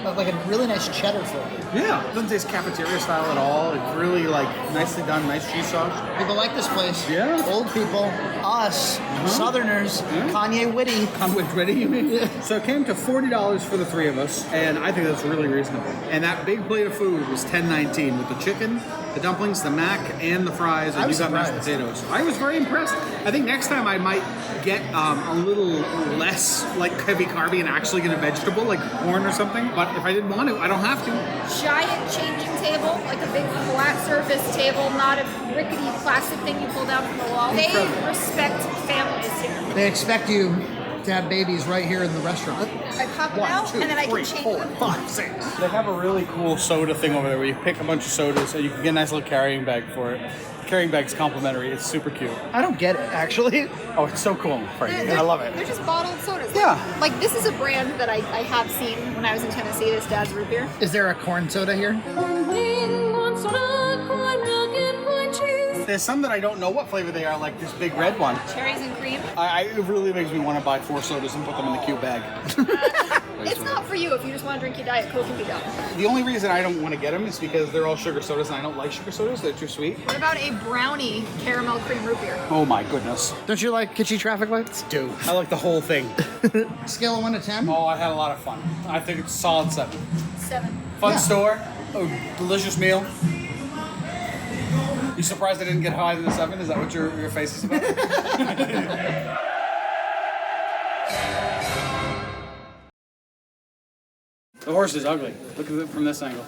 like a really nice cheddar flavor. Yeah, it doesn't taste cafeteria style at all. It's really like nicely done, nice cheese sauce. People like this place. Yeah. Old people, us, Southerners, Kanye Witty. Kanye Witty, you mean? Yeah. So it came to $40 for the three of us, and I think that's really reasonable. And that big plate of food was $10.19 with the chicken, the dumplings, the mac, and the fries, and you got mashed potatoes. I was very impressed. I think next time I might get a little less like heavy carby and actually get a vegetable like corn or something. But if I didn't want to, I don't have to. Giant changing table, like a big flat surface table, not a rickety plastic thing you pull down from the wall. They respect families here. They expect you to have babies right here in the restaurant. I pop it out, and then I can change them. 5, 6. They have a really cool soda thing over there where you pick a bunch of sodas and you can get a nice little carrying bag for it. The carrying bag's complimentary. It's super cute. I don't get it, actually. Oh, it's so cool, Frank. I love it. They're just bottled sodas. Yeah. Like, this is a brand that I have seen when I was in Tennessee. This Dad's Root Beer. Is there a corn soda here? There's some that I don't know what flavor they are, like this big red one. Cherries and cream. It really makes me want to buy 4 sodas and put them in the cute bag. It's not for you if you just want to drink your Diet Coke and be done. The only reason I don't want to get them is because they're all sugar sodas and I don't like sugar sodas. They're too sweet. What about a brownie caramel cream root beer? Oh my goodness. Don't you like kitschy traffic lights? Do. I like the whole thing. Scale of 1 to 10? Oh, I had a lot of fun. I think it's a solid 7. 7. Fun store. Oh, delicious meal. You surprised I didn't get higher than a 7? Is that what your face is about? The horse is ugly. Look at it from this angle.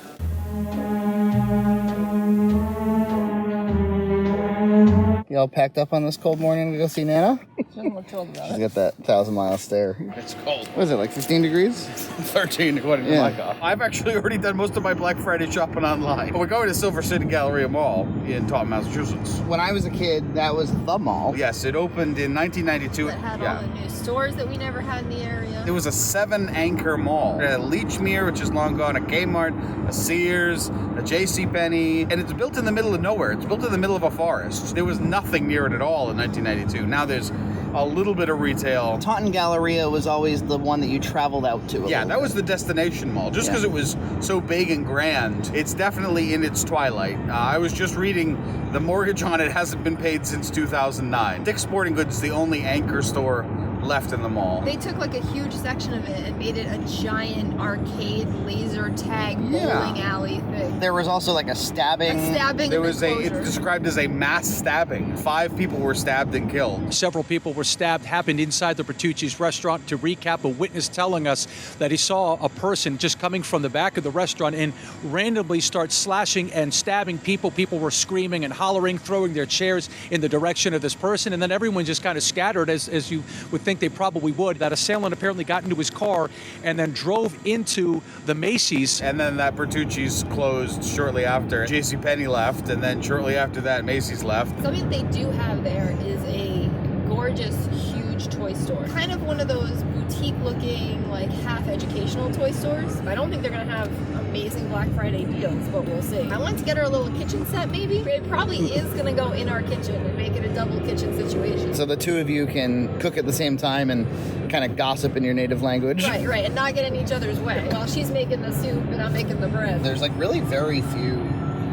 You all packed up on this cold morning to go see Nana? She doesn't look thrilled about She's got that 1,000-mile stare. It's cold. What is it, like 15 degrees? 13 according to my car. I've actually already done most of my Black Friday shopping online. We're going to Silver City Galleria Mall in Taunton, Massachusetts. When I was a kid, that was the mall. Yes, it opened in 1992. It had all the new stores that we never had in the area. It was a 7-anchor mall. It had a Lechmere, which is long gone, a Kmart, a Sears, a JCPenney, and it's built in the middle of nowhere. It's built in the middle of a forest. There was nothing near it at all in 1992. Now there's a little bit of retail. Taunton Galleria was always the one that you traveled out to. Yeah, that was the destination mall. Just because it was so big and grand, it's definitely in its twilight. I was just reading the mortgage on it hasn't been paid since 2009. Dick's Sporting Goods is the only anchor store left in the mall. They took like a huge section of it and made it a giant arcade laser tag bowling alley thing. There was also like a stabbing. There was it's described as a mass stabbing. 5 people were stabbed and killed. Several people were stabbed, happened inside the Bertucci's restaurant. To recap, a witness telling us that he saw a person just coming from the back of the restaurant and randomly start slashing and stabbing people. People were screaming and hollering, throwing their chairs in the direction of this person, and then everyone just kind of scattered as you would think they probably would. That assailant apparently got into his car and then drove into the Macy's. And then that Bertucci's closed shortly after. JCPenney left, and then shortly after that, Macy's left. Something they do have there is a gorgeous, huge toy store. Kind of one of those boutique-looking, like half-educational toy stores. I don't think they're gonna have amazing Black Friday deals, but we'll see. I want to get her a little kitchen set, maybe. It probably is gonna go in our kitchen and make it a double kitchen situation. So the two of you can cook at the same time and kind of gossip in your native language. Right, and not get in each other's way. While she's making the soup and I'm making the bread. There's like really very few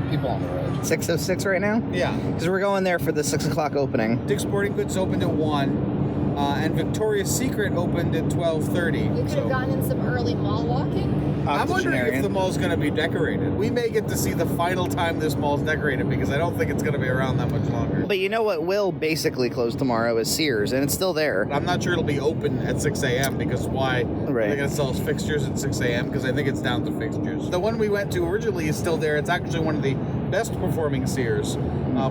people on the road. 6:06 right now? Yeah. Because we're going there for the 6 o'clock opening. Dick's Sporting Goods opened at 1. And Victoria's Secret opened at 12:30. You could have gotten in some early mall walking. I'm wondering if the mall's going to be decorated. We may get to see the final time this mall's decorated because I don't think it's going to be around that much longer. But you know what will basically close tomorrow is Sears, and it's still there. I'm not sure it'll be open at 6 a.m. because why? Right. They're going to sell us fixtures at 6 a.m. because I think it's down to fixtures. The one we went to originally is still there. It's actually one of the best performing Sears.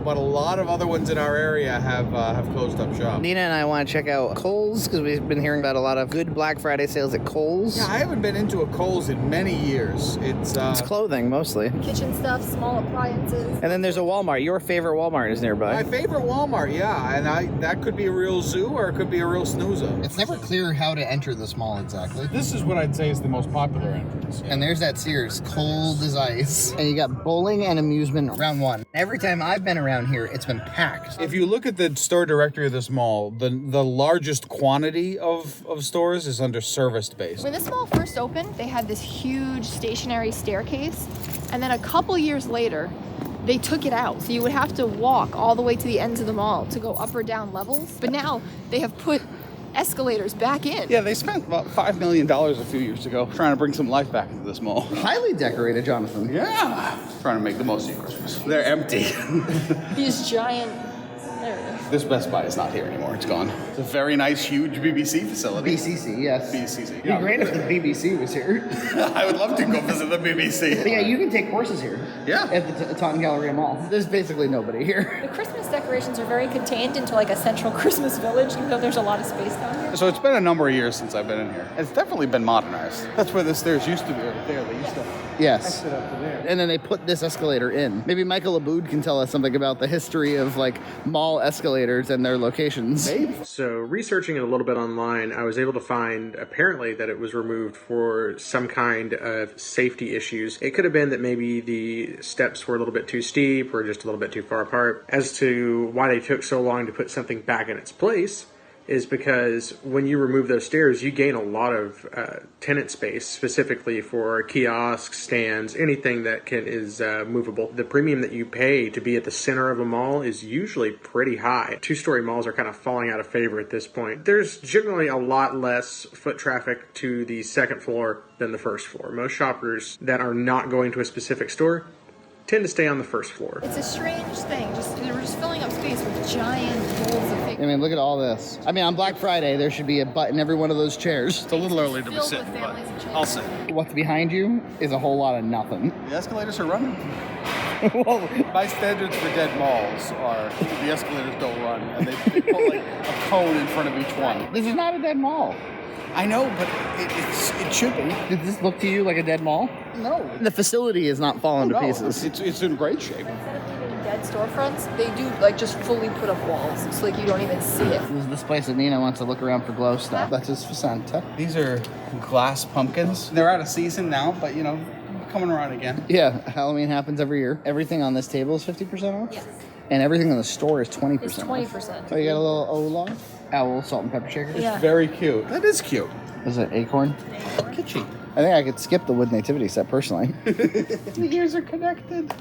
But a lot of other ones in our area have closed up shop. Nina and I want to check out Kohl's because we've been hearing about a lot of good Black Friday sales at Kohl's. Yeah, I haven't been into a Kohl's in many years. It's clothing mostly. Kitchen stuff, small appliances. And then there's a Walmart. Your favorite Walmart is nearby. My favorite Walmart, yeah. And that could be a real zoo or it could be a real snoozer. It's never clear how to enter this mall exactly. This is what I'd say is the most popular entrance. And there's that Sears, cold as ice. And you got bowling and amusement has been round one. Every time I've been around here, it's been packed. If you look at the store directory of this mall, the largest quantity of stores is under service-based. When this mall first opened, they had this huge stationary staircase, and then a couple years later, they took it out. So you would have to walk all the way to the ends of the mall to go up or down levels. But now they have put escalators back in. Yeah, they spent about $5 million a few years ago trying to bring some life back into this mall. Highly decorated, Jonathan. Yeah. Trying to make the most of Christmas. They're empty. These giant, there it is. This Best Buy is not here anymore. It's gone. It's a very nice, huge BBC facility. BCC, yes. BCC. It'd be great if the BBC was here. I would love to go visit the BBC. But yeah, you can take courses here. Yeah. At the Taunton Galleria Mall. There's basically nobody here. The Christmas decorations are very contained into like a central Christmas village, even though there's a lot of space down here. So it's been a number of years since I've been in here. It's definitely been modernized. That's where the stairs used to be over there. They used to Yes. exit up to there. And then they put this escalator in. Maybe Michael Aboud can tell us something about the history of like mall escalators and their locations. So researching it a little bit online, I was able to find apparently that it was removed for some kind of safety issues. It could have been that maybe the steps were a little bit too steep or just a little bit too far apart. As to why they took so long to put something back in its place is because when you remove those stairs, you gain a lot of tenant space, specifically for kiosks, stands, anything that is movable. The premium that you pay to be at the center of a mall is usually pretty high. Two-story malls are kind of falling out of favor at this point. There's generally a lot less foot traffic to the second floor than the first floor. Most shoppers that are not going to a specific store tend to stay on the first floor. It's a strange thing. We're just filling up space with giant bowls of I mean, look at all this. I mean, on Black Friday, there should be a butt in every one of those chairs. It's a little early to be sitting, but I'll sit. What's behind you is a whole lot of nothing. The escalators are running. Well, my standards for dead malls are the escalators don't run, and they put like a cone in front of each one. This is not a dead mall. I know, but it should be. Did this look to you like a dead mall? No. The facility is not falling to pieces. It's in great shape. Instead of leaving dead storefronts, they do like just fully put up walls, so like you don't even see it. This is this place that Nina wants to look around for glow stuff. That's his Santa. These are glass pumpkins. They're out of season now, but you know, coming around again. Yeah, Halloween happens every year. Everything on this table is 50% off? Yes. And everything in the store is 20% It's off. 20%. Oh, you got a little oolong? Owl salt and pepper shaker? Yeah. Very cute. That is cute. Is it acorn? Kitschy. I think I could skip the wood nativity set personally. The ears are connected.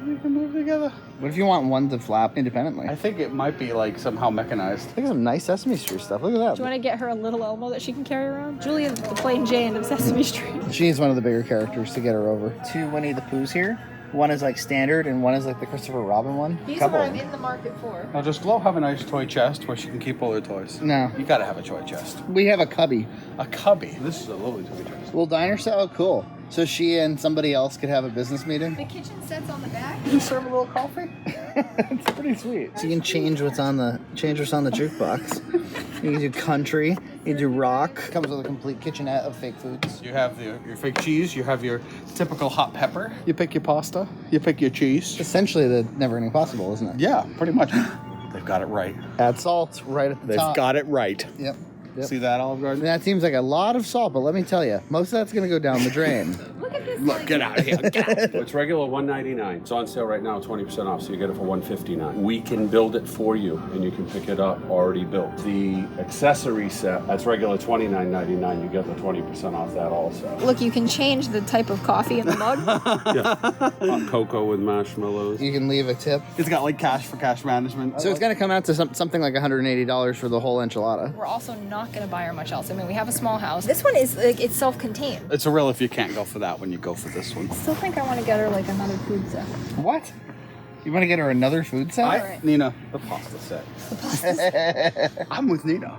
We can move together. What if you want one to flap independently? I think it might be like somehow mechanized. Look at some nice Sesame Street stuff. Look at that. Do you want to get her a little Elmo that she can carry around? Julia, the plain Jane of Sesame Street. She needs one of the bigger characters to get her over. Two Winnie the Poohs here. One is like standard and one is like the Christopher Robin one. These are Couple what of I'm them. in the market for. Now, does Flo have a nice toy chest where she can keep all her toys? No. You gotta have a toy chest. We have a cubby. A cubby? This is a lovely toy chest. Little diner set? Oh, cool. So she and somebody else could have a business meeting? The kitchen set's on the back. You serve a little coffee? It's pretty sweet. So you can change what's on the jukebox. You can do country, you can do rock. Comes with a complete kitchenette of fake foods. You have your fake cheese, you have your typical hot pepper, you pick your pasta, you pick your cheese. Essentially the never ending possible, isn't it? Yeah, pretty much. They've got it right. Add salt right at the They've top. got it right. Yep. See that, Olive Garden? That seems like a lot of salt, but let me tell you, most of that's going to go down the drain. Look at this. Look, get out of here. Get out. It's regular $199. It's on sale right now, 20% off, so you get it for $159. We can build it for you, and you can pick it up already built. The accessory set, that's regular $29.99. You get the 20% off that also. Look, you can change the type of coffee in the mug. Yeah. Hot cocoa with marshmallows. You can leave a tip. It's got like cash for cash management. So it's going to come out to something like $180 for the whole enchilada. We're also not going to buy her much else. I mean, we have a small house. This one is like it's self-contained. It's a real if you can't go for that one, you go for this one. I still think I want to get her like another food set. What? You want to get her another food set? Nina, the pasta set. I'm with Nina.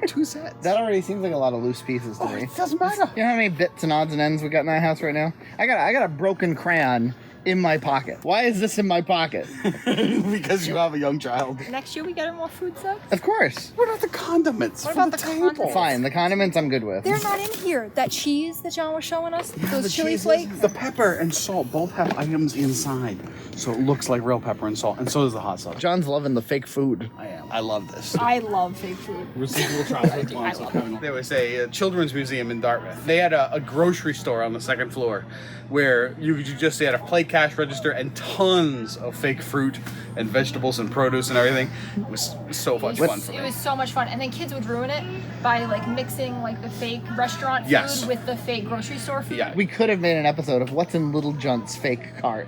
Two sets. That already seems like a lot of loose pieces to me. It doesn't matter. You know how many bits and odds and ends we got in that house right now? I got a broken crayon in my pocket. Why is this in my pocket? Because you have a young child. Next year we get her more food sets. Of course. What about the condiments? What for about the the table? condiments? Fine, the condiments I'm good with. They're not in here. That cheese that John was showing us, The those chili cheeses, flakes. the pepper and salt both have items inside, so it looks like real pepper and salt, and so does the hot sauce. John's loving the fake food. I am. I love this. I love fake food. Residual childhood. There was a children's museum in Dartmouth. They had a grocery store on the second floor where you just had a play cash register and tons of fake fruit and vegetables and produce and everything. It was so much fun for me. It was so much fun, and then kids would ruin it by like mixing like the fake restaurant food Yes. with the fake grocery store food. Yeah. We could have made an episode of what's in little Junt's fake cart.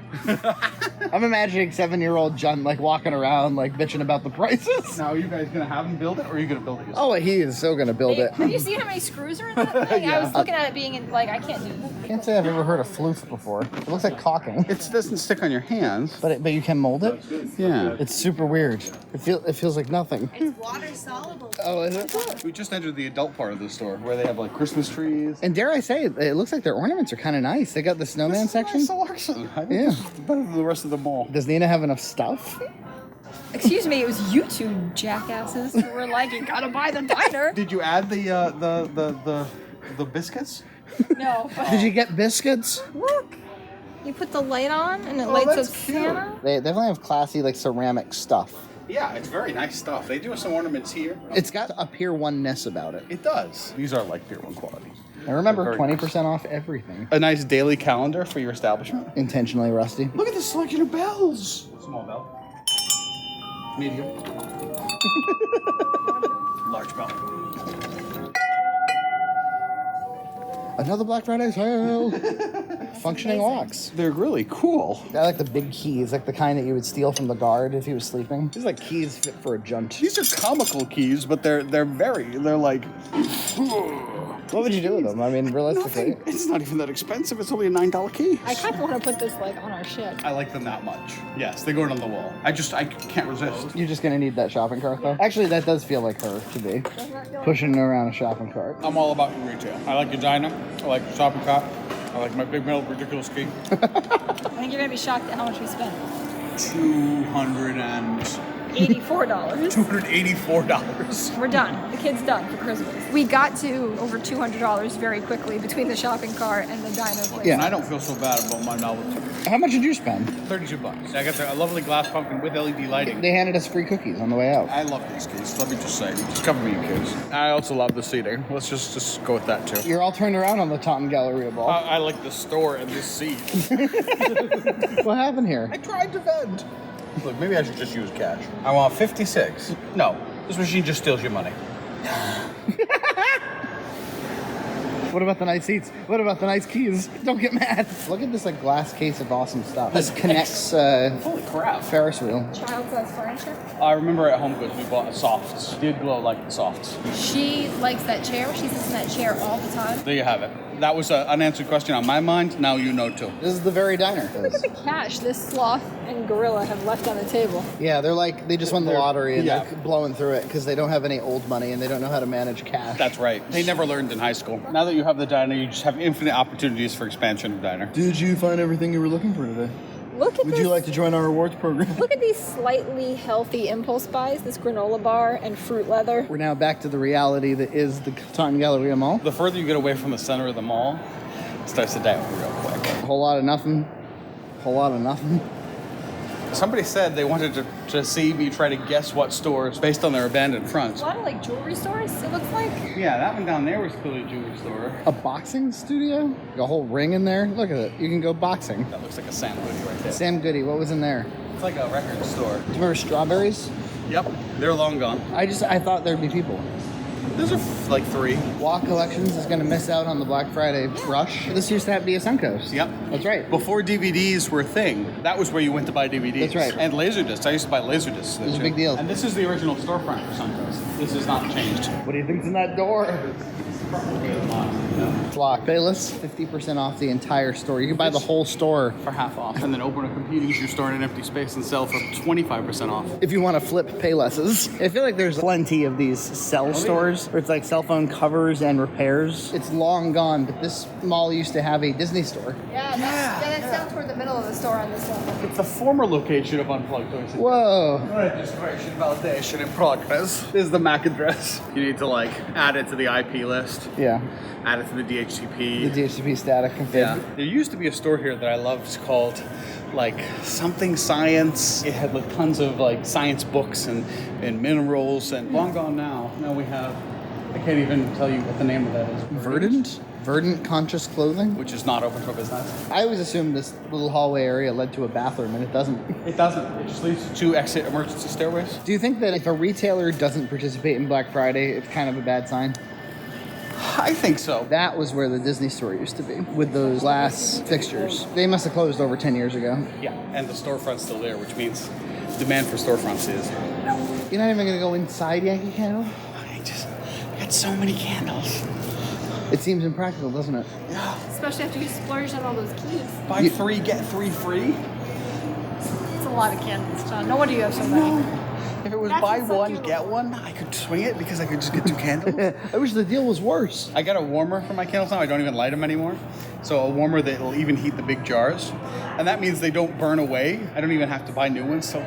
I'm imagining 7-year-old Junt like walking around like bitching about the prices. Now, are you guys gonna have him build it, or are you gonna build it yourself? Oh, he is so gonna build it. Have you seen how many screws are in that thing? I was looking at it being in, like, I can't do it. Can't say I've ever heard of floof before. It looks like caulking. It doesn't stick on your hands. But you can mold it? Yeah. It's super weird. It feels like nothing. It's water soluble. Oh, is it? We just entered the adult part of the store where they have like Christmas trees. And dare I say, it looks like their ornaments are kind of nice. They got the snowman section. Nice selection. I think Yeah. this is better than the rest of the mall. Does Nina have enough stuff? Excuse me, it was you two jackasses who were like, you gotta buy the diner. Did you add the biscuits? No. Did you get biscuits? Look. You put the light on and it lights up that's cute. Santa. They definitely have classy like ceramic stuff. Yeah, it's very nice stuff. They do some ornaments here. It's got a Pier 1-ness about it. It does. These are like Pier 1 quality. And remember, They're very 20% off everything. A nice daily calendar for your establishment. Intentionally rusty. Look at the selection of bells. Small bell. Medium. Large bell. Another Black Friday sale. Functioning locks. They're really cool. I like the big keys, like the kind that you would steal from the guard if he was sleeping. These are like keys fit for a Junt. These are comical keys, but they're like. What would you do with them? I mean, realistically. Nothing. It's not even that expensive. It's only a $9 key. I kind of want to put this like on our ship. I like them that much. Yes, they go on the wall. I can't resist. You're just gonna need that shopping cart though. Actually, that does feel like her to be pushing around a shopping cart. I'm all about your retail. I like your diner. I like your shopping cart. I like my big metal ridiculous key. I think you're gonna be shocked at how much we spent. $284. We're done. The kid's done for Christmas. We got to over $200 very quickly between the shopping cart and the diner place. Yeah, I don't feel so bad about my novelty. How much did you spend? $32. I got a lovely glass pumpkin with LED lighting. They handed us free cookies on the way out. I love these keys. Let me just say, just cover me in keys. I also love the seating. Let's just go with that too. You're all turned around on the Taunton Galleria ball. I like the store and this seat. What happened here? I tried to vent. Look, maybe I should just use cash. I want 56. No, this machine just steals your money. What about the nice seats? What about the nice keys? Don't get mad. Look at this like glass case of awesome stuff. This connects holy crap. Ferris wheel. Child's furniture. I remember at HomeGoods we bought softs. It did glow like the softs. She likes that chair. She sits in that chair all the time. There you have it. That was an unanswered question on my mind. Now you know too. This is the very diner. Look at the cash this sloth and gorilla have left on the table. Yeah, they just won the lottery and Yeah. they're blowing through it because they don't have any old money and they don't know how to manage cash. That's right. They never learned in high school. Now that you have the diner, you just have infinite opportunities for expansion of diner. Did you find everything you were looking for today? Look at Would this. you like to join our rewards program? Look at these slightly healthy impulse buys. This granola bar and fruit leather. We're now back to the reality that is the Taunton Galleria Mall. The further you get away from the center of the mall, it starts to die real quick. A whole lot of nothing. Whole lot of nothing. Somebody said they wanted to see me try to guess what stores based on their abandoned fronts. A lot of like jewelry stores, it looks like. Yeah, that one down there was clearly a jewelry store. A boxing studio? A whole ring in there? Look at it. You can go boxing. That looks like a Sam Goody right there. Sam Goody, what was in there? It's like a record store. Do you remember strawberries? Yep, they're long gone. I thought there'd be people. Those are like 3. Walk Collections is going to miss out on the Black Friday rush. This used to have be a Suncoast. Yep. That's right. Before DVDs were a thing, that was where you went to buy DVDs. That's right. And Laserdiscs. I used to buy Laserdiscs. It was a big deal. And this is the original storefront for Suncoast. This has not changed. What do you think's in that door? It's locked. Payless, 50% off the entire store. You can buy the whole store For half off. And then open a competing shoe store in an empty space and sell for 25% off. if you want to flip Paylesses. I feel like there's plenty of these cell stores where it's like cell phone covers and repairs. It's long gone, but this mall used to have a Disney store. Yeah, that's down toward the middle of the store on this one. It's the former location of Unplugged Toys. Whoa. Registration validation in progress. This is the MAC address. You need to like add it to the IP list. Yeah. Add it to the DHCP. The DHCP static config. Yeah. There used to be a store here that I loved called like something science. It had like tons of like science books and minerals and long gone now. Now we have, I can't even tell you what the name of that is. Verdant? Verdant Conscious Clothing, which is not open for business. I always assumed this little hallway area led to a bathroom, and it doesn't. It doesn't. It just leads to 2 exit emergency stairways. Do you think that if a retailer doesn't participate in Black Friday, it's kind of a bad sign? I think so. That was where the Disney store used to be, with those glass fixtures. They must have closed over 10 years ago. Yeah, and the storefront's still there, which means demand for storefronts is. You're not even going to go inside Yankee Candle? I got so many candles. It seems impractical, doesn't it? Yeah. Especially after you splurged on all those keys. Buy 3, get 3 free? It's a lot of candles, John. No wonder you have so many. If it was buy one, get one, I could swing it because I could just get 2 candles. I wish the deal was worse. I got a warmer for my candles now. I don't even light them anymore. So a warmer that will even heat the big jars. And that means they don't burn away. I don't even have to buy new ones. So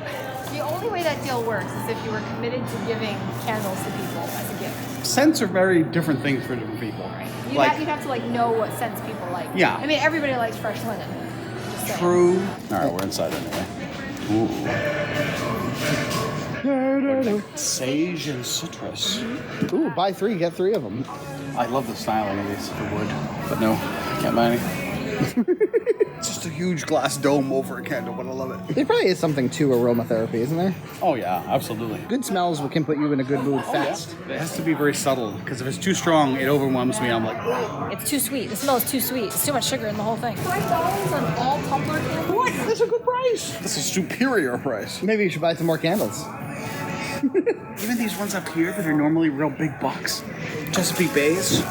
The only way that deal works is if you were committed to giving candles to people as a gift. scents are very different things for different people. You'd have to know what scents people like. Yeah. I mean, everybody likes fresh linen. Just saying. True. All right, we're inside anyway. Ooh. Sage and citrus. Ooh, buy 3, get 3 of them. I love the styling of these for wood, but no, can't buy any. It's just a huge glass dome over a candle, but I love it. There probably is something to aromatherapy, isn't there? Oh yeah, absolutely. Good smells can put you in a good mood fast. Yeah. It has to be very subtle, because if it's too strong, it overwhelms me. I'm like, oh. It's too sweet. The smell is too sweet. It's too much sugar in the whole thing. $5 on all tumbler candles? What? That's a good price. That's a superior price. Maybe you should buy some more candles. Even these ones up here that are normally real big bucks. Chesapeake Bays.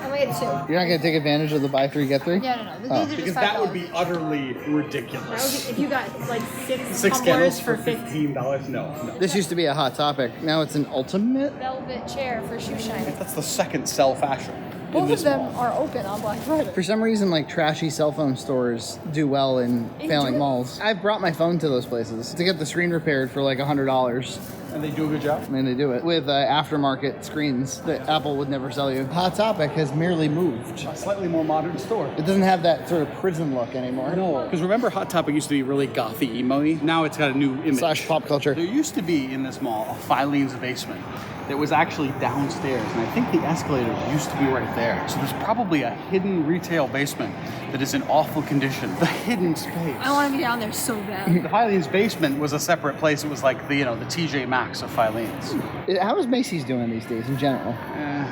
Only get 2. You're not going to take advantage of the buy 3, get 3? Yeah, no. These are just Because $5. that would be utterly ridiculous. If you got like 6 Six tumblers candles for $15? No. This used to be a hot topic. Now it's an ultimate. velvet chair for shoe shine. That's the second sell fashion. Both of them are open on Black Friday. For some reason, trashy cell phone stores do well in failing malls. I've brought my phone to those places to get the screen repaired for $100. And they do a good job? And they do it with aftermarket screens that Apple would never sell you. Hot Topic has merely moved. A slightly more modern store. It doesn't have that sort of prison look anymore. No. Because remember, Hot Topic used to be really gothy, emo-y? Now it's got a new image. / pop culture. There used to be in this mall a Filene's basement that was actually downstairs, and I think the escalator used to be right there. So there's probably a hidden retail basement that is in awful condition. The hidden space. I want to be down there so bad. The Filene's basement was a separate place. It was like the TJ Maxx of Filene's. How is Macy's doing these days in general?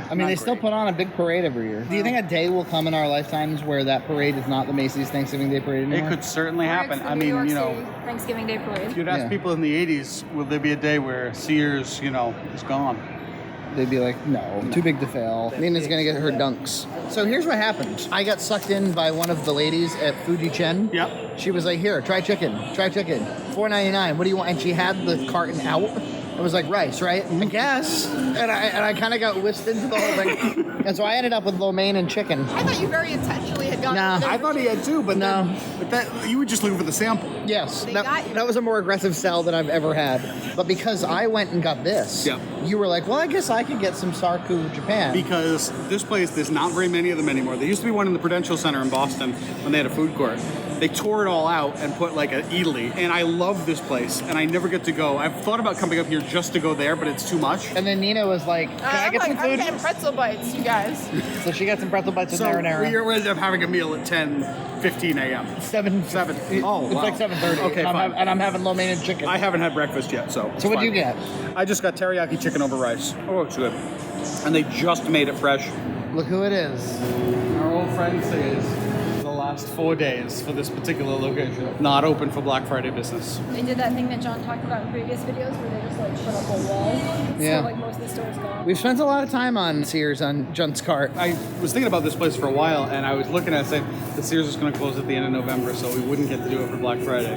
I mean, they still put on a big parade every year. Do you think a day will come in our lifetimes where that parade is not the Macy's Thanksgiving Day parade anymore? It could certainly happen. I mean, Thanksgiving Day parade. if you'd ask people in the 80s, will there be a day where Sears, is gone? They'd be like, no, too big to fail. Nina's gonna get her dunks. So here's what happened. I got sucked in by one of the ladies at Fuji Chen. Yep. She was like, here, try chicken. $4.99. What do you want? And she had the carton out. It was like rice, right? I guess. And I kind of got whisked into the whole thing. And so I ended up with lo mein and chicken. I thought you very intentionally had gone. Nah. I thought he had too, but no. You were just looking for the sample. Yes, that was a more aggressive sell than I've ever had. But because I went and got this, you were like, well, I guess I could get some Sarku Japan. Because this place, there's not very many of them anymore. There used to be one in the Prudential Center in Boston when they had a food court. They tore it all out and put an Eataly. And I love this place, and I never get to go. I've thought about coming up here just to go there, but it's too much. And then Nina was like, can I get some food? I'm getting pretzel bites, you guys. So she got some pretzel bites with marinara. We ended up having a meal at 10:15 a.m. 7. Oh, it's wow. like 7:30. Okay, fine. And I'm having lo mein and chicken. I haven't had breakfast yet, so. So what'd you get? I just got teriyaki chicken over rice. Oh, it's good. And they just made it fresh. Look who it is. Our old friend says the last 4 days for this particular location. Not open for Black Friday business. They did that thing that John talked about in previous videos where they just put up a wall. Yeah. So most of the stores gone. We've spent a lot of time on Sears on Junt's cart. I was thinking about this place for a while, and I was looking at it saying the Sears is going to close at the end of November, so we wouldn't get to do it for Black Friday.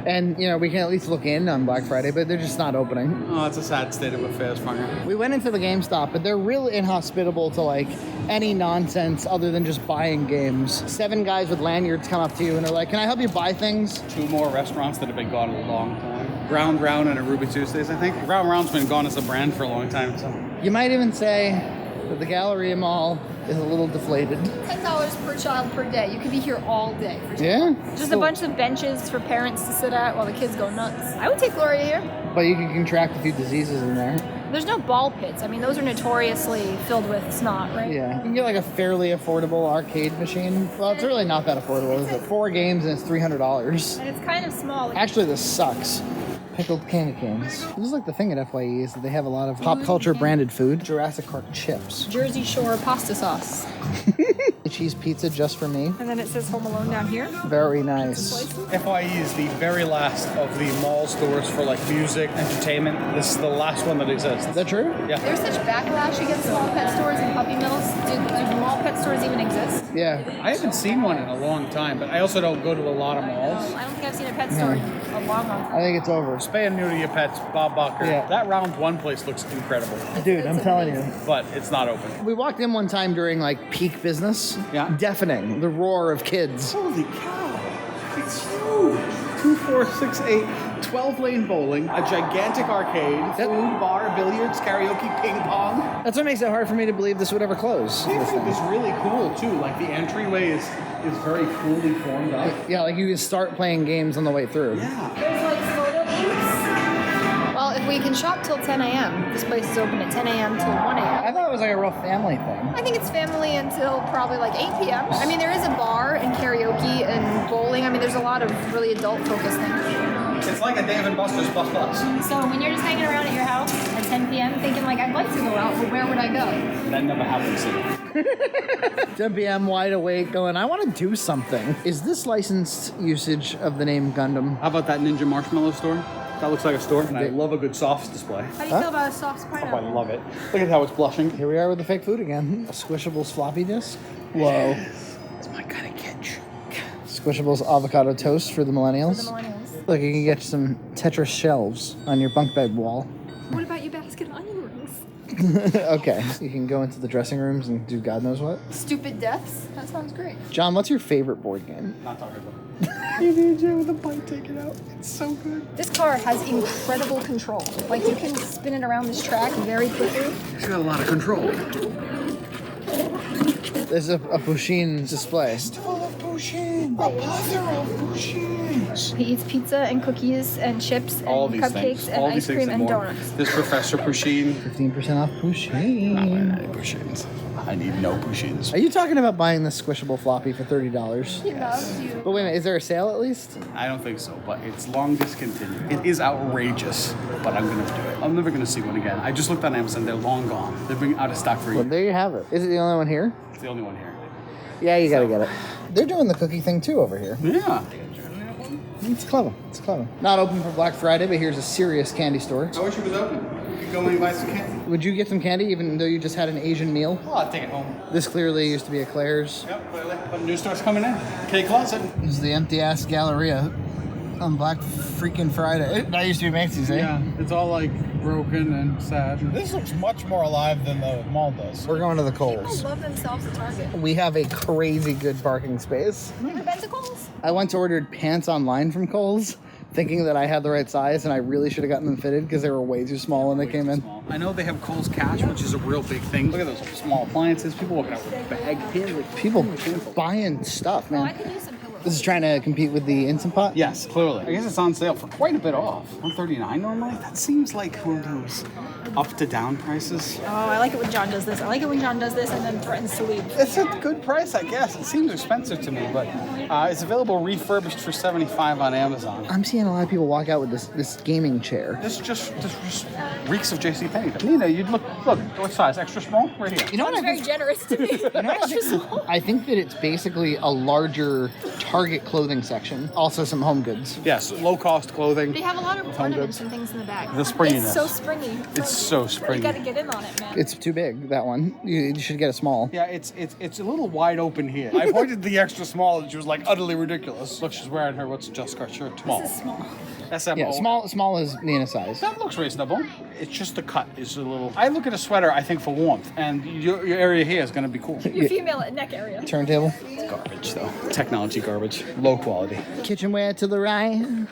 And, we can at least look in on Black Friday, but they're just not opening. Oh, it's a sad state of affairs, Fanger. We went into the GameStop, but they're real inhospitable to, any nonsense other than just buying games. 7 guys with lanyards come up to you and are like, can I help you buy things? 2 more restaurants that have been gone a long time. Ground Round and a Ruby Tuesdays, I think. Ground Round's been gone as a brand for a long time, so. You might even say that the Galleria Mall is a little deflated. $10 per child per day. You could be here all day. For Yeah? Just a bunch of benches for parents to sit at while the kids go nuts. I would take Gloria here. But you can contract a few diseases in there. There's no ball pits. I mean, those are notoriously filled with snot, right? Yeah. You can get like a fairly affordable arcade machine. Well, it's really not that affordable, is it? 4 games and it's $300. And it's kind of small. Actually, this sucks. Pickled candy canes. This is like the thing at FYE is that they have a lot of pop culture branded food. Jurassic Park chips. Jersey Shore pasta sauce. A cheese pizza just for me. And then it says Home Alone down here. Very nice. FYE is the very last of the mall stores for like music, entertainment. This is the last one that exists. Is that true? Yeah. There's such backlash against small pet stores and puppy mills. Do mall pet stores even exist? Yeah. I haven't seen one in a long time, but I also don't go to a lot of malls. I don't think I've seen a pet store in a long time. I think it's over. Spay and neuter your pets, Bob Bucker. Yeah. That Round One place looks incredible. Dude, I'm telling you. But it's not open. We walked in one time during like peak business. Yeah. Deafening. The roar of kids. Holy cow. It's huge. 2, 4, 6, 8, 12-lane bowling, a gigantic arcade, food, bar, billiards, karaoke, ping pong. That's what makes it hard for me to believe this would ever close. I think it's really cool too. Like the entryway is very coolly formed up. Yeah, like you can start playing games on the way through. Yeah. There's like photo booths. Well, if we can shop till 10 a.m., this place is open at 10 a.m. till 1 a.m. I thought it was like a real family thing. I think it's family until probably like 8 p.m. I mean, there is a bar and karaoke and bowling. I mean, there's a lot of really adult-focused things. It's like a Dave & Buster's plus plus. So when you're just hanging around at your house at 10 p.m. thinking like, I'd like to go out, but where would I go? That never happens. 10 p.m. wide awake going, I want to do something. Is this licensed usage of the name Gundam? How about that Ninja Marshmallow store? That looks like a store, and I love a good softs display. How do you feel about a soft pineapple? I love it. Look at how it's blushing. Here we are with the fake food again. A Squishables floppy disk. Whoa. It's my kind of catch. Squishables avocado toast for the millennials. For the millennials. Look, you can get some Tetris shelves on your bunk bed wall. What about your basket of onion rings? Okay, you can go into the dressing rooms and do God knows what. Stupid deaths? That sounds great. John, what's your favorite board game? Not talking about. You need you with a bite taken out. It's so good. This car has incredible control. Like, you can spin it around this track very quickly. It's got a lot of control. There's a Bushin display. Full of Bushin. A plethora of Bushins. He eats pizza and cookies and chips and All these cupcakes things. and All ice these things cream and more. donuts. This Professor Pusheen. 15% off Bushin. Not buying any Pushins. I need no Pushins. Are you talking about buying this squishable floppy for $30? He loves you. But wait a minute, is there a sale at least? I don't think so, but it's long discontinued. It is outrageous, but I'm gonna do it. I'm never gonna see one again. I just looked on Amazon, they're long gone. They're being out of stock for a Well, year. there you have it. Is it the only one here? It's the only one here. Yeah, you gotta get it. They're doing the cookie thing too over here. Yeah. It's clever. It's clever. Not open for Black Friday, but here's a serious candy store. I wish it was open. You could go in and buy some candy. Would you get some candy even though you just had an Asian meal? Oh, I'll take it home. This clearly used to be a Claire's. Yep, clearly. But new store's coming in. K-Closet. This is the empty ass Galleria on Black freaking Friday. That used to be Macy's, eh? Yeah, it's all like broken and sad. This looks much more alive than the mall does. We're going to the People Kohl's. love themselves at Target. We have a crazy good parking space. You ever been to Kohl's? I once ordered pants online from Kohl's, thinking that I had the right size, and I really should have gotten them fitted because they were way too small when they came in. I know they have Kohl's Cash, which is a real big thing. Look at those small appliances. People walking out with bags. People buying stuff, Oh, I man. could use some pillows. This is trying to compete with the Instant Pot? Yes, clearly. I guess it's on sale for quite a bit off. $139 normally? That seems like one of those up to down prices. Oh, I like it when John does this. I like it when John does this and then threatens to leave. It's a good price, I guess. It seems expensive to me, but it's available refurbished for $75 on Amazon. I'm seeing a lot of people walk out with this gaming chair. This just reeks of JCPenney. Nina, you'd look, what size? Extra small? Right here. You know what That's very generous to me. Extra small. I think that it's basically a larger Target clothing section. Also some HomeGoods. Yes, low-cost clothing. They have a lot of With ornaments HomeGoods. and things in the back. The springiness. It's so springy. It's so You springy. gotta get in on it, man. It's too big, that one. You should get a small. Yeah, it's a little wide open here. I pointed the extra small and she was like utterly ridiculous. Look, she's wearing her what's just got shirt. Small. This is small. SMO. Yeah, small is Nina's size. That looks reasonable. It's just the cut is a little. I look at a sweater, I think, for warmth, and your area here is going to be cool. Your female neck area. Turntable. It's garbage, though. Technology garbage. Low quality. Kitchenware to the right.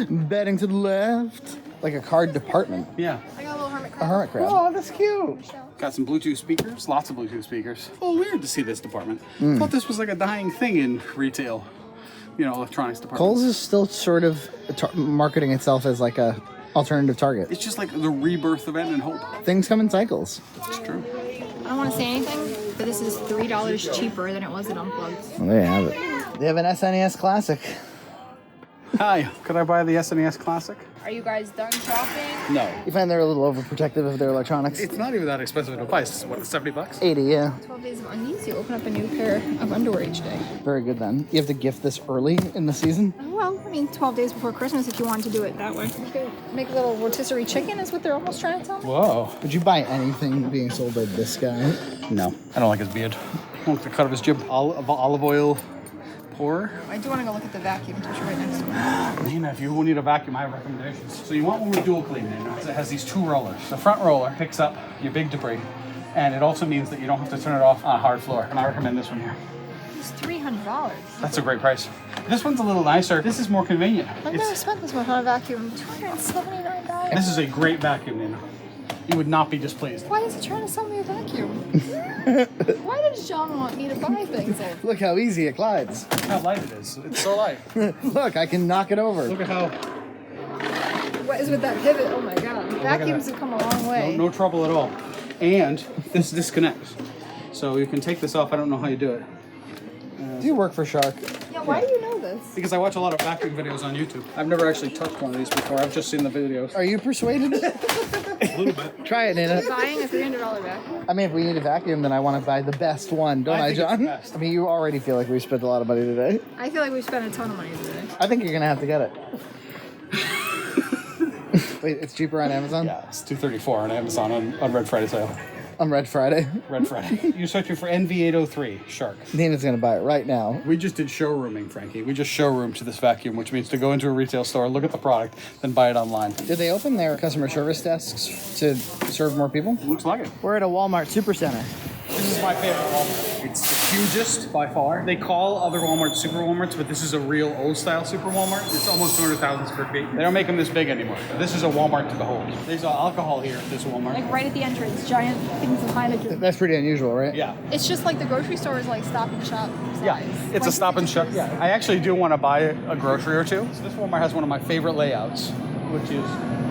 Bedding to the left. Like a card department. Yeah. I got a little hermit A hermit crab. Oh, that's cute. Got some Bluetooth speakers, lots of Bluetooth speakers. Oh, weird to see this department. Thought this was like a dying thing in retail, electronics department. Kohl's is still sort of marketing itself as like a alternative Target. It's just like the rebirth of End and Hope. Things come in cycles. It's true. I don't want to say anything, but this is $3 cheaper than it was at Unplugged. Well, there you have it. They have an SNES Classic. Hi, could I buy the SNES Classic? Are you guys done shopping? No. You find they're a little overprotective of their electronics? It's not even that expensive a device. What, $70? 80, yeah. 12 days of undies, you open up a new pair of underwear each day. Very good then. You have to gift this early in the season? Well, 12 days before Christmas if you want to do it that way. You could make a little rotisserie chicken is what they're almost trying to tell me. Whoa. Would you buy anything being sold by this guy? No. I don't like his beard. I don't like the cut of his jib. Olive oil pour. I do want to go look at the vacuum tissue right next to it. Nina, if you need a vacuum, I have recommendations. So you want one with dual clean, Nina. It has these 2 rollers. The front roller picks up your big debris, and it also means that you don't have to turn it off on a hard floor. And I recommend this one here. It's $300. That's a great price. This one's a little nicer. This is more convenient. I've never spent this much on a vacuum. $279. This is a great vacuum, Nina. You would not be displeased. Why is he trying to sell me a vacuum? Why does John want me to buy things? Look how easy it glides. Look how light it is. It's so light. Look, I can knock it over. Look at how... What is with that pivot? Oh my god. Vacuums have come a long way. No trouble at all. And this disconnects. So you can take this off. I don't know how you do it. Do you work for Shark? Yeah, why do you know this? Because I watch a lot of vacuum videos on YouTube. I've never actually touched one of these before. I've just seen the videos. Are you persuaded? A little bit. Try it, Nina. Buying a $300 vacuum? I mean, if we need a vacuum, then I want to buy the best one, don't I, think it's John? the best. I mean, you already feel like we spent a lot of money today. I feel like we spent a ton of money today. I think you're going to have to get it. Wait, it's cheaper on Amazon? Yeah, it's $234 on Amazon on Red Friday sale. On Red Friday? Red Friday. You're searching for NV803 Shark. Nina's going to buy it right now. We just did showrooming, Frankie. We just showroomed to this vacuum, which means to go into a retail store, look at the product, then buy it online. Did they open their customer service desks to serve more people? Looks like it. We're at a Walmart Supercenter. This is my favorite Walmart. It's the hugest by far. They call other Walmarts super Walmarts, but this is a real old style super Walmart. It's almost 200,000 square feet. They don't make them this big anymore. This is a Walmart to behold. There's alcohol here at this Walmart. Like right at the entrance, giant things of Heineken. That's pretty unusual, right? Yeah. It's just like the grocery store is like Stop and Shop size. Yeah, it's a Stop and Shop. Yeah. I actually do want to buy a grocery or two. So this Walmart has one of my favorite layouts, which is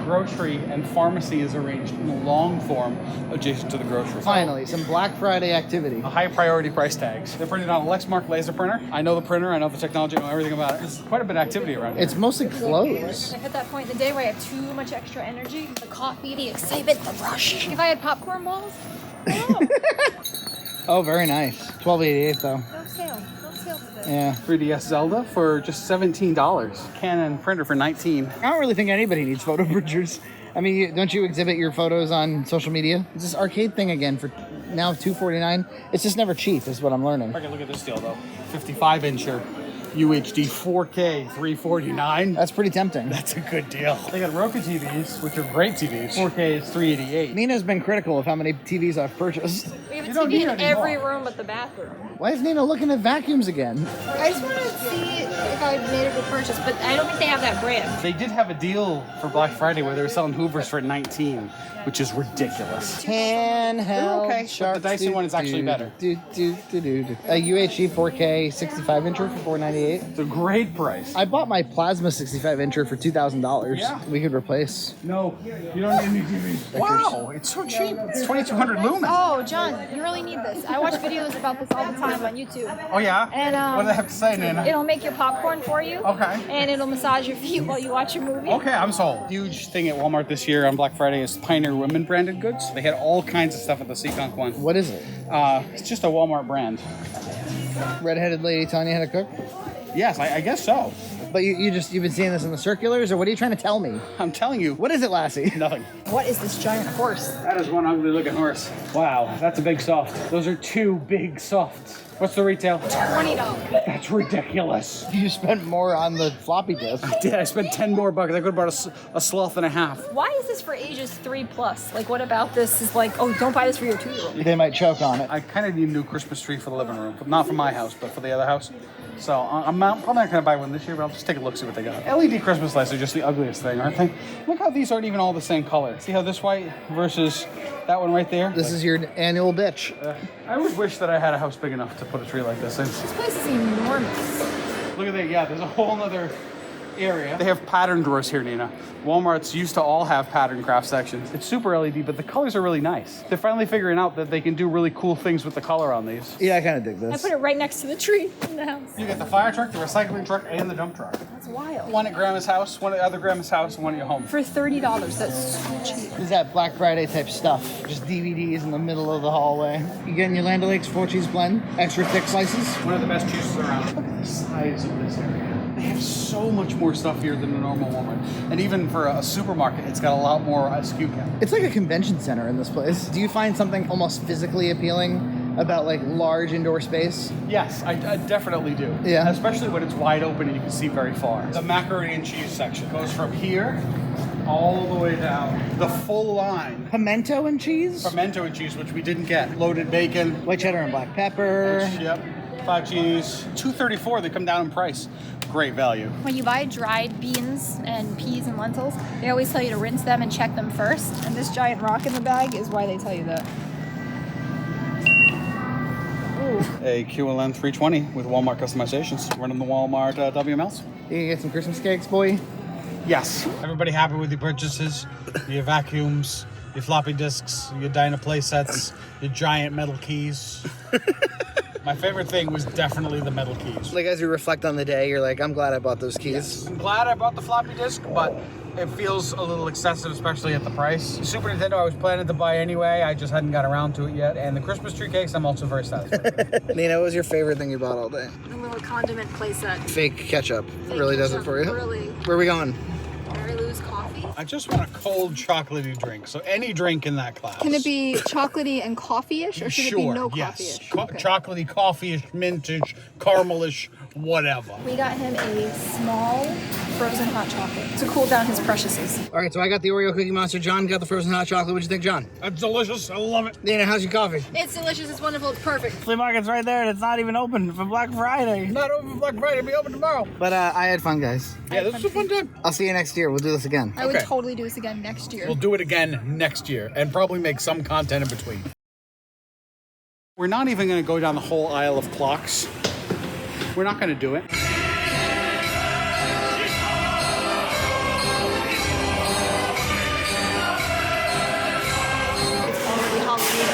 grocery and pharmacy is arranged in a long form adjacent to the grocery. Finally, some Black Friday activity. High priority price tags. They're printed on a Lexmark laser printer. I know the printer, I know the technology, I know everything about it. There's quite a bit of activity around here. It's mostly clothes. I've hit that point in the day where I have too much extra energy. The coffee, the excitement, the rush. If I had popcorn balls, Oh, very nice. $12.88 though. no sale. No sale today. Yeah. 3DS Zelda for just $17. Canon printer for $19. I don't really think anybody needs photo printers. I mean, don't you exhibit your photos on social media? It's this arcade thing again for now $249. It's just never cheap, is what I'm learning. Okay, look at this deal though. 55-incher. UHD 4K, $349. That's pretty tempting. That's a good deal. They got Roku TVs, which are great TVs. 4K is $388. Nina's been critical of how many TVs I've purchased. We have a You don't TV need in it anymore. every room but the bathroom. Why is Nina looking at vacuums again? I just want to see if I made a good purchase, but I don't think they have that brand. They did have a deal for Black Friday where they were selling Hoovers for $19, which is ridiculous. Handheld Okay, Shark. but the Dyson one is actually better. A UHD 4K 65-incher for $498. It's a great price. I bought my plasma 65-incher for $2,000. Yeah. We could replace. No, you don't need any TVs. Wow, it's so cheap. It's 2,200 lumens. Oh, John, you really need this. I watch videos about this all the time on YouTube. Oh, yeah? And what do they have to say, Nina? it'll make your popcorn for you. Okay. And it'll massage your feet while you watch your movie. Okay, I'm sold. Huge thing at Walmart this year on Black Friday is Pioneer Women branded goods. They had all kinds of stuff at the Seekonk one. What is it? It's just a Walmart brand. Redheaded lady telling you how to cook? Yes, I guess so. But you've been seeing this in the circulars, or what are you trying to tell me? I'm telling you. What is it, Lassie? Nothing. What is this giant horse? That is one ugly looking horse. Wow, that's a big soft. Those are 2 big softs. What's the retail? $20. That's ridiculous. You spent more on the floppy disk. I did. I spent 10 more bucks. I could have bought a sloth and a half. Why is this for ages 3+? Like, what about this is like, oh, don't buy this for your 2-year-old? They might choke on it. I kind of need a new Christmas tree for the living room. Not for my house, but for the other house. So I'm probably not going to buy one this year, but I'll just take a look, see what they got. LED Christmas lights are just the ugliest thing, aren't they? Look how these aren't even all the same color. See how this white versus that one right there? This is your annual bitch. I would wish that I had a house big enough to put a tree like this in. This place is enormous. Look at that, yeah, there's a whole other area. They have pattern drawers here, Nina. Walmart's used to all have pattern craft sections. It's super LED, but the colors are really nice. They're finally figuring out that they can do really cool things with the color on these. Yeah, I kind of dig I this. put it right next to the tree in the house. You get the fire truck, the recycling truck, and the dump truck. That's wild. One at Grandma's house, one at other Grandma's house, and one at your home. For $30, that's so cheap. This is that Black Friday type stuff. Just DVDs in the middle of the hallway. You getting your Land O'Lakes 4-cheese blend? Extra thick slices? One of the best juices around. Look at the size of this area. They have so much more stuff here than a normal Walmart. And even for a supermarket, it's got a lot more SKU count. It's like a convention center in this place. Do you find something almost physically appealing about like large indoor space? Yes, I definitely do. Yeah. Especially when it's wide open and you can see very far. The macaroni and cheese section goes from here all the way down. The full line. Pimento and cheese? Pimento and cheese, which we didn't get. Loaded bacon. White cheddar and black pepper. Yep. 5 cheese. $2.34. They come down in price. Great value. When you buy dried beans and peas and lentils, they always tell you to rinse them and check them first. And this giant rock in the bag is why they tell you that. Ooh. A QLN 320 with Walmart customizations. Running the Walmart WMLs. You gonna get some Christmas cakes, boy? Yes. Everybody happy with your purchases? Your vacuums, your floppy disks, your Dyna play sets, your giant metal keys. My favorite thing was definitely the metal keys. Like as you reflect on the day, you're like, I'm glad I bought those keys. Yes. I'm glad I bought the floppy disk, but it feels a little excessive, especially at the price. Super Nintendo I was planning to buy anyway, I just hadn't got around to it yet. And the Christmas tree cakes, I'm also very satisfied. Nina, what was your favorite thing you bought all day? The little condiment playset. Fake ketchup. Fake really ketchup, does it for you? really. Where are we going? Mary Lou's coffee. I just want a cold chocolatey drink, so any drink in that class. Can it be chocolatey and coffee-ish, or should it be no yes. coffee-ish? Chocolatey, coffee-ish, mintish, caramelish, whatever. We got him a small frozen hot chocolate to cool down his preciouses. All right, so I got the Oreo Cookie Monster. John got the frozen hot chocolate. What'd you think, John? That's delicious. I love it. Nina, how's your coffee? It's delicious. It's wonderful. It's perfect. Flea market's right there, and it's not even open for Black Friday. Not open for Black Friday. It'll be open tomorrow. But I had fun, guys. Yeah, this was a fun time. I'll see you next year. We'll do this again. I would totally do this again next year. We'll do it again next year, and probably make some content in between. We're not even going to go down the whole aisle of clocks. We're not going to do it.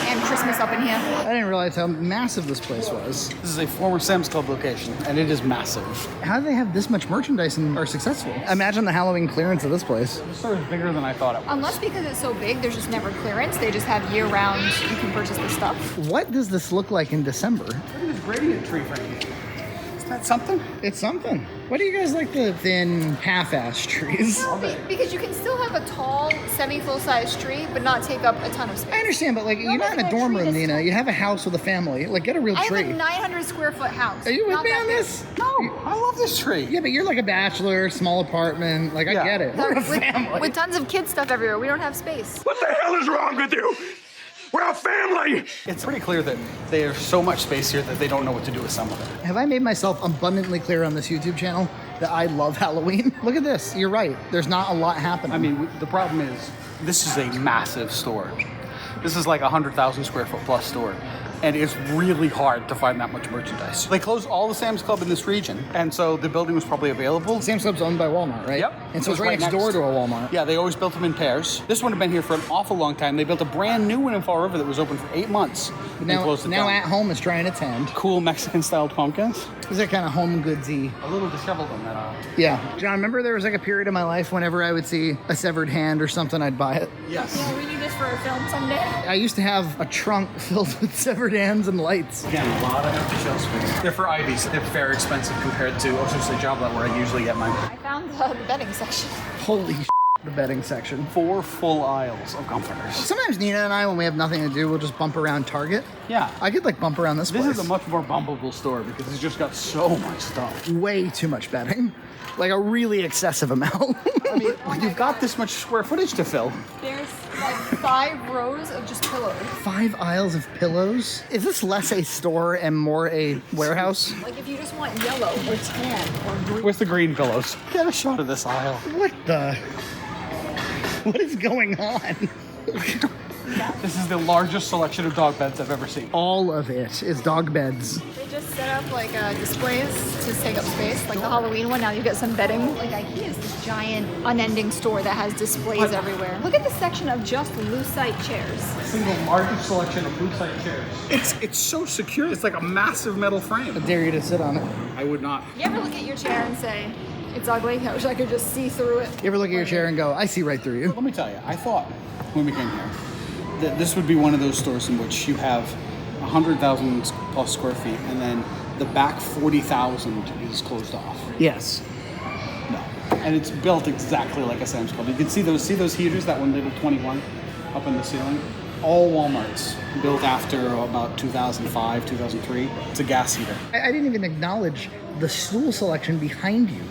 And Christmas up in here. I didn't realize how massive this place was. This is a former Sam's Club location, and it is massive. How do they have this much merchandise and are successful? Imagine the Halloween clearance of this place. This store is bigger than I thought it was. Unless because it's so big, there's just never clearance. They just have year-round, you can purchase the stuff. What does this look like in December? Look at this gradient tree frame. Isn't that something? It's something. Why do you guys like the thin, half-ass trees? Because you can still have a tall, semi-full-size tree, but not take up a ton of space. I understand, but like you're not in a dorm room, Nina. You have a house with a family. Like, get a real I tree. have a 900 square foot house. Are you with Not me that on big. this? No, I love this tree. Yeah, but you're like a bachelor, small apartment. Like, I get it. We're a family. With tons of kid stuff everywhere. We don't have space. What the hell is wrong with you? We're a family! It's pretty clear that there's so much space here that they don't know what to do with some of it. Have I made myself abundantly clear on this YouTube channel that I love Halloween? Look at this. You're right. There's not a lot happening. I mean, the problem is, this is a massive store. This is like a 100,000 square foot plus store. And it's really hard to find that much merchandise. They closed all the Sam's Club in this region, and so the building was probably available. Sam's Club's owned by Walmart, right? Yep. And so it's right next door to a Walmart. Yeah, they always built them in pairs. This one had been here for an awful long time. They built a brand new one in Fall River that was open for 8 months. Now At Home is trying its hand. Cool Mexican-styled pumpkins. Is that kind of HomeGoods-y? A little disheveled on that aisle. Yeah. John, remember there was like a period in my life whenever I would see a severed hand or something, I'd buy it? Yes. Yeah, we need this for a film someday. I used to have a trunk filled with severed hands and lights. Again, a lot of empty shelf space. They're for Ivies. They're very expensive compared to Ocean Joblet, where I usually get mine. I found the bedding section. Holy the bedding section. 4 full aisles of comforters. Sometimes Nina and I, when we have nothing to do, we'll just bump around Target. Yeah. I could like bump around this place. This is a much more bumpable store because it's just got so much stuff. Way too much bedding. Like a really excessive amount. I mean, you've got this much square footage to fill. There's like 5 rows of just pillows. 5 aisles of pillows? Is this less a store and more a warehouse? Like if you just want yellow or tan or green. Where's the green pillows? Get a shot of this aisle. What the? What is going on? This is the largest selection of dog beds I've ever seen. All of it is dog beds. They just set up like displays to take up space, like the Halloween one. Now you get some bedding. Like IKEA is this giant, unending store that has displays everywhere. Look at the section of just Lucite chairs. Single largest selection of Lucite chairs. It's so secure. It's like a massive metal frame. I dare you to sit on it. I would not. You ever look at your chair and say, it's ugly? I wish I could just see through it. You ever look at your chair and go, I see right through you? Let me tell you, I thought when we came here that this would be one of those stores in which you have 100,000 plus square feet and then the back 40,000 is closed off. Yes. No. And it's built exactly like a Sam's Club. You can see those heaters, that one labeled 21 up in the ceiling. All Walmarts built after about 2005, 2003. It's a gas heater. I didn't even acknowledge the stool selection behind you.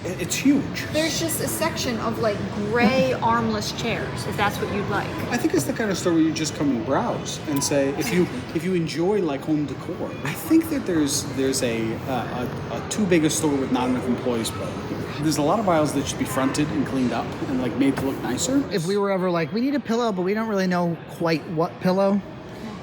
It's huge. There's just a section of like gray armless chairs, if that's what you'd like. I think it's the kind of store where you just come and browse and say, if you enjoy like home decor. I think that there's a too big a store with not enough employees problem. There's a lot of aisles that should be fronted and cleaned up and like made to look nicer. If we were ever like, we need a pillow, but we don't really know quite what pillow,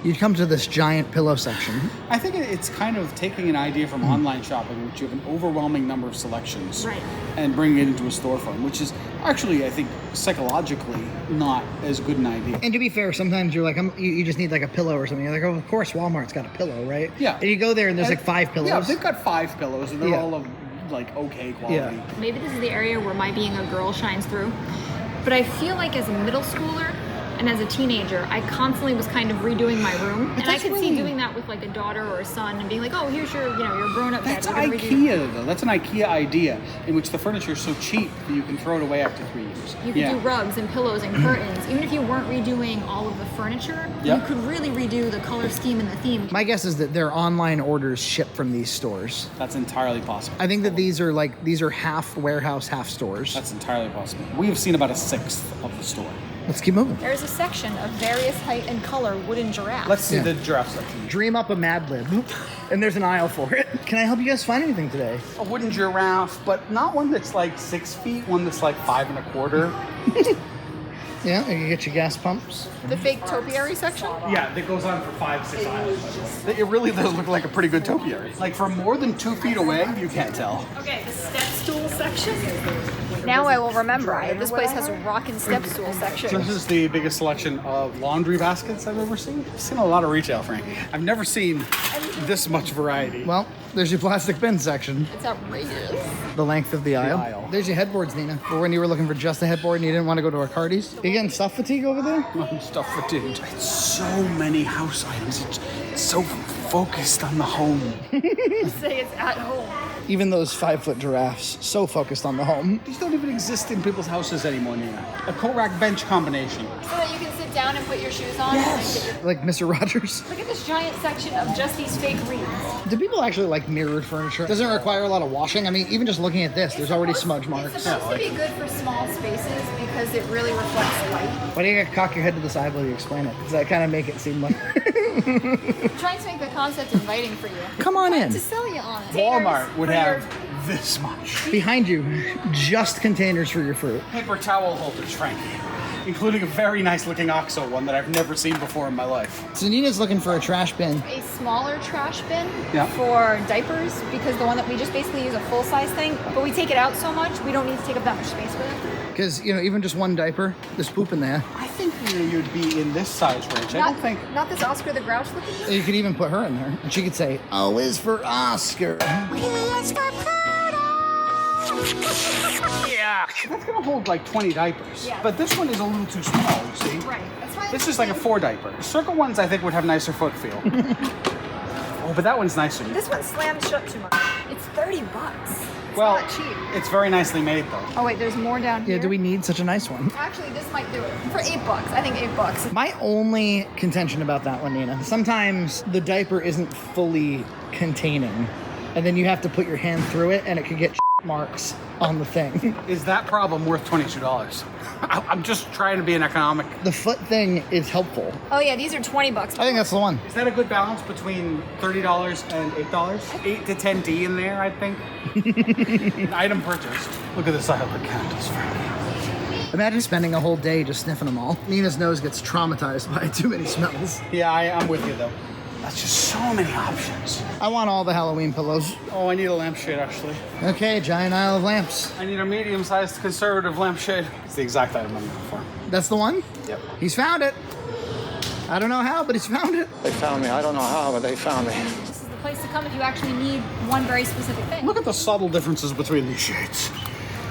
you'd come to this giant pillow section. I think it's kind of taking an idea from online shopping, which you have an overwhelming number of selections, right, and bringing it into a storefront, which is actually, I think, psychologically not as good an idea. And to be fair, sometimes you're like, you just need like a pillow or something. You're like, oh, of course Walmart's got a pillow, right? Yeah. And you go there and there's like 5 pillows. Yeah, they've got 5 pillows and they're all of like okay quality. Yeah. Maybe this is the area where my being a girl shines through, but I feel like as a middle schooler and as a teenager, I constantly was kind of redoing my room, and I could see doing that with like a daughter or a son, and being like, "Oh, here's your, your grown-up bed." That's IKEA though. That's an IKEA idea in which the furniture is so cheap that you can throw it away after 3 years. You could do rugs and pillows and curtains, even if you weren't redoing all of the furniture. You could really redo the color scheme and the theme. My guess is that their online orders ship from these stores. That's entirely possible. I think that these are half warehouse, half stores. That's entirely possible. We have seen about 1/6 of the store. Let's keep moving. There's a section of various height and color wooden giraffes. Let's see the giraffe section. Dream up a Mad Lib, and there's an aisle for it. Can I help you guys find anything today? A wooden giraffe, but not one that's like 6 feet, one that's like 5 1/4. Yeah, you can get your gas pumps. The fake topiary section? Yeah, that goes on for 5, 6 aisles. It really does look like a pretty good topiary. Like from more than 2 feet away, you can't tell. Okay, the step stool section. Now I will remember. This place has a rockin' step stool section. This is the biggest selection of laundry baskets I've ever seen. I've seen a lot of retail, Frank. I've never seen this much variety. Well, there's your plastic bin section. It's outrageous. The length of the aisle. There's your headboards, Nina. For when you were looking for just a headboard and you didn't want to go to a Cardi's. You getting stuff fatigue over there? I'm stuff fatigued. It's so many house items. It's so focused on the home. Say it's at home. Even those 5-foot giraffes, so focused on the home. These don't even exist in people's houses anymore, Nina. A co-rack bench combination. So that you can sit down and put your shoes on. Yes. And Like Mr. Rogers. look at this giant section of just these fake wreaths. Do people actually like mirrored furniture? Doesn't it require a lot of washing? I mean, even just looking at this, there's already smudge marks. It's supposed to be good for small spaces because it really reflects light. Why do you cock your head to the side while you explain it? Does that kind of make it seem like... I'm trying to make the concept inviting for you. Come on in. To sell you on it. Walmart would have this much. Behind you, just containers for your fruit. Paper towel holders, Frank. Including a very nice looking OXO one that I've never seen before in my life. So Nina's looking for a trash bin. A smaller trash bin Yeah. for diapers because the one that we just basically use a full-size thing, but we take it out so much we don't need to take up that much space with it. Because, even just one diaper, there's poop in there. I think you'd be in this size range. I don't think... Not this Oscar the Grouch looking. You could even put her in there. And she could say, O is for Oscar. Yeah. That's gonna hold like 20 diapers. Yeah. But this one is a little too small, you see? Right. That's why This is like a 4 diaper. Circle ones I think would have nicer foot feel. Oh, but that one's nicer. this one slams shut too much. It's $30. It's Well, not cheap. it's very nicely made though. Oh wait, there's more down here. Yeah, do we need such a nice one? Actually, this might do it for $8. I think $8. My only contention about that one, Nina, sometimes the diaper isn't fully containing, and then you have to put your hand through it, and it could get marks on the thing. Is that problem worth $22? I'm just trying to be an economic. The foot thing is helpful. Oh yeah, these are $20. I think that's the one. Is that a good balance between $30 and $8? 8 to 10D in there, I think. An item purchased. Look at the size of the candles, Frank. Imagine spending a whole day just sniffing them all. Nina's nose gets traumatized by too many smells. Yeah, I'm with you though. That's just so many options. I want all the Halloween pillows. Oh, I need a lampshade actually. Okay, giant aisle of lamps. I need a medium-sized conservative lampshade. It's the exact item I'm looking for. That's the one? Yep. He's found it. I don't know how, but he's found it. They found me. I don't know how, but they found me. This is the place to come if you actually need one very specific thing. Look at the subtle differences between these shades.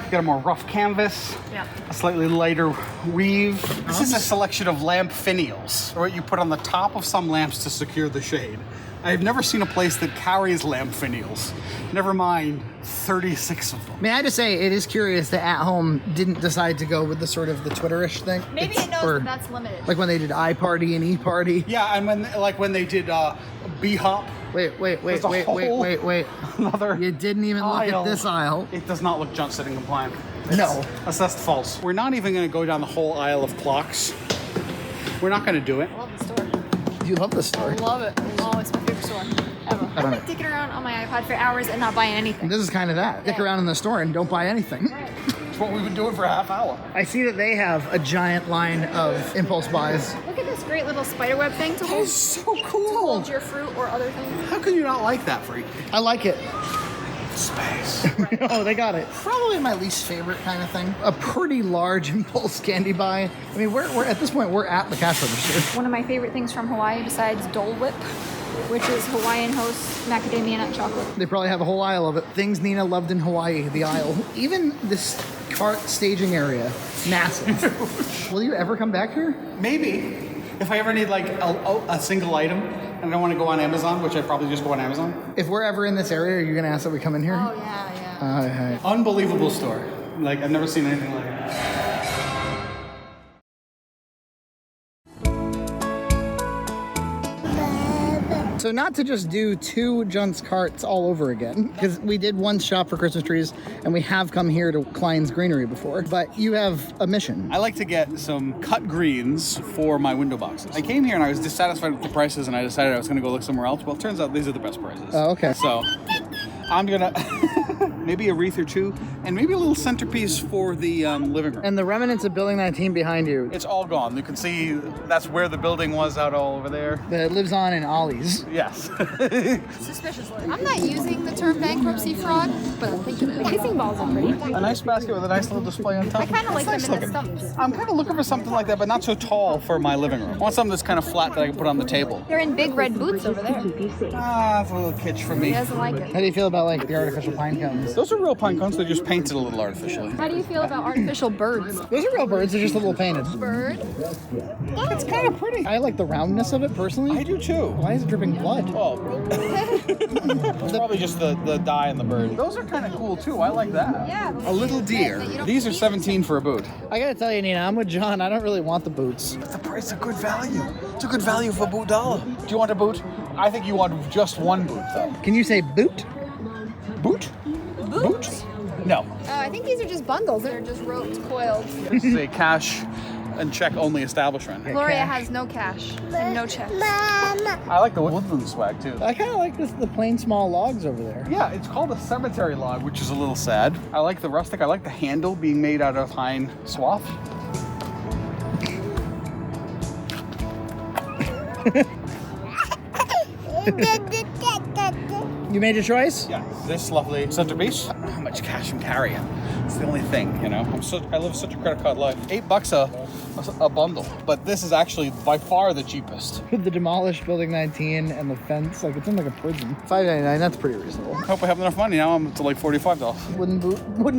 You got a more rough canvas, Yeah. a slightly lighter weave. This is a selection of lamp finials, or what you put on the top of some lamps to secure the shade. I've never seen a place that carries lamp finials. Never mind 36 of them. May I just say, it is curious that At Home didn't decide to go with the sort of the Twitterish thing. Maybe it knows that that's limited. Like when they did iParty and eParty. Yeah, and when they did B-Hop. Wait. Another You didn't even look at this aisle. It does not look Junt sitting compliant. No. Assessed false. We're not even going to go down the whole aisle of clocks. We're not going to do it. I love the store. You love this I store. love it. Oh, it's my favorite store ever. I've been dicking around on my iPod for hours and not buying anything. This is kind of that. Dick around in the store and don't buy anything. It's what we've been doing for a half hour. I see that they have a giant line of impulse buys. Look at this great little spiderweb thing to hold. So cool. To hold your fruit or other things. How can you not like that, Freak? I like it. Space. Oh, they got it. Probably my least favorite kind of thing. A pretty large impulse candy buy. I mean, we're at this point, we're at the cash register. One of my favorite things from Hawaii besides Dole Whip, which is Hawaiian Host macadamia nut chocolate. They probably have a whole aisle of it. Things Nina loved in Hawaii, the aisle. Even this cart staging area, massive. Will you ever come back here? Maybe. If I ever need like a single item and I don't want to go on Amazon, which I'd probably just go on Amazon. If we're ever in this area, are you going to ask that we come in here? Oh, yeah. Unbelievable store. Like, I've never seen anything like it. So not to just do two Junt's carts all over again, because we did one shop for Christmas trees, and we have come here to Klein's Greenery before, but you have a mission. I like to get some cut greens for my window boxes. I came here and I was dissatisfied with the prices, and I decided I was going to go look somewhere else. Well, it turns out these are the best prices. Oh, okay. So I'm going to maybe a wreath or two, and maybe a little centerpiece for the living room. And the remnants of Building 19 behind you. It's all gone. You can see that's where the building was out all over there. That lives on in Ollie's. Yes. Suspiciously. I'm not using the term bankruptcy fraud, but I'm thinking it. Kissing balls are pretty. A nice basket with a nice little display on top. I kind of like them Nice in the looking. stumps. I'm kind of looking for something like that, but not so tall for my living room. I want something that's kind of flat that I can put on the table. They're in big red boots over there. Ah, that's a little kitsch for me. He doesn't like it. How do you feel about like the artificial pine cones? Those are real pine cones. They're just painted a little artificially. How do you feel about artificial birds? Those are real birds. They're just a little painted. Bird? It's kind of pretty. I like the roundness of it personally. I do too. Why is it dripping blood? Oh, it's probably just the dye in the bird. Those are kind of cool too. I like that. Yeah. A little deer. These are 17 for a boot. I gotta tell you, Nina, I'm with John. I don't really want the boots. The price is a good value. It's a good value for a boot dollar. Do you want a boot? I think you want just one boot though. Can you say boot? Boot? Boot? No. I think these are just bundles. They're just roped, coiled. This is a cash and check only establishment. Gloria has no cash and no checks. I like the woodland swag too. I kind of like the plain small logs over there. Yeah, it's called a cemetery log, which is a little sad. I like the rustic. I like the handle being made out of pine swath. You made your choice? Yeah, this lovely centerpiece. I don't know how much cash I'm carrying. It's the only thing, you know. I live such a credit card life. $8 a bundle, but this is actually by far the cheapest. The demolished Building 19 and the fence, like it's in like a prison. $5.99, that's pretty reasonable. Hope I have enough money now. I'm to like $45. Wooden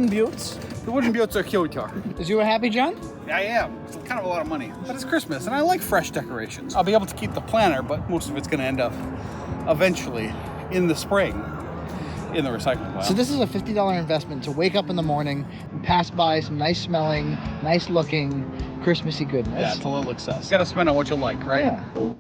buttes. The wooden buttes are cute. Is you a happy John? I am. It's kind of a lot of money, but it's Christmas, and I like fresh decorations. I'll be able to keep the planner, but most of it's going to end up eventually in the spring in the recycling pile. So this is a $50 investment to wake up in the morning and pass by some nice smelling, nice looking Christmassy goodness. Yeah, it's a little excess. You got to spend on what you like, right? Yeah.